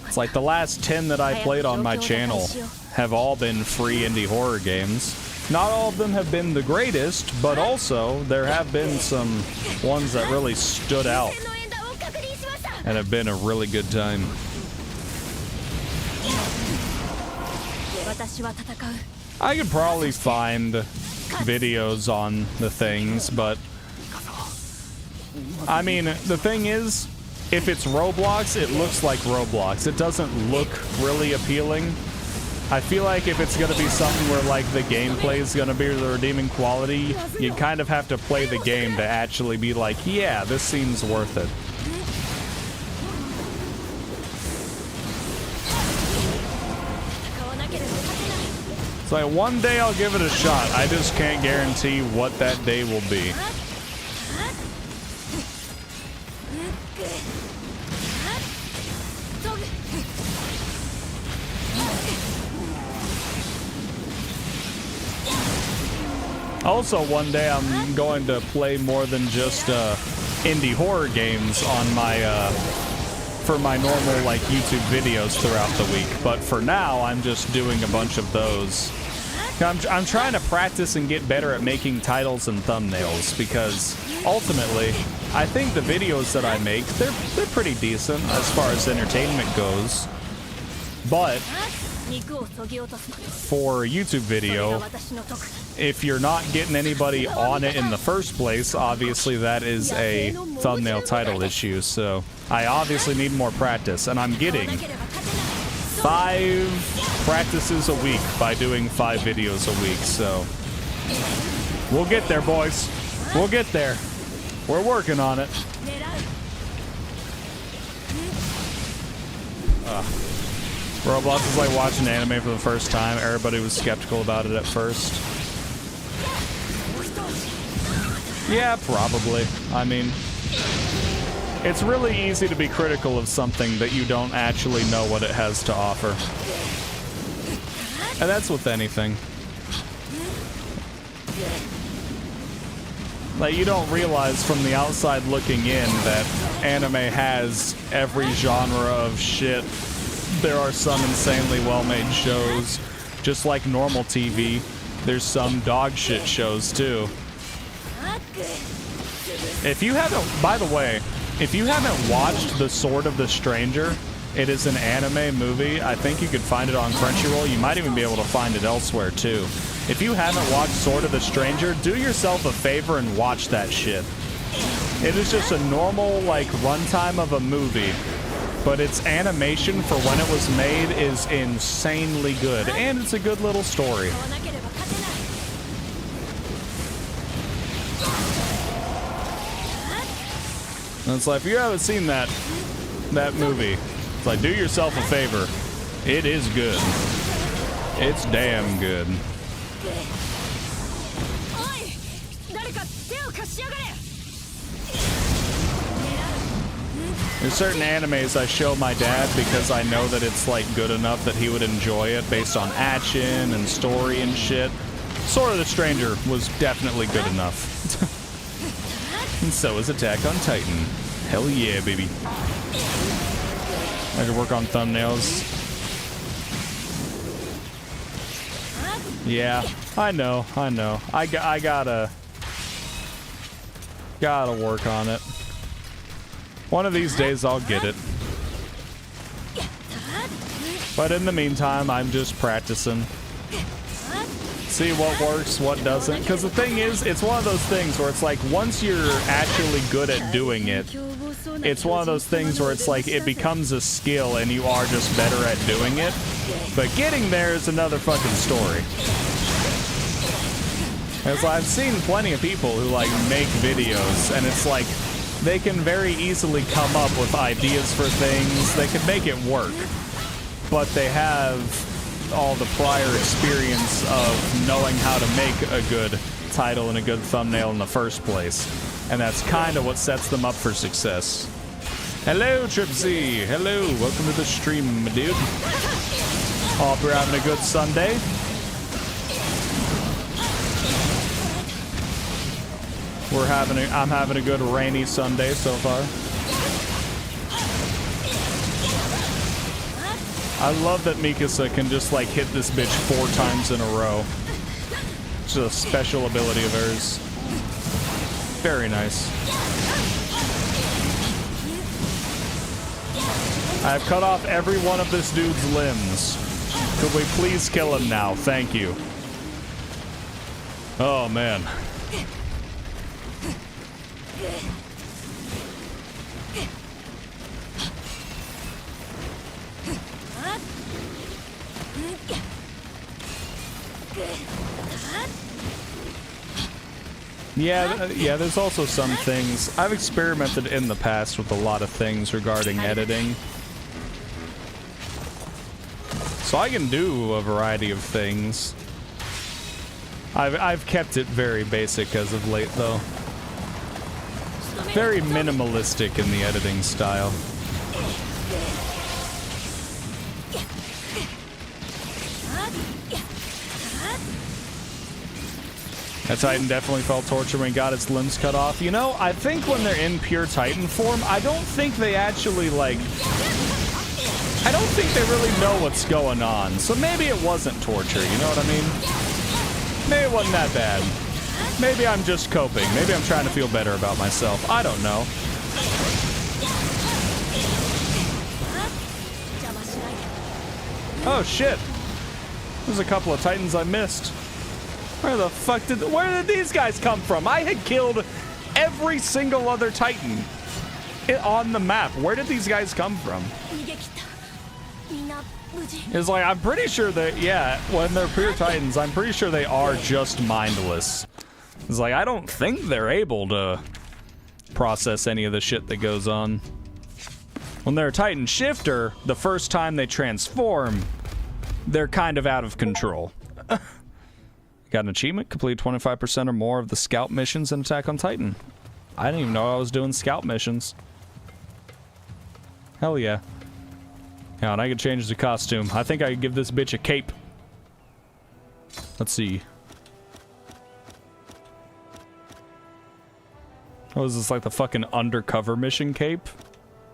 It's like the last 10 that I played on my channel have all been free indie horror games. Not all of them have been the greatest, but also there have been some ones that really stood out and have been a really good time. I could probably find videos on the things, but I mean, the thing is, if it's Roblox, it looks like Roblox. It doesn't look really appealing. I feel like if it's gonna be something where like the gameplay is gonna be the redeeming quality, you kind of have to play the game to actually be like, yeah, this seems worth it. It's like, one day I'll give it a shot. I just can't guarantee what that day will be. Also, one day I'm going to play more than just indie horror games on my for my normal like YouTube videos throughout the week. But for now, I'm just doing a bunch of those. I'm trying to practice and get better at making titles and thumbnails because ultimately, I think the videos that I make, they're pretty decent as far as entertainment goes. But for a YouTube video, if you're not getting anybody on it in the first place, obviously that is a thumbnail title issue. So I obviously need more practice, and I'm getting 5 practices a week by doing 5 videos a week. So we'll get there, boys. We'll get there. We're working on it. Roblox is like watching anime for the first time. Everybody was skeptical about it at first. Yeah, probably. I mean, it's really easy to be critical of something that you don't actually know what it has to offer. And that's with anything. Like, you don't realize from the outside looking in that anime has every genre of shit. There are some insanely well-made shows. Just like normal TV, there's some dog shit shows too. If you haven't, by the way, if you haven't watched The Sword of the Stranger, it is an anime movie. I think you could find it on Crunchyroll. You might even be able to find it elsewhere too. If you haven't watched Sword of the Stranger, do yourself a favor and watch that shit. It is just a normal, like, runtime of a movie, but its animation for when it was made is insanely good, and it's a good little story. And it's like, if you haven't seen that movie, it's like, do yourself a favor. It is good. It's damn good. There's certain animes I show my dad because I know that it's like good enough that he would enjoy it based on action and story and shit. Sword of the Stranger was definitely good enough. And so is Attack on Titan. Hell yeah, baby. I could work on thumbnails. Yeah, I know. I gotta work on it. One of these days I'll get it. But in the meantime, I'm just practicing. See what works, what doesn't. Because the thing is, it's one of those things where it's like, once you're actually good at doing it, it's one of those things where it's like, it becomes a skill and you are just better at doing it. But getting there is another fucking story. It's like, I've seen plenty of people who like make videos, and it's like, they can very easily come up with ideas for things. They can make it work. But they have all the prior experience of knowing how to make a good title and a good thumbnail in the first place. And that's kind of what sets them up for success. Hello, Trip Z. Hello. Welcome to the stream, dude. Hope you're having a good Sunday. I'm having a good rainy Sunday so far. I love that Mikasa can just like hit this bitch 4 times in a row. It's a special ability of hers. Very nice. I have cut off every one of this dude's limbs. Could we please kill him now? Thank you. Oh man. Yeah, there's also some things. I've experimented in the past with a lot of things regarding editing. So I can do a variety of things. I've kept it very basic as of late, though. Very minimalistic in the editing style. That Titan definitely felt torture when he got its limbs cut off. You know, I think when they're in pure Titan form, I don't think they actually, like... I don't think they really know what's going on. So maybe it wasn't torture, you know what I mean? Maybe it wasn't that bad. Maybe I'm just coping. Maybe I'm trying to feel better about myself. I don't know. Oh, shit. There's a couple of Titans I missed. Where the fuck where did these guys come from? I had killed every single other Titan on the map. Where did these guys come from? It's like, I'm pretty sure that, yeah, when they're pure Titans, I'm pretty sure they are just mindless. It's like, I don't think they're able to process any of the shit that goes on. When they're a Titan shifter, the first time they transform, they're kind of out of control. Got an achievement, complete 25% or more of the scout missions in Attack on Titan. I didn't even know I was doing scout missions. Hell yeah. Yeah, and I could change the costume. I think I could give this bitch a cape. Let's see. Oh, is this like the fucking undercover mission cape?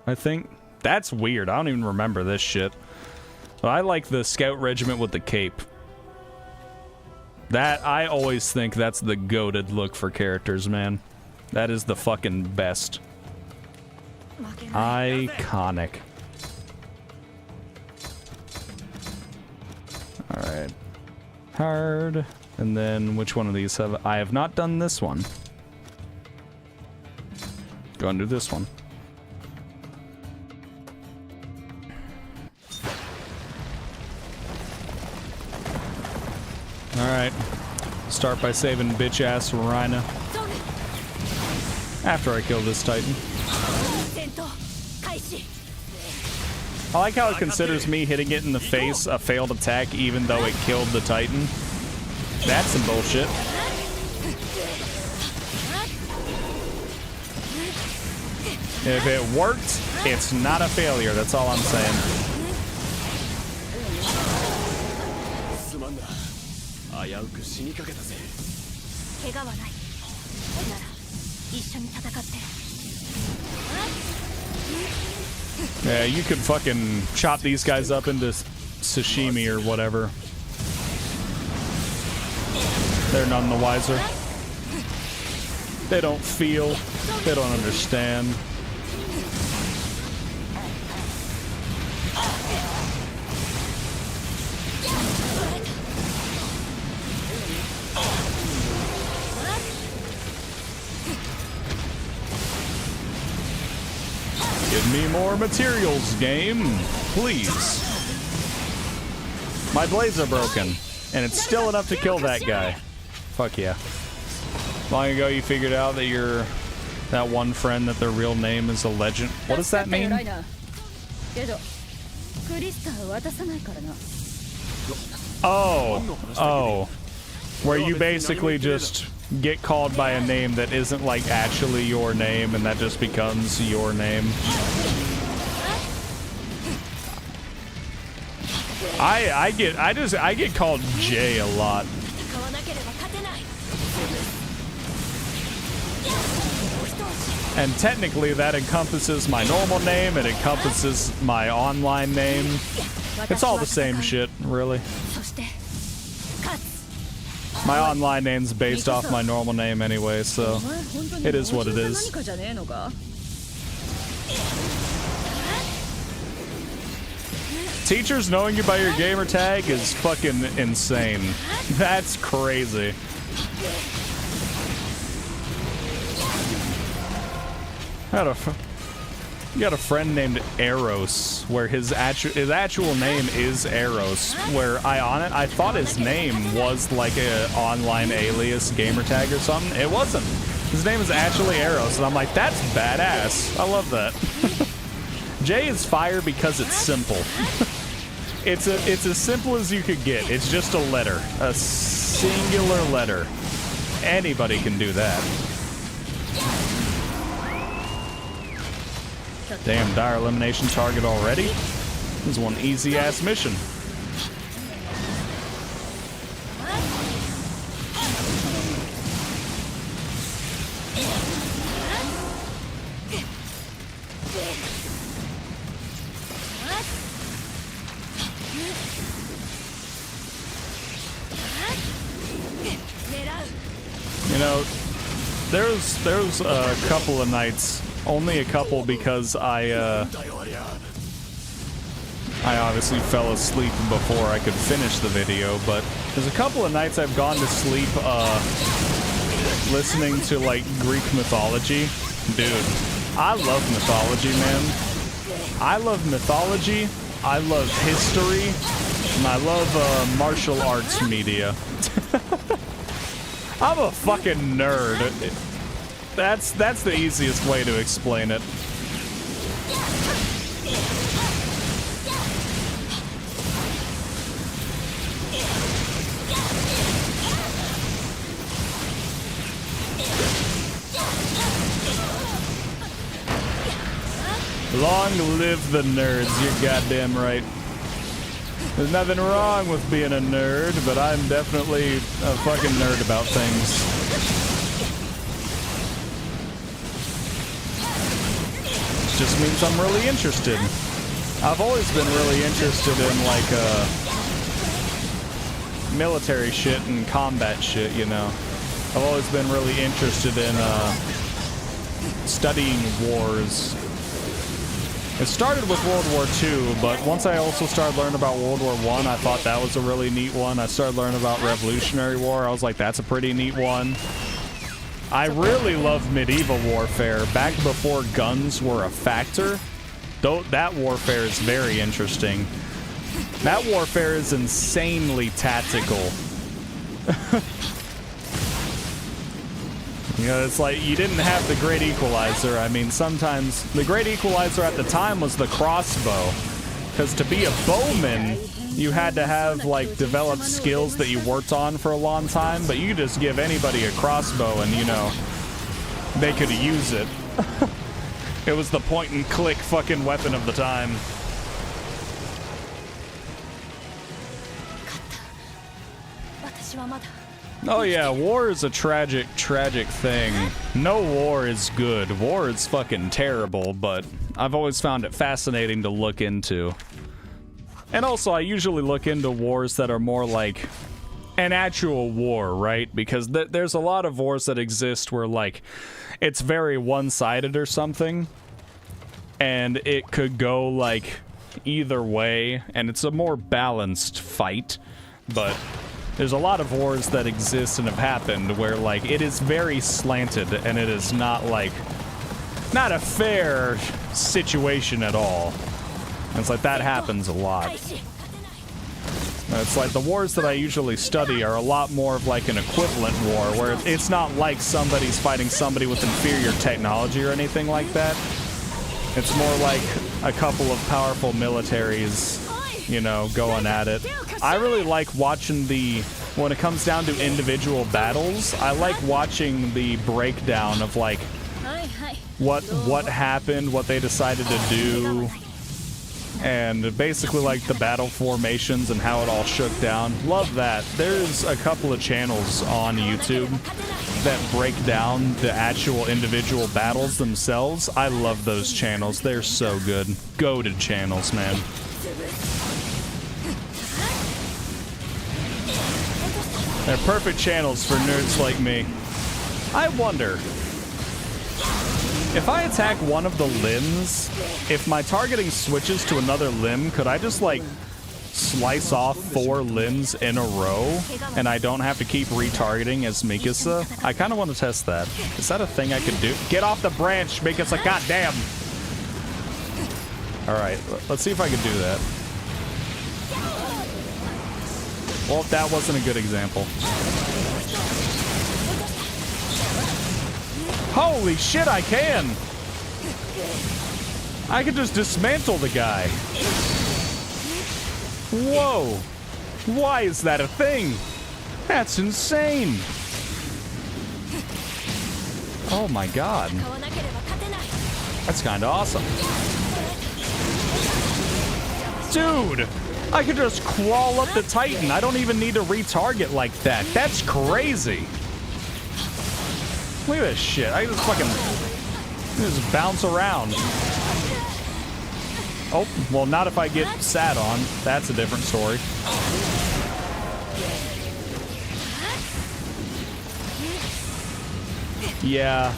I think. That's weird. I don't even remember this shit. But I like the scout regiment with the cape. That, I always think that's the goated look for characters, man. That is the fucking best. Iconic. Alright. Hard. And then, which one of these have... I have not done this one. Go and do this one. Alright. Start by saving bitch-ass Rhina. After I kill this Titan. I like how it considers me hitting it in the face a failed attack even though it killed the Titan. That's some bullshit. If it worked, it's not a failure. That's all I'm saying. Yeah, you could fucking chop these guys up into sashimi or whatever. They're none the wiser. They don't feel. They don't understand. Give me more materials, game. Please. My blades are broken, and it's still enough to kill that guy. Fuck yeah. Long ago you figured out that you're that one friend that their real name is a legend. What does that mean? Oh. Where you basically just get called by a name that isn't like actually your name and that just becomes your name. I get called Jay a lot. And technically that encompasses my normal name, it encompasses my online name. It's all the same shit, really. My online name's based off my normal name anyway, so it is what it is. Teachers knowing you by your gamer tag is fucking insane. That's crazy. You got a friend named Eros, where his actual name is Eros. Where I thought his name was like a online alias gamer tag or something. It wasn't. His name is actually Eros, and I'm like, that's badass. I love that. J is fire because it's simple. It's as simple as you could get. It's just a letter, a singular letter. Anybody can do that. Damn, dire elimination target already? This is one easy-ass mission. there's a couple of nights, only a couple because I obviously fell asleep before I could finish the video, but there's a couple of nights I've gone to sleep listening to like Greek mythology. Dude, I love mythology, man. I love mythology, I love history, and I love martial arts media. I'm a fucking nerd. That's the easiest way to explain it. Long live the nerds, you're goddamn right. There's nothing wrong with being a nerd, but I'm definitely a fucking nerd about things. Just means I'm really interested. I've always been really interested in like military shit and combat shit, you know. I've always been really interested in studying wars. It started with World War II, but once I also started learning about World War I, I thought that was a really neat one. I started learning about Revolutionary War. I was like, that's a pretty neat one. I really love medieval warfare. Back before guns were a factor, though, that warfare is very interesting. That warfare is insanely tactical. You know, it's like you didn't have the Great Equalizer. I mean, sometimes the Great Equalizer at the time was the crossbow. Because to be a bowman, you had to have, like, developed skills that you worked on for a long time. But you could just give anybody a crossbow and, you know, they could use it. It was the point-and-click fucking weapon of the time. Oh yeah, war is a tragic, tragic thing. No war is good. War is fucking terrible, but I've always found it fascinating to look into. And also, I usually look into wars that are more like an actual war, right? Because there's a lot of wars that exist where, like, it's very one-sided or something, and it could go, like, either way, and it's a more balanced fight, but there's a lot of wars that exist and have happened where, like, it is very slanted and it is not, like, not a fair situation at all. And it's like, that happens a lot. It's like the wars that I usually study are a lot more of like an equivalent war where it's not like somebody's fighting somebody with inferior technology or anything like that. It's more like a couple of powerful militaries, you know, going at it. I really like watching when it comes down to individual battles, I like watching the breakdown of like what happened, what they decided to do, and basically like the battle formations and how it all shook down. Love that. There's a couple of channels on YouTube that break down the actual individual battles themselves. I love those channels. They're so good. Goated channels, man. They're perfect channels for nerds like me. I wonder, if I attack one of the limbs, if my targeting switches to another limb, could I just, like, slice off 4 limbs in a row, and I don't have to keep retargeting as Mikasa? I kind of want to test that. Is that a thing I could do? Get off the branch, Mikasa, goddamn! Alright, let's see if I can do that. Well, that wasn't a good example. Holy shit, I can! I can just dismantle the guy. Whoa! Why is that a thing? That's insane! Oh my god. That's kinda awesome. Dude! I could just crawl up the Titan. I don't even need to retarget like that. That's crazy. Look at this shit. I can just fucking just bounce around. Oh, well, not if I get sat on. That's a different story. Yeah.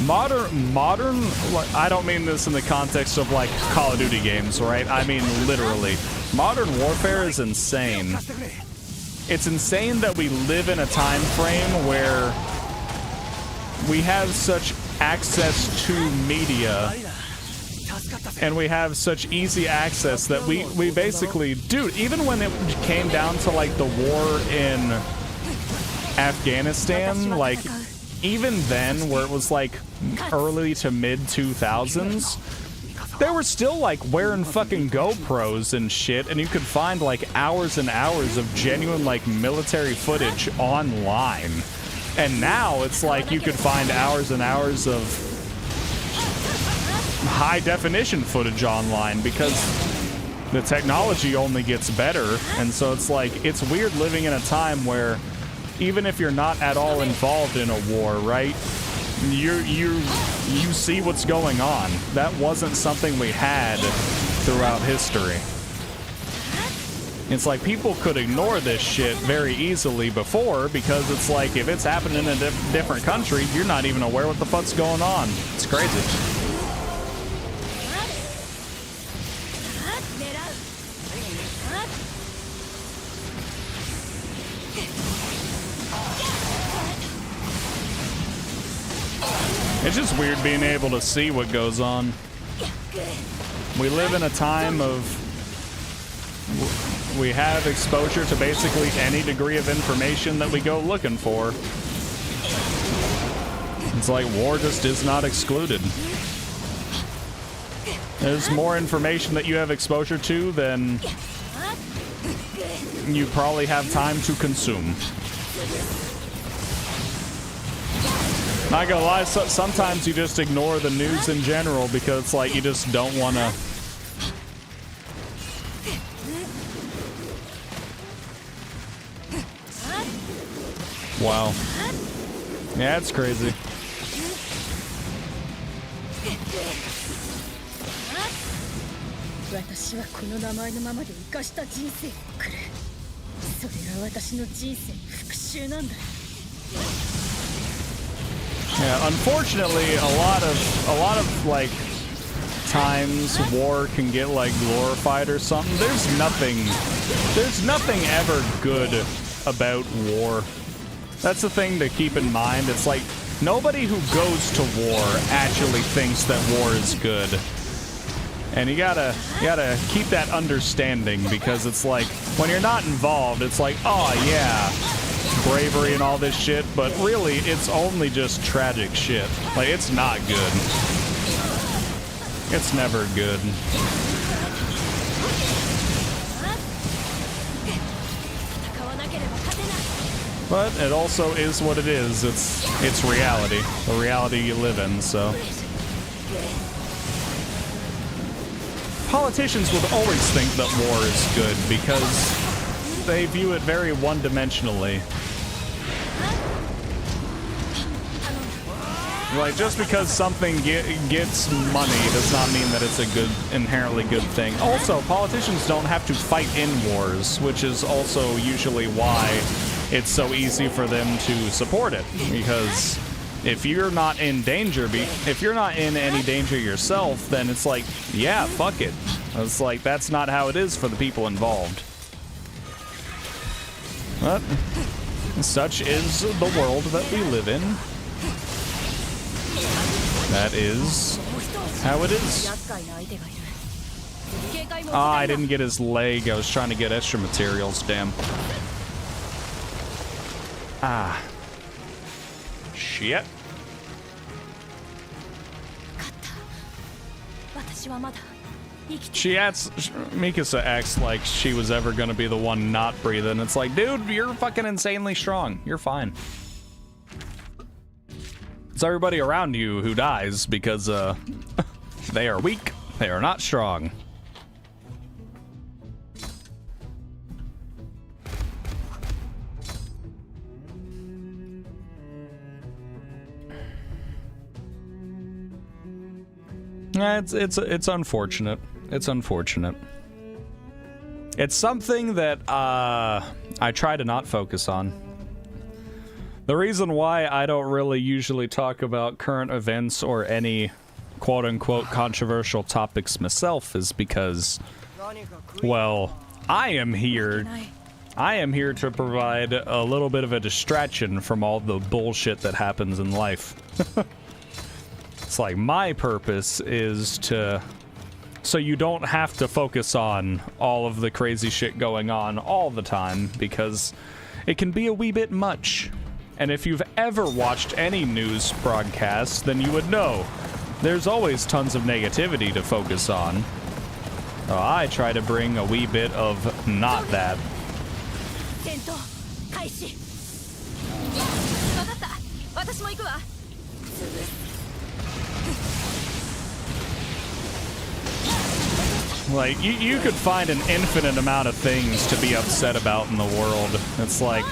Modern, like, I don't mean this in the context of like Call of Duty games, right? I mean literally. Modern Warfare is insane. It's insane that we live in a time frame where we have such access to media and we have such easy access that we basically, dude, even when it came down to like the war in Afghanistan, like even then where it was like early to mid 2000s, they were still like wearing fucking GoPros and shit, and you could find like hours and hours of genuine like military footage online. And now it's like you could find hours and hours of high definition footage online because the technology only gets better. And so it's like, it's weird living in a time where even if you're not at all involved in a war, right? You see what's going on. That wasn't something we had throughout history. It's like people could ignore this shit very easily before because it's like if it's happening in a different country, you're not even aware what the fuck's going on. It's crazy. It's just weird being able to see what goes on. We live in a time of... we have exposure to basically any degree of information that we go looking for. It's like war just is not excluded. There's more information that you have exposure to than you probably have time to consume. Not gonna lie, sometimes you just ignore the news in general because it's like you just don't want to. Wow. Yeah, it's crazy. Yeah, unfortunately, a lot of like times war can get like glorified or something. There's nothing ever good about war. That's the thing to keep in mind. It's like nobody who goes to war actually thinks that war is good. And you gotta keep that understanding because it's like when you're not involved, it's like, oh yeah, bravery and all this shit, but really it's only just tragic shit. Like, it's not good. It's never good. But it also is what it is. It's reality. The reality you live in, so. Politicians would always think that war is good because they view it very one-dimensionally. Like, just because something gets money does not mean that it's a good, inherently good thing. Also, politicians don't have to fight in wars, which is also usually why it's so easy for them to support it. Because if you're not in danger, if you're not in any danger yourself, then it's like, yeah, fuck it. It's like, that's not how it is for the people involved. But such is the world that we live in. That is how it is. Ah, I didn't get his leg. I was trying to get extra materials, damn. Ah. Shit. Mikasa acts like she was ever gonna be the one not breathing. It's like, dude, you're fucking insanely strong. You're fine. It's everybody around you who dies because, they are weak. They are not strong. It's unfortunate. It's unfortunate. It's something that I try to not focus on. The reason why I don't really usually talk about current events or any quote-unquote controversial topics myself is because, well, I am here to provide a little bit of a distraction from all the bullshit that happens in life. It's like my purpose is so you don't have to focus on all of the crazy shit going on all the time, because it can be a wee bit much. And if you've ever watched any news broadcast, then you would know there's always tons of negativity to focus on. I try to bring a wee bit of not that. Like, you could find an infinite amount of things to be upset about in the world. It's like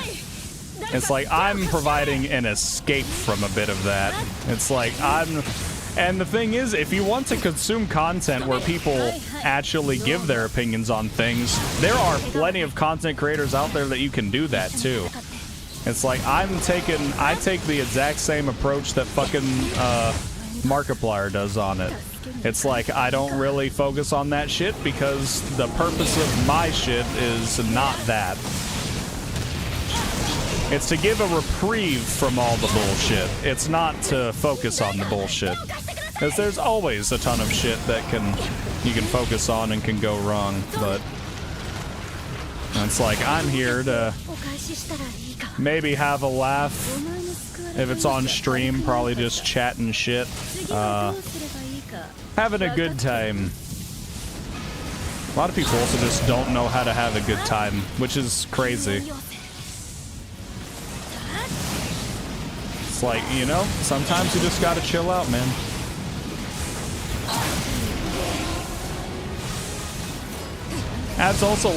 I'm providing an escape from a bit of that. It's like and the thing is, if you want to consume content where people actually give their opinions on things, there are plenty of content creators out there that you can do that too. It's like I take the exact same approach that fucking Markiplier does on it. It's like I don't really focus on that shit because the purpose of my shit is not that. It's to give a reprieve from all the bullshit. It's not to focus on the bullshit. Because there's always a ton of shit that you can focus on and can go wrong, but it's like I'm here to maybe have a laugh. If it's on stream, probably just chatting shit. Having a good time. A lot of people also just don't know how to have a good time, which is crazy. It's like, you know, sometimes you just gotta chill out, man. That's also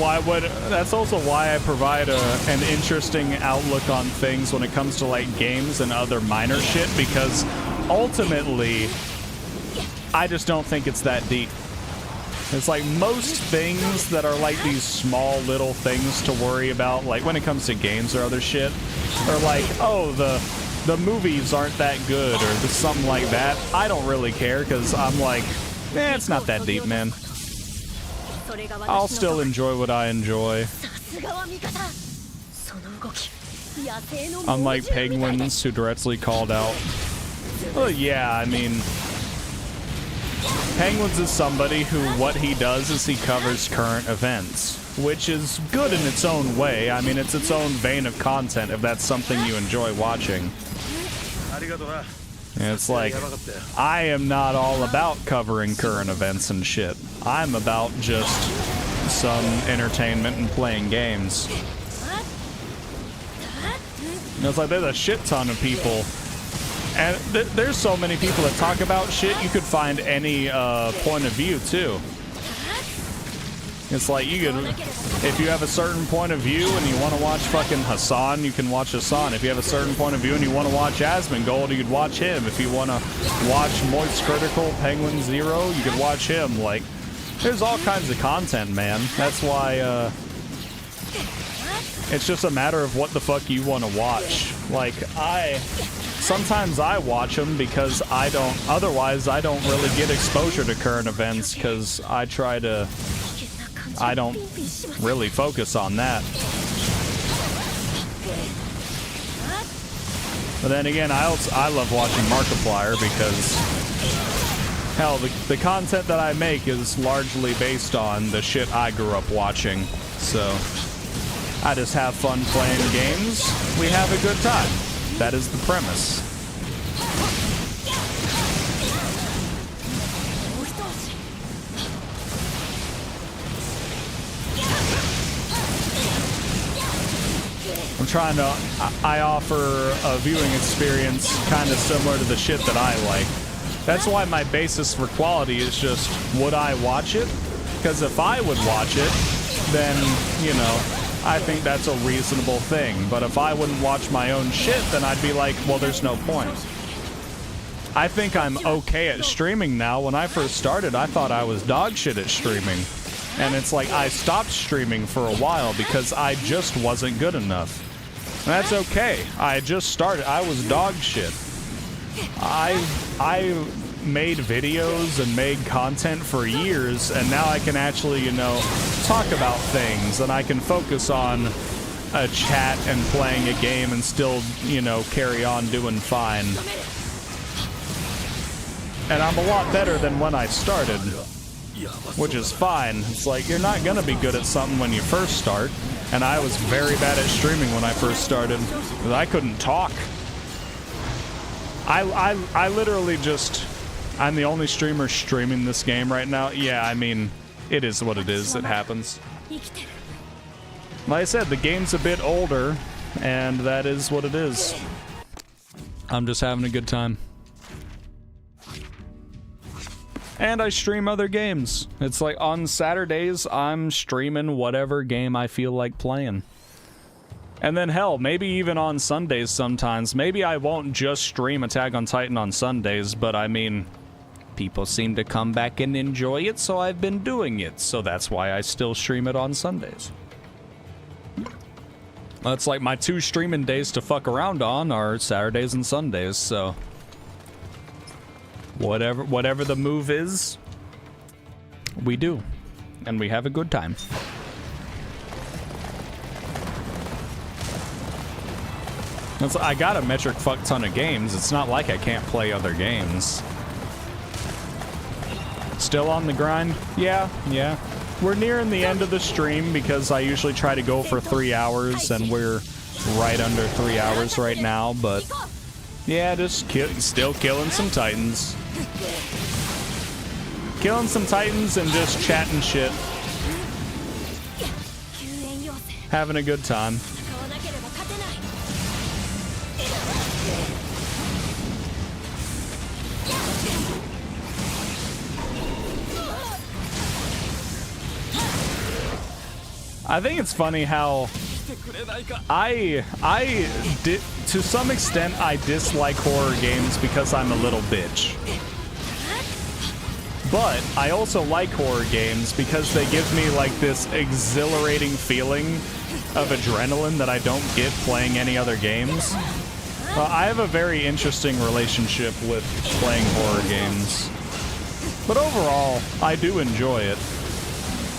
why I provide an interesting outlook on things when it comes to like games and other minor shit, because ultimately I just don't think it's that deep. It's like most things that are like these small little things to worry about, like when it comes to games or other shit, or like, oh, the movies aren't that good or something like that. I don't really care because I'm like, it's not that deep, man. I'll still enjoy what I enjoy. Unlike Penguins, who directly called out. Well, yeah, I mean, Penguins is somebody who, what he does is he covers current events, which is good in its own way. I mean, it's its own vein of content if that's something you enjoy watching. And it's like, I am not all about covering current events and shit. I'm about just some entertainment and playing games. And it's like, there's a shit ton of people. And there's so many people that talk about shit, you could find any point of view, too. It's like, you could, if you have a certain point of view and you want to watch fucking Hassan, you can watch Hassan. If you have a certain point of view and you want to watch Asmongold, you could watch him. If you want to watch Moist Critical, Penguin Zero, you could watch him. Like, there's all kinds of content, man. That's why, it's just a matter of what the fuck you want to watch. Like, sometimes I watch them because otherwise I don't really get exposure to current events, because I don't really focus on that. But then again, I love watching Markiplier because, hell, the content that I make is largely based on the shit I grew up watching. So I just have fun playing games. We have a good time. That is the premise. I offer a viewing experience kind of similar to the shit that I like. That's why my basis for quality is just, would I watch it? Because if I would watch it, then, you know, I think that's a reasonable thing. But if I wouldn't watch my own shit, then I'd be like, well, there's no point. I think I'm okay at streaming now. When I first started, I thought I was dog shit at streaming. And it's like, I stopped streaming for a while because I just wasn't good enough. That's okay. I just started. I was dog shit. I made videos and made content for years, and now I can actually, you know, talk about things, and I can focus on a chat and playing a game and still, you know, carry on doing fine. And I'm a lot better than when I started, which is fine. It's like, you're not gonna be good at something when you first start, and I was very bad at streaming when I first started, because I couldn't talk. I literally just... I'm the only streamer streaming this game right now. Yeah, I mean, it is what it is. It happens. Like I said, the game's a bit older, and that is what it is. I'm just having a good time. And I stream other games. It's like on Saturdays, I'm streaming whatever game I feel like playing. And then hell, maybe even on Sundays sometimes. Maybe I won't just stream Attack on Titan on Sundays, but I mean... people seem to come back and enjoy it, so I've been doing it. So that's why I still stream it on Sundays. That's like my 2 streaming days to fuck around on are Saturdays and Sundays, so... Whatever the move is, we do. And we have a good time. I got a metric fuck ton of games. It's not like I can't play other games. Still on the grind? Yeah. We're nearing the end of the stream because I usually try to go for 3 hours, and we're right under 3 hours right now, but yeah, just still killing some Titans. Killing some Titans and just chatting shit. Having a good time. I think it's funny how to some extent, I dislike horror games because I'm a little bitch. But I also like horror games because they give me like this exhilarating feeling of adrenaline that I don't get playing any other games. I have a very interesting relationship with playing horror games. But overall, I do enjoy it.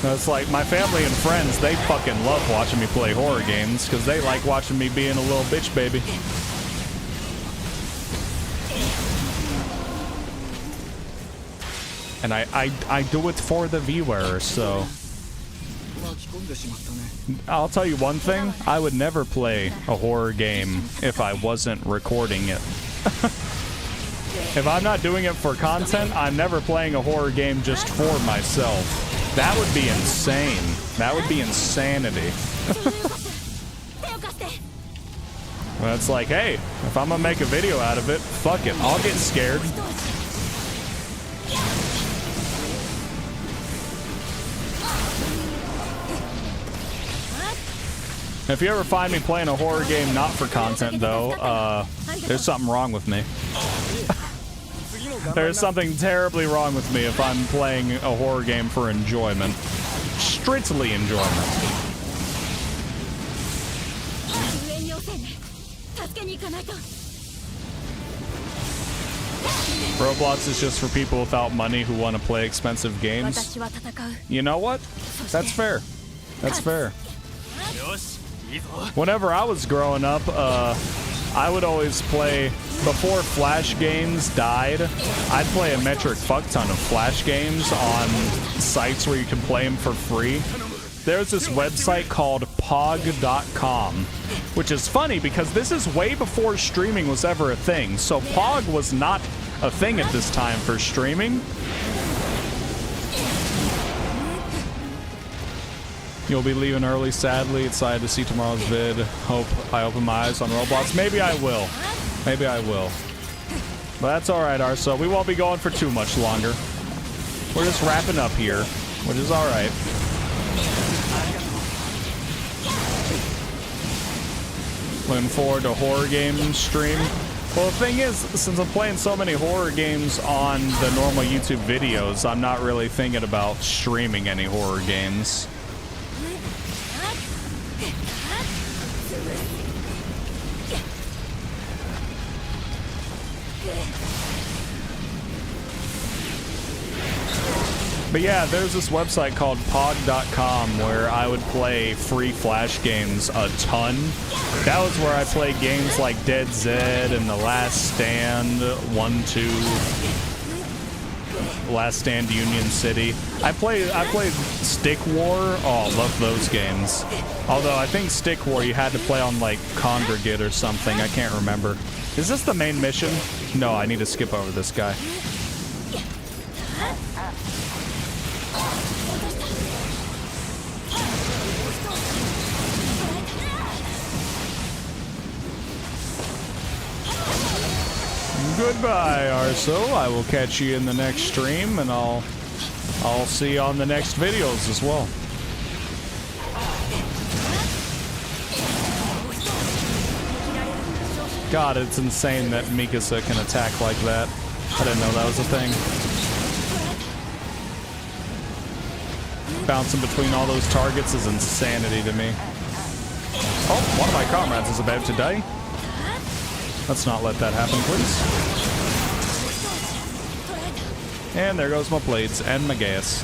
It's like my family and friends, they fucking love watching me play horror games because they like watching me being a little bitch baby. And I do it for the viewer, so... I'll tell you one thing, I would never play a horror game if I wasn't recording it. If I'm not doing it for content, I'm never playing a horror game just for myself. That would be insane. That would be insanity. Well, it's like, hey, if I'm gonna make a video out of it, fuck it, I'll get scared. If you ever find me playing a horror game not for content, though, there's something wrong with me. There's something terribly wrong with me if I'm playing a horror game for enjoyment. Strictly enjoyment. Roblox is just for people without money who want to play expensive games. You know what? That's fair. That's fair. Whenever I was growing up, I would always play, before Flash games died, I'd play a metric fuck ton of Flash games on sites where you can play them for free. There's this website called Pog.com, which is funny because this is way before streaming was ever a thing. So Pog was not a thing at this time for streaming. You'll be leaving early, sadly. Excited to see tomorrow's vid. Hope I open my eyes on Roblox. Maybe I will. Maybe I will. But that's alright, Arso. We won't be going for too much longer. We're just wrapping up here, which is alright. Looking forward to horror game stream. Well, the thing is, since I'm playing so many horror games on the normal YouTube videos, I'm not really thinking about streaming any horror games. But yeah, there's this website called Pog.com where I would play free Flash games a ton. That was where I played games like Dead Zed and The Last Stand 1, 2, Last Stand Union City. I played Stick War. Oh, love those games. Although I think Stick War you had to play on like Congregate or something. I can't remember. Is this the main mission? No, I need to skip over this guy. Goodbye, Arso. I will catch you in the next stream, and I'll see you on the next videos as well. God, it's insane that Mikasa can attack like that. I didn't know that was a thing. Bouncing between all those targets is insanity to me. Oh, one of my comrades is about to die. Let's not let that happen, please. And there goes my plates and my gas.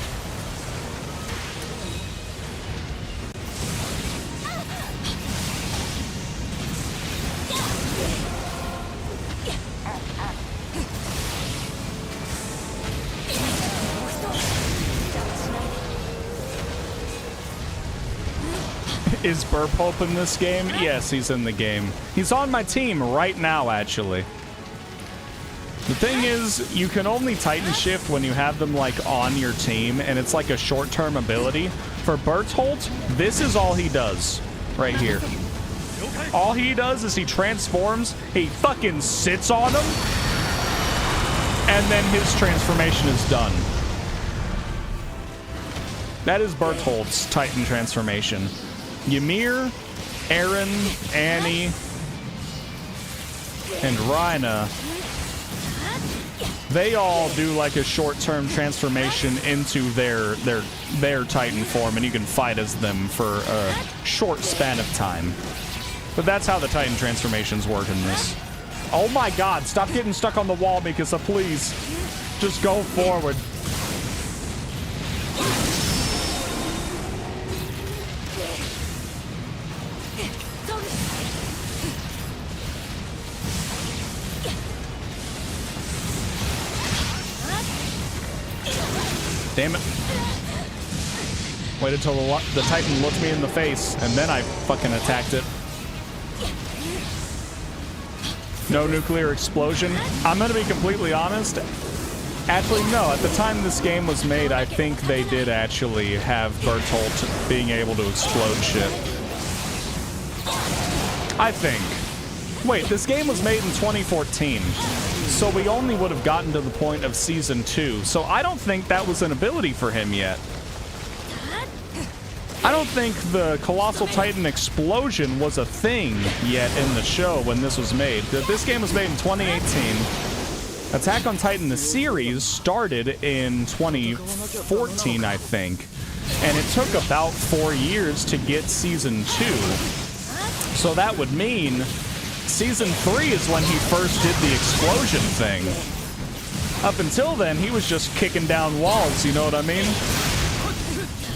Is Burp Hope in this game? Yes, he's in the game. He's on my team right now, actually. The thing is, you can only Titan Shift when you have them, like, on your team, and it's like a short-term ability. For Bertolt, this is all he does, right here. All he does is he transforms, he fucking sits on him, and then his transformation is done. That is Bertolt's Titan transformation. Ymir, Eren, Annie, and Rhina, they all do like a short-term transformation into their Titan form, and you can fight as them for a short span of time. But that's how the Titan transformations work in this. Oh my god, stop getting stuck on the wall, Mikasa, please. Just go forward. Damn it. Waited till the Titan looked me in the face, and then I fucking attacked it. No nuclear explosion. I'm gonna be completely honest. Actually, no. At the time this game was made, I think they did actually have Bertolt being able to explode shit. I think. Wait, this game was made in 2014. So we only would have gotten to the point of Season 2. So I don't think that was an ability for him yet. I don't think the Colossal Titan explosion was a thing yet in the show when this was made. This game was made in 2018. Attack on Titan, the series, started in 2014, I think. And it took about 4 years to get Season 2. So that would mean Season 3 is when he first did the explosion thing. Up until then, he was just kicking down walls, you know what I mean?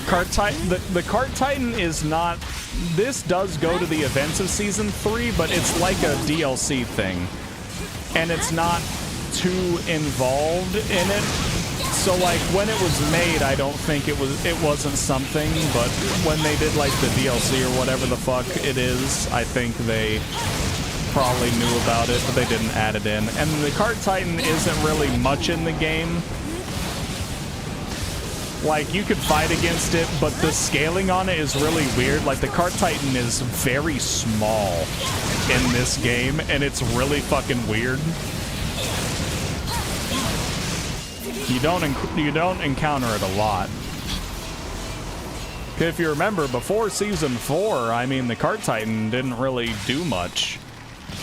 Cart Titan, the Cart Titan is not... This does go to the events of Season 3, but it's like a DLC thing. And it's not too involved in it. So, like, when it was made, I don't think it wasn't something, but when they did, like, the DLC or whatever the fuck it is, I think they probably knew about it, but they didn't add it in. And the Cart Titan isn't really much in the game. Like, you could fight against it, but the scaling on it is really weird. Like, the Cart Titan is very small in this game, and it's really fucking weird. You don't encounter it a lot. If you remember, before Season 4, I mean, the Cart Titan didn't really do much.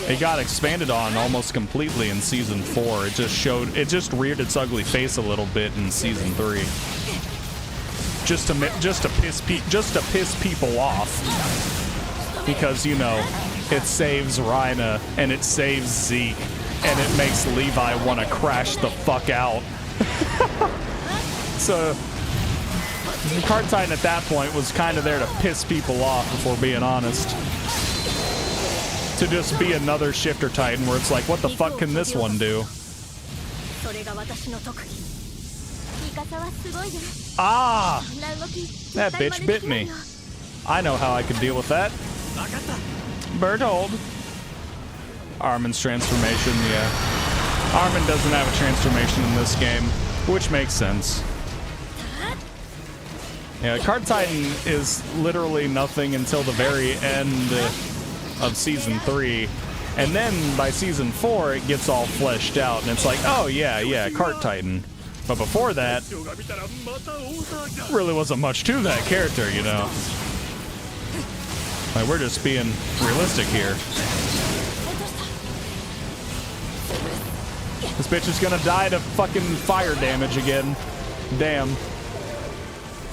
It got expanded on almost completely in Season 4. It just reared its ugly face a little bit in Season 3. Just to piss people off. Because, you know, it saves Rhina and it saves Zeke and it makes Levi want to crash the fuck out. So The Card Titan at that point was kind of there to piss people off, if we're being honest. To just be another Shifter Titan where it's like, what the fuck can this one do? Ah! That bitch bit me. I know how I could deal with that. Berthold. Armin's transformation, yeah. Armin doesn't have a transformation in this game, which makes sense. Yeah, Card Titan is literally nothing until the very end of Season 3. And then by Season 4, it gets all fleshed out, and it's like, oh yeah, Card Titan. But before that, really wasn't much to that character, you know? Like, we're just being realistic here. This bitch is gonna die to fucking fire damage again. Damn.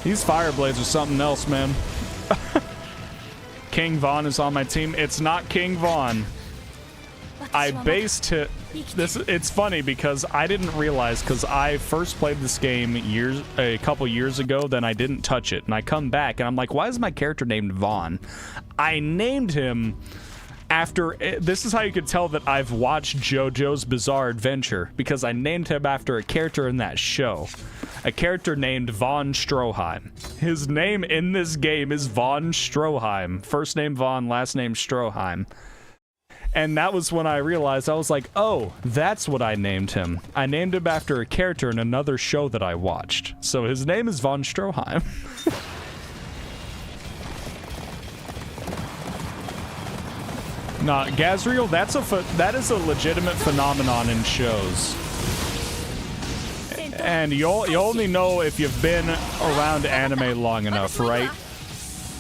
These fire blades are something else, man. King Von is on my team. It's not King Von. I based it. It's funny because I didn't realize, because I first played this game a couple years ago, then I didn't touch it, and I come back and I'm like, why is my character named Von? I named him after, this is how you could tell that I've watched JoJo's Bizarre Adventure, because I named him after a character in that show. A character named Von Stroheim. His name in this game is Von Stroheim. First name Von, last name Stroheim. And that was when I realized, I was like, oh, that's what I named him. I named him after a character in another show that I watched. So his name is Von Stroheim. Nah, Gazriel, that is a legitimate phenomenon in shows. And you only know if you've been around anime long enough, right?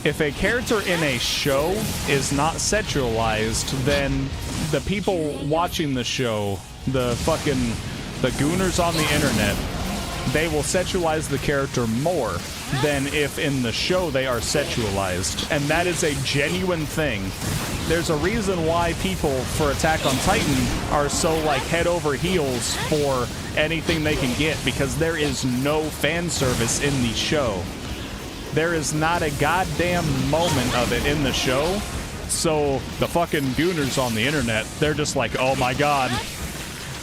If a character in a show is not sexualized, then the people watching the show, the gooners on the internet, they will sexualize the character more than if in the show they are sexualized. And that is a genuine thing. There's a reason why people for Attack on Titan are so like head over heels for anything they can get, because there is no fan service in the show. There is not a goddamn moment of it in the show. So the fucking gooners on the internet, they're just like, oh my god.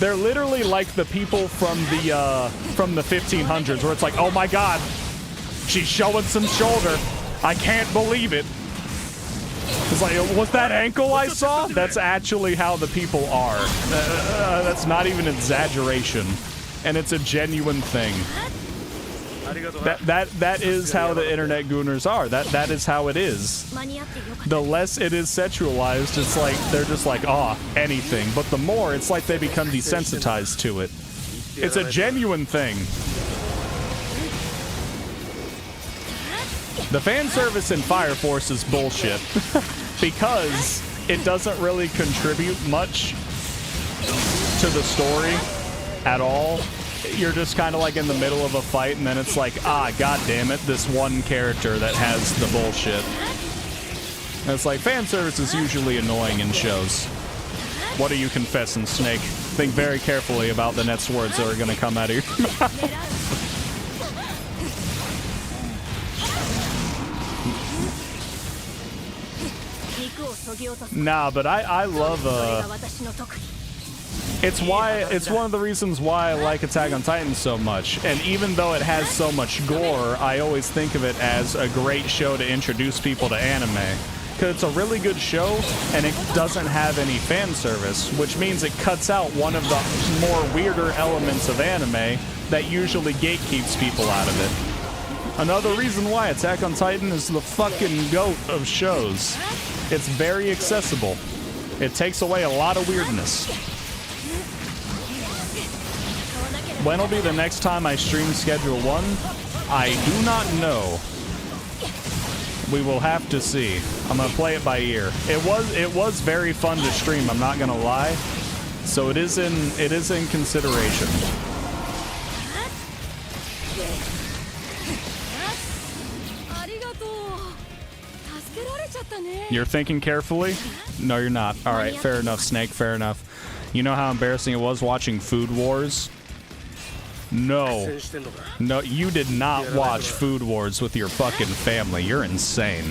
They're literally like the people from the 1500s, where it's like, oh my god, she's showing some shoulder. I can't believe it. It's like, was that ankle I saw? That's actually how the people are. That's not even exaggeration. And it's a genuine thing. That is how the internet gooners are. That is how it is. The less it is sexualized, it's like they're just like, oh, anything. But the more, it's like they become desensitized to it. It's a genuine thing. The fan service in Fire Force is bullshit. Because it doesn't really contribute much to the story at all. You're just kind of like in the middle of a fight, and then it's like, ah, god damn it, this one character that has the bullshit. And it's like, fan service is usually annoying in shows. What are you confessing, Snake? Think very carefully about the next words that are going to come out of your mouth. Nah, but I love it's one of the reasons why I like Attack on Titan so much. And even though it has so much gore, I always think of it as a great show to introduce people to anime. Because it's a really good show, and it doesn't have any fan service, which means it cuts out one of the more weirder elements of anime that usually gatekeeps people out of it. Another reason why Attack on Titan is the fucking GOAT of shows. It's very accessible. It takes away a lot of weirdness. When'll be the next time I stream Schedule 1? I do not know. We will have to see. I'm gonna play it by ear. It was very fun to stream, I'm not gonna lie. So it is in consideration. You're thinking carefully? No, you're not. All right, fair enough, Snake, fair enough. You know how embarrassing it was watching Food Wars? No. 戦してんのか No, you did not watch Food Wars with your fucking family. You're insane.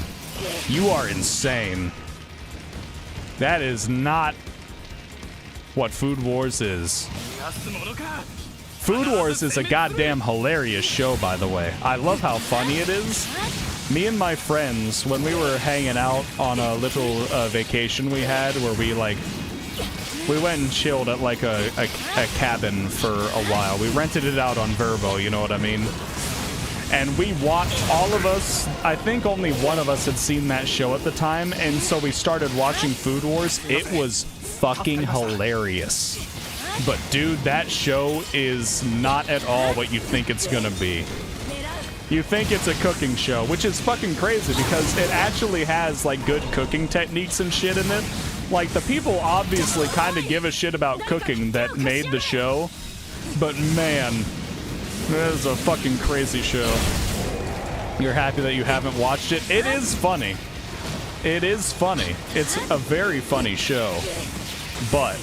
You are insane. That is not what Food Wars is. 安物か Food Wars is a goddamn hilarious show, by the way. I love how funny it is. Me and my friends, when we were hanging out on a little vacation we had where we went and chilled at like a cabin for a while. We rented it out on Verbo, you know what I mean? And we watched, all of us, I think only one of us had seen that show at the time, and so we started watching Food Wars. It was fucking hilarious. But dude, that show is not at all what you think it's gonna be. You think it's a cooking show, which is fucking crazy because it actually has like good cooking techniques and shit in it. Like the people obviously kind of give a shit about cooking that made the show, but man, that is a fucking crazy show. You're happy that you haven't watched it? It is funny. It is funny. It's a very funny show, but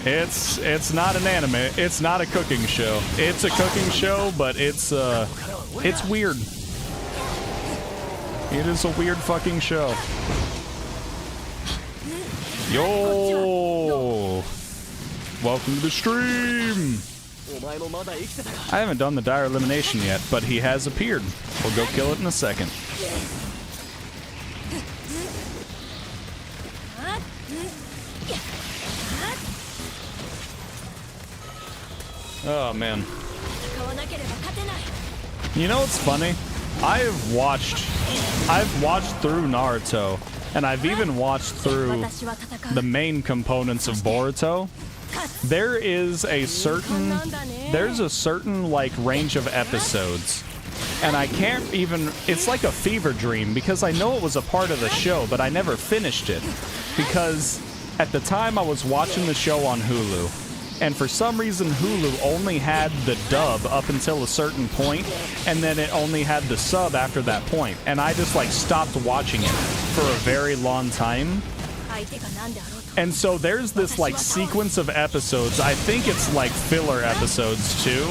It's not an anime. It's not a cooking show. It's a cooking show, but it's weird. It is a weird fucking show. Yo! Welcome to the stream! お前もまだ生きてたか I haven't done the dire elimination yet, but he has appeared. We'll go kill it in a second. Oh man. 戦わなければ勝てない You know what's funny? I've watched through Naruto, and I've even watched through 私は戦う the main components of Boruto. There is a certain like range of episodes, and I can't even, it's like a fever dream because I know it was a part of the show, but I never finished it because at the time I was watching the show on Hulu. And for some reason, Hulu only had the dub up until a certain point, and then it only had the sub after that point. And I just like stopped watching it for a very long time. 相手が何であろうと And so there's this like sequence of episodes, I think it's like filler episodes too,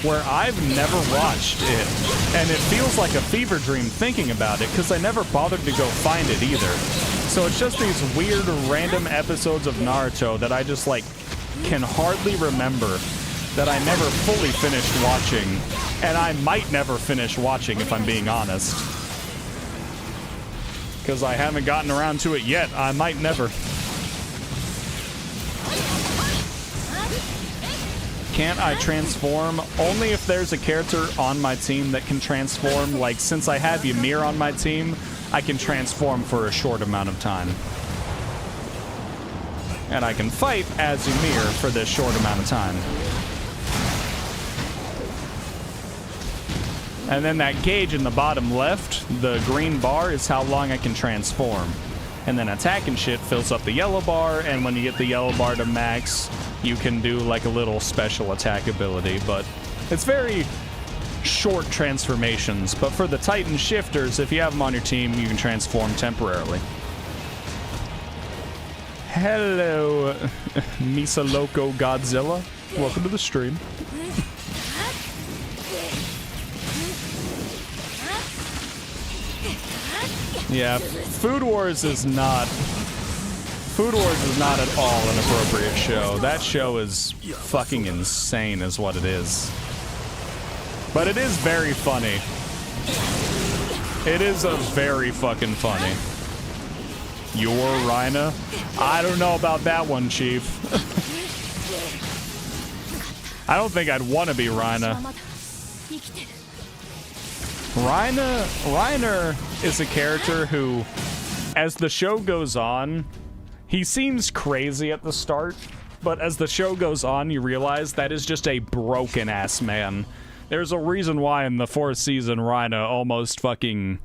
where I've never watched it. And it feels like a fever dream thinking about it, because I never bothered to go find it either. So it's just these weird random episodes of Naruto that I just like can hardly remember, that I never fully finished watching, and I might never finish watching if I'm being honest. Because I haven't gotten around to it yet. I might never. Can't I transform? Only if there's a character on my team that can transform. Like, since I have Ymir on my team, I can transform for a short amount of time. And I can fight as Ymir for this short amount of time. And then that gauge in the bottom left, the green bar, is how long I can transform. And then attacking shit fills up the yellow bar, and when you get the yellow bar to max, you can do like a little special attack ability. But it's very short transformations. But for the Titan shifters, if you have them on your team, you can transform temporarily. Hello, Misa Loco Godzilla. Welcome to the stream. Yeah, Food Wars is not at all an appropriate show. That show is fucking insane is what it is. But it is very funny. It is a very fucking funny. You're Rhina? I don't know about that one, Chief. I don't think I'd want to be Rhina. Reiner is a character who, as the show goes on, he seems crazy at the start, but as the show goes on, you realize that is just a broken-ass man. There's a reason why in the 4th season, Reiner almost fucking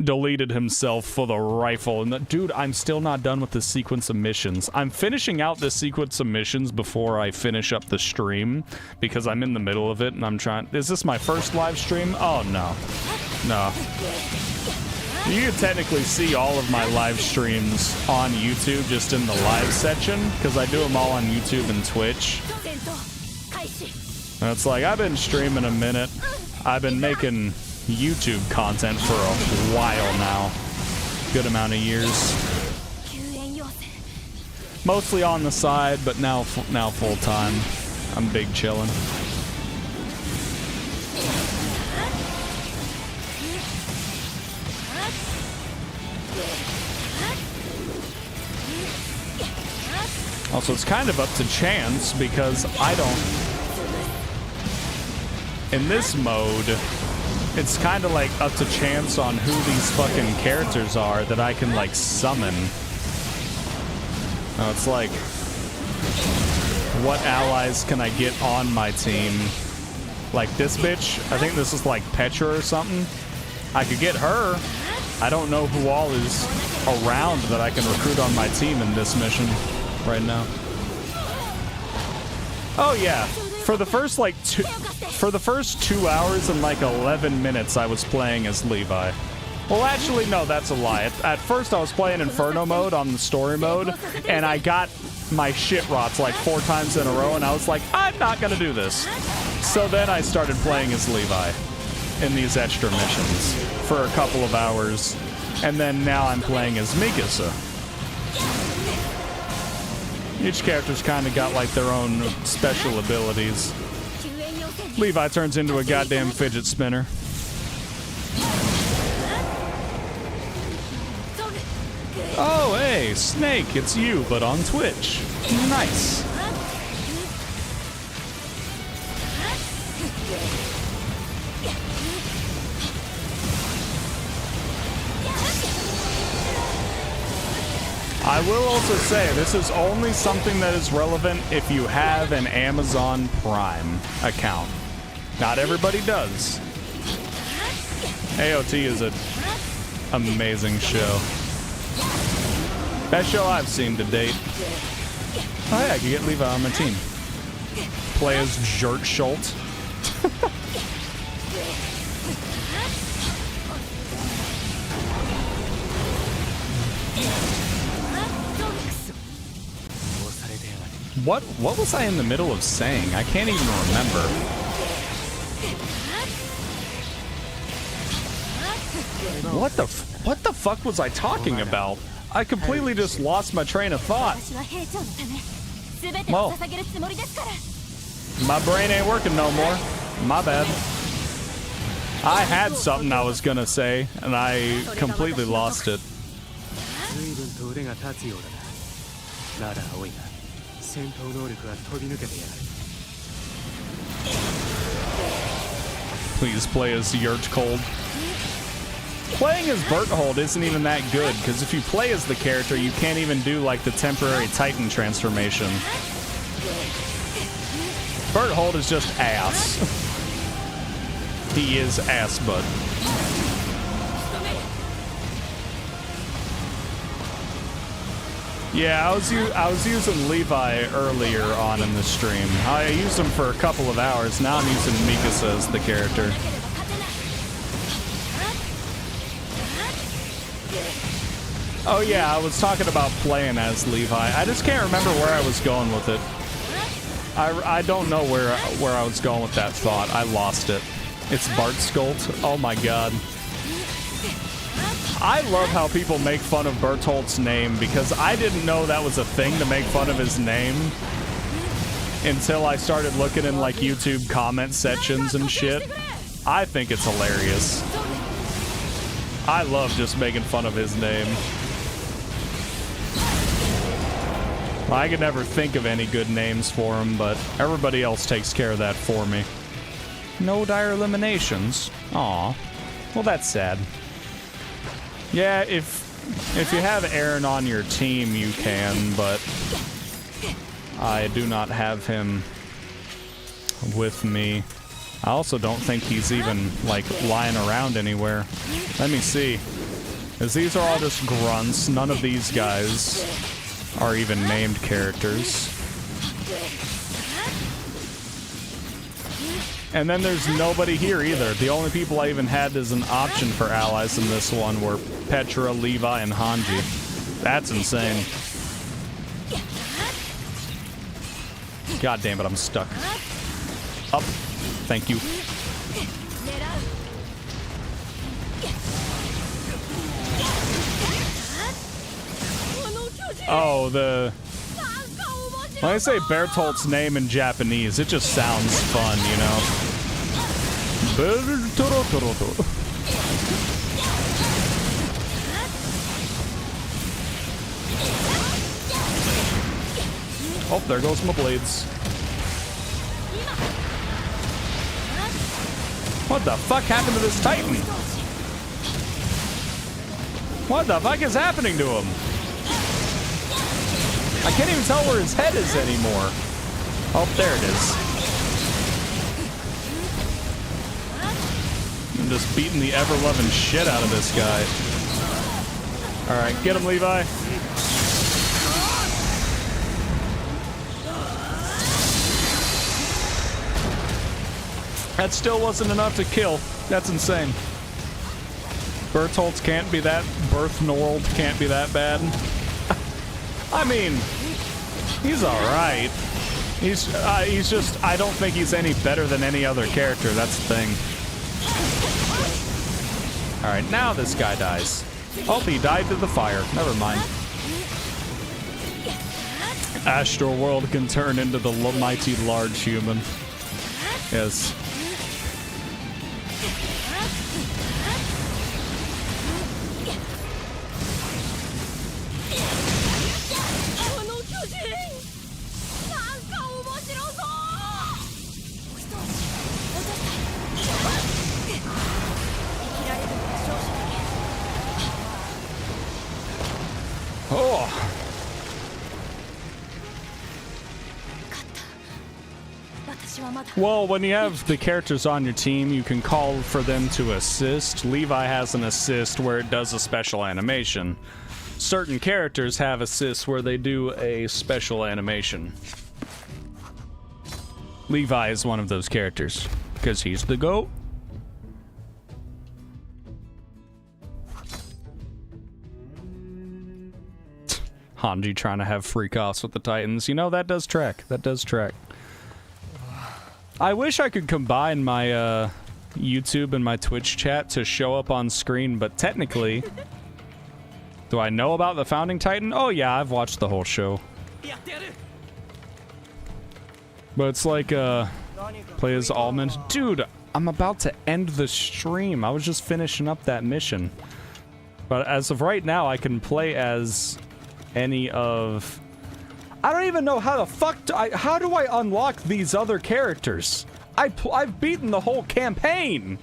deleted himself for the rifle. And dude, I'm still not done with the sequence of missions. I'm finishing out the sequence of missions before I finish up the stream because I'm in the middle of it and I'm trying. Is this my first live stream? Oh no. You can technically see all of my live streams on YouTube just in the live section, because I do them all on YouTube and Twitch. 戦闘開始 And it's like, I've been streaming a minute. I've been making YouTube content for a while now. Good amount of years. 救援要請 Mostly on the side, but now full time. I'm big chillin'. Also, it's kind of up to chance because I don't... In this mode, it's kind of like up to chance on who these fucking characters are that I can, like, summon. Oh, it's like, what allies can I get on my team? Like this bitch? I think this is like Petra or something. I could get her. I don't know who all is around that I can recruit on my team in this mission right now. Oh yeah, for the first like 2 hours and like 11 minutes I was playing as Levi. Well, actually, no, that's a lie. At first, I was playing Inferno mode on the story mode, and I got my shit rots like 4 times in a row, and I was like, I'm not gonna do this. So then I started playing as Levi in these extra missions for a couple of hours, and then now I'm playing as Mikasa. Each character's kind of got like their own special abilities. 救援要請 Levi turns into a goddamn fidget spinner. ゾグ Oh, hey, Snake, it's you, but on Twitch. Nice. I will also say, this is only something that is relevant if you have an Amazon Prime account. Not everybody does. AOT is an amazing show. Best show I've seen to date. Oh yeah, I can get Levi on my team. Play as Jert Schultz. What was I in the middle of saying? I can't even remember. What the fuck was I talking about? I completely just lost my train of thought. 私は兵長のため全て Well. を捧げるつもりですから My brain ain't working no more. My bad. I had something I was gonna say, and I completely lost it. 随分と腕が立つようだな。なら青いが戦闘能力が飛び抜けてやる。 Please play as Yurt Cold. Playing as Berthold isn't even that good, because if you play as the character, you can't even do like the temporary Titan transformation. Berthold is just ass. He is ass butt. Yeah, I was using Levi earlier on in the stream. I used him for a couple of hours. Now I'm using Mikasa as the character. Oh yeah, I was talking about playing as Levi. I just can't remember where I was going with it. I don't know where I was going with that thought. I lost it. It's Bart Skult. Oh my god. I love how people make fun of Bertholdt's name because I didn't know that was a thing to make fun of his name until I started looking in like YouTube comment sections and shit. I think it's hilarious. I love just making fun of his name. I could never think of any good names for him, but everybody else takes care of that for me. No dire eliminations. Aw. Well, that's sad. Yeah, if you have Aaron on your team, you can, but I do not have him with me. I also don't think he's even, like, lying around anywhere. Let me see. As these are all just grunts, none of these guys are even named characters. And then there's nobody here either. The only people I even had as an option for allies in this one were Petra, Levi, and Hanji. That's insane. God damn it, I'm stuck. Up. Thank you. Oh, when I say Bertolt's name in Japanese, it just sounds fun, you know? Oh, there goes my blades. What the fuck happened to this Titan? What the fuck is happening to him? I can't even tell where his head is anymore. Oh, there it is. I'm just beating the ever-loving shit out of this guy. Alright, get him, Levi. That still wasn't enough to kill. That's insane. Bertoltz can't be that. Berthnold can't be that bad. I mean, he's alright. He's just, I don't think he's any better than any other character. That's the thing. Alright, now this guy dies. Oh, he died to the fire. Never mind. Astral World can turn into the mighty large human. Yes. Well, when you have the characters on your team, you can call for them to assist. Levi has an assist where it does a special animation. Certain characters have assists where they do a special animation. Levi is one of those characters, because he's the GOAT. Hanji trying to have freak-offs with the Titans. You know, that does track. That does track. I wish I could combine my YouTube and my Twitch chat to show up on screen, but technically... Do I know about the Founding Titan? Oh yeah, I've watched the whole show. But it's like, play as Almond. Dude, I'm about to end the stream. I was just finishing up that mission. But as of right now, I can play as any of... I don't even know how the fuck how do I unlock these other characters? I've beaten the whole campaign.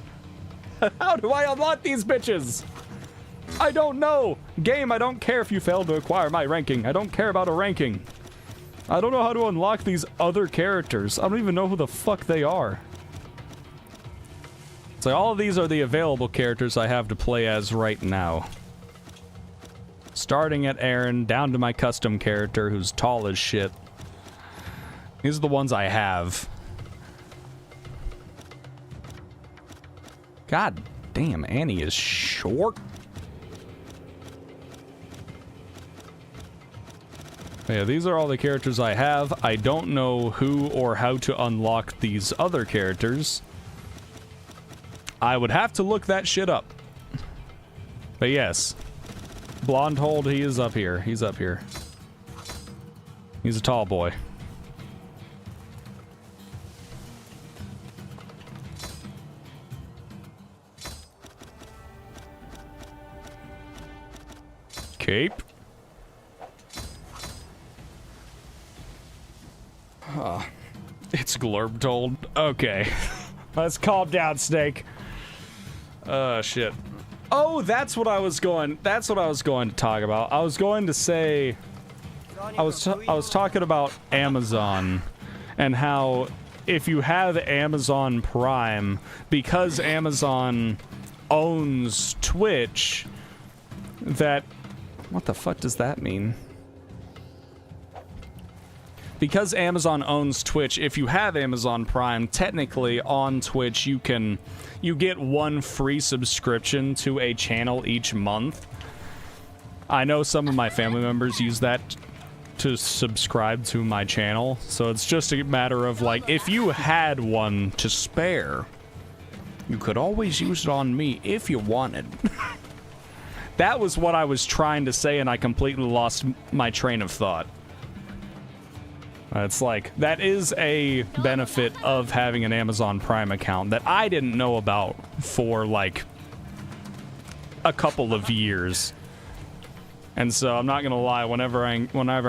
How do I unlock these bitches? I don't know. Game, I don't care if you failed to acquire my ranking. I don't care about a ranking. I don't know how to unlock these other characters. I don't even know who the fuck they are. So all of these are the available characters I have to play as right now. Starting at Eren, down to my custom character who's tall as shit. These are the ones I have. God damn, Annie is short. Yeah, these are all the characters I have. I don't know who or how to unlock these other characters. I would have to look that shit up. But yes. Blondhold, he is up here. He's up here. He's a tall boy. Cape. It's Glurbtold. Okay. Let's calm down, Snake. Shit. Oh, that's what I was going to talk about. I was going to say I was talking about Amazon and how if you have Amazon Prime, because Amazon owns Twitch, that what the fuck does that mean? because Amazon owns Twitch, if you have Amazon Prime, technically on Twitch you get one free subscription to a channel each month. I know some of my family members use that to subscribe to my channel, so it's just a matter of, like, if you had one to spare, you could always use it on me if you wanted. That was what I was trying to say, and I completely lost my train of thought. It's like, that is a benefit of having an Amazon Prime account that I didn't know about for, like, a couple of years. And so I'm not gonna lie, whenever I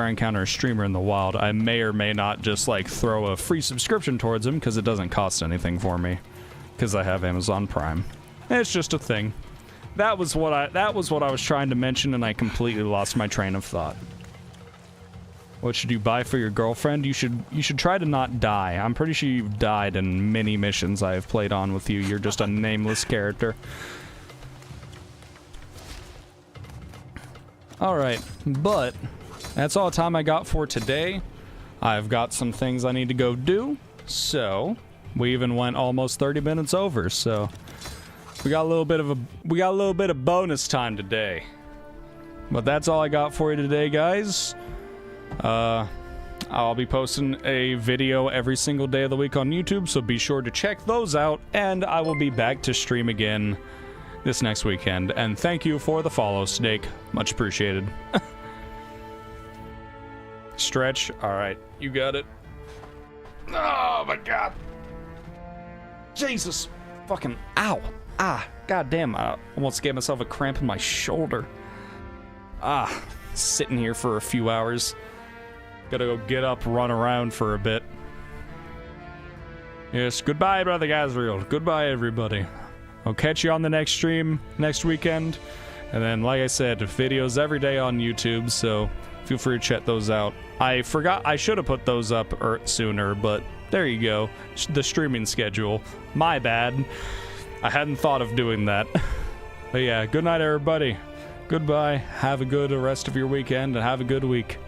encounter a streamer in the wild, I may or may not just, like, throw a free subscription towards him because it doesn't cost anything for me because I have Amazon Prime. It's just a thing. That was what I was trying to mention, and I completely lost my train of thought. What should you buy for your girlfriend? You should try to not die. I'm pretty sure you've died in many missions I have played on with you. You're just a nameless character. Alright, but that's all the time I got for today. I've got some things I need to go do, so we even went almost 30 minutes over, so we got a little bit of bonus time today. But that's all I got for you today, guys. I'll be posting a video every single day of the week on YouTube, so be sure to check those out, and I will be back to stream again this next weekend. And thank you for the follow, Snake. Much appreciated. Stretch. Alright, you got it. Oh my god. Jesus. Fucking ow. Ah, goddamn. I almost gave myself a cramp in my shoulder. Ah, sitting here for a few hours. Gotta go get up, run around for a bit. Yes, goodbye, Brother Gazriel. Goodbye, everybody. I'll catch you on the next stream next weekend. And then, like I said, videos every day on YouTube, so feel free to check those out. I forgot, I should have put those up sooner, but there you go. The streaming schedule. My bad. I hadn't thought of doing that. But yeah, good night, everybody. Goodbye. Have a good rest of your weekend, and have a good week.